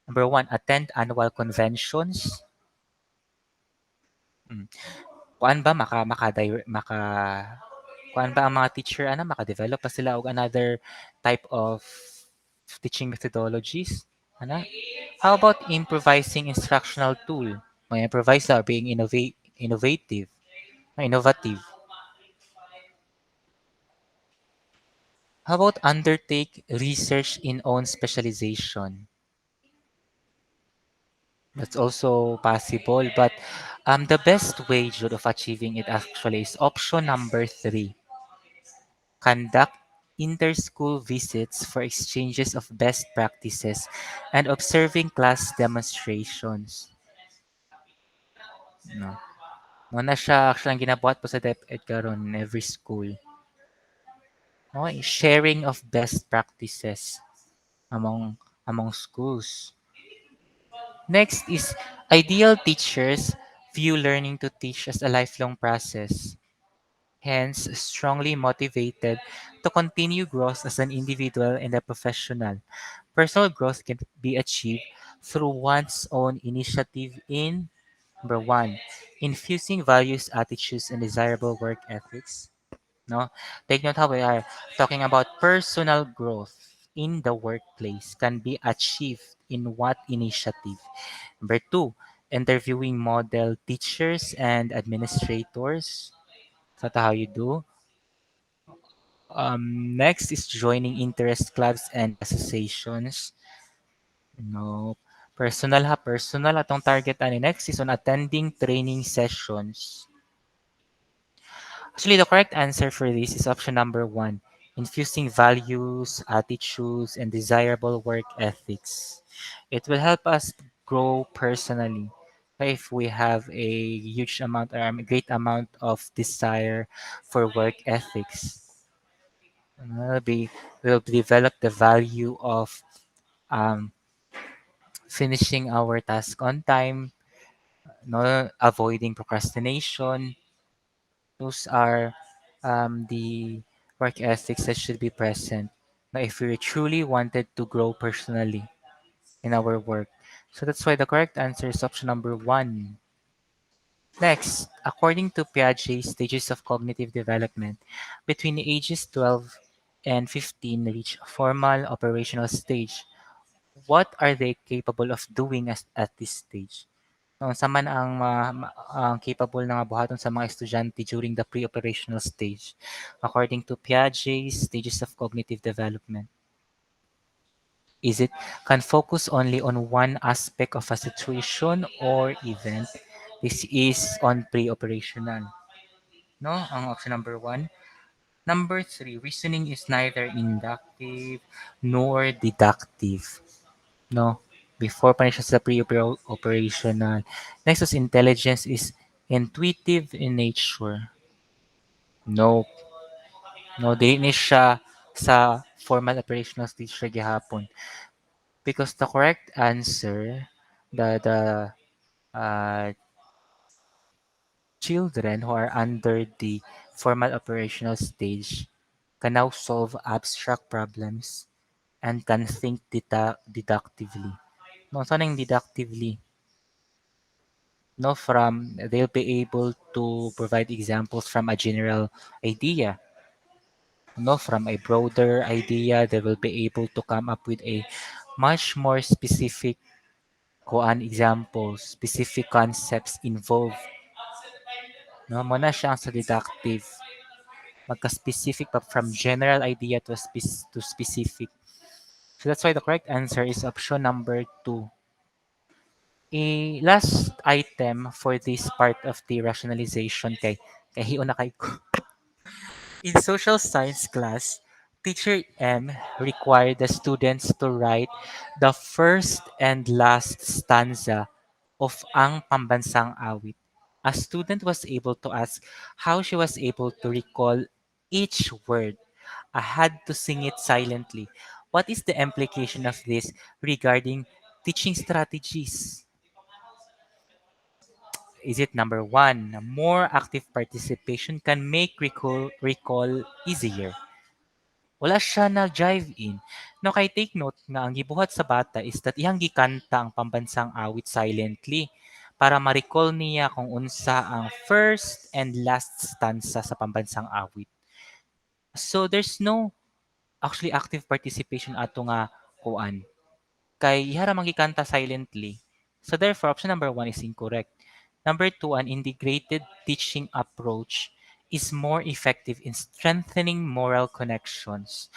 Speaker 1: number one, attend annual conventions? Mm. Kuan ba kuan ba ang mga teacher maka-develop pa sila og another type of teaching methodologies? Ana? How about improvising instructional tool? May improvise or being innovative. How about undertake research in own specialization? That's also possible, but the best way Jude, of achieving it actually is option number three. Conduct inter-school visits for exchanges of best practices and observing class demonstrations. No. Mo na siya actually ang ginabuhat po sa DepEd karon in every school. No, sharing of best practices among schools. Next is ideal teachers view learning to teach as a lifelong process. Hence, strongly motivated to continue growth as an individual and a professional. Personal growth can be achieved through one's own initiative in number one, infusing values, attitudes, and desirable work ethics. No, take note how we are talking about personal growth in the workplace can be achieved in what initiative? Number two, interviewing model teachers and administrators. That's how you do. Next is joining interest clubs and associations. No. Personal atong target ani next is on attending training sessions. Actually, the correct answer for this is option number one, infusing values, attitudes, and desirable work ethics. It will help us grow personally if we have a huge amount or a great amount of desire for work ethics. Be will develop the value of um, finishing our task on time, no avoiding procrastination. Those are the work ethics that should be present now if we truly wanted to grow personally in our work. So that's why the correct answer is option number one. Next, according to Piaget's stages of cognitive development, between ages 12 and 15 reach formal operational stage. What are they capable of doing at this stage? No, sa man ang ang capable na nga buhaton sa mga estudyante during the pre-operational stage according to Piaget's stages of cognitive development? Is it can focus only on one aspect of a situation or event? This is on pre-operational. No, ang option number one. Number three, reasoning is neither inductive nor deductive. No, before pa rin siya sa pre-operational. Next is intelligence is intuitive in nature. No, no, dili ni siya sa formal operational stage siya gihapon. Because the correct answer, the uh, children who are under the formal operational stage can now solve abstract problems and can think deductively. No, saan yung deductively? No, from they'll be able to provide examples from a general idea. No, from a broader idea, they will be able to come up with a much more specific kuan examples, specific concepts involved. No, mo na siya sa deductive. Magka-specific pa from general idea to to specific. So that's why the correct answer is option number two. A last item for this part of the rationalization kay hiuna kay ko. In social science class, Teacher M required the students to write the first and last stanza of Ang Pambansang Awit. A student was able to ask how she was able to recall each word. I had to sing it silently. What is the implication of this regarding teaching strategies? Is it number one, more active participation can make recall easier? Wala siya nag-jive in. No, kay take note nga ang gibuhat sa bata is that iyang gikanta ang pambansang awit silently para ma-recall niya kung unsa ang first and last stanza sa pambansang awit. So there's no actually active participation ato nga kuan. Kay ihara man gikanta silently. So therefore option number one is incorrect. Number two, an integrated teaching approach is more effective in strengthening moral connections.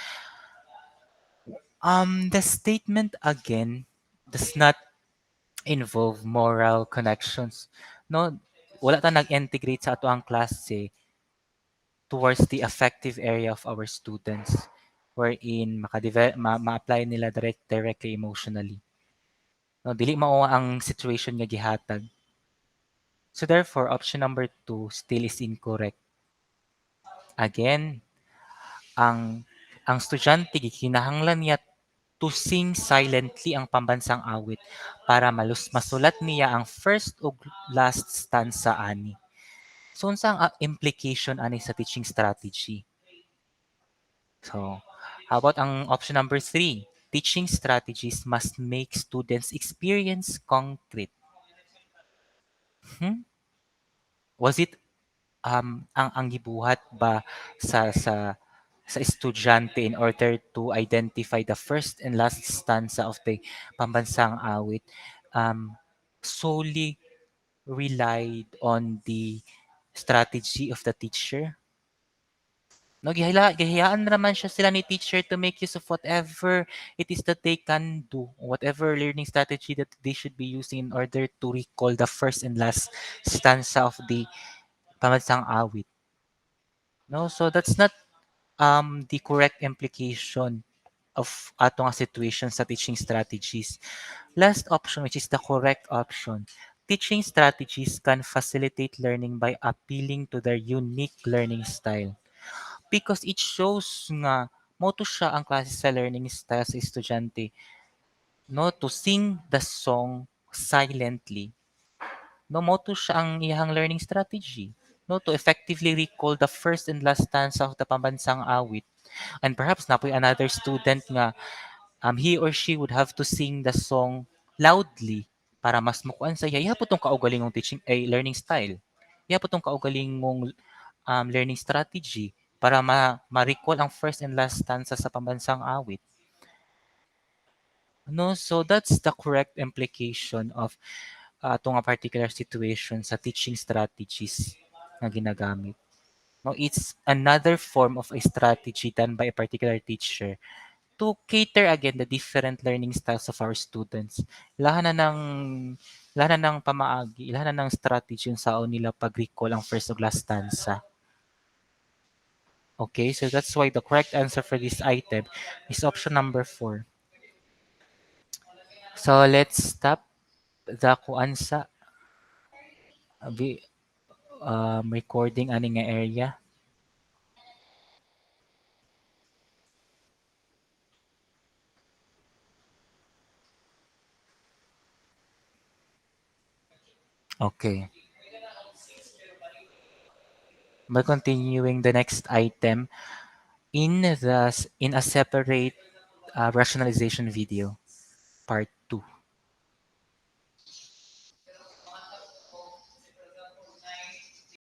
Speaker 1: The statement again does not involve moral connections. No, wala ta nag-integrate sa ato ang klase towards the affective area of our students wherein ma-apply nila directly emotionally. No, dili mao ang situation nga gihatag. So therefore, option number two still is incorrect. Again, ang estudyante gikinahanglan niya to sing silently ang pambansang awit para masulat niya ang first ug last stanza ani. So unsa ang implication ani sa teaching strategy? So, how about ang option number three? Teaching strategies must make students experience concrete. Hmm? Was it ang gibuhat ba sa estudyante in order to identify the first and last stanza of the pambansang awit solely relied on the strategy of the teacher? No, gihayaan naman siya sila ni teacher to make use of whatever it is that they can do, whatever learning strategy that they should be using in order to recall the first and last stanza of the pambansang awit. No, so that's not the correct implication of ato nga situation sa teaching strategies. Last option, which is the correct option. Teaching strategies can facilitate learning by appealing to their unique learning style. Because it shows nga mo to siya ang klase sa learning style sa estudyante. No, to sing the song silently. No, mo to siya ang iyang learning strategy. No, to effectively recall the first and last stanza of the pambansang awit. And perhaps napoy another student nga he or she would have to sing the song loudly para mas mukuan sa iya. Iya po tong kaugalingong teaching learning style. Iya po tong kaugalingong learning strategy para ma-recall ang first and last stanza sa pambansang awit. No, so that's the correct implication of itong nga particular situation sa teaching strategies na ginagamit. No, it's another form of a strategy done by a particular teacher to cater again the different learning styles of our students. Lahan na ng lahan na ng pamaagi, lahan na ng strategy yung sao nila pag-recall ang first ug last stanza. Okay, so that's why the correct answer for this item is option number 4. So let's stop the kuansa recording ani nga area. Okay. By continuing the next item in a separate rationalization video part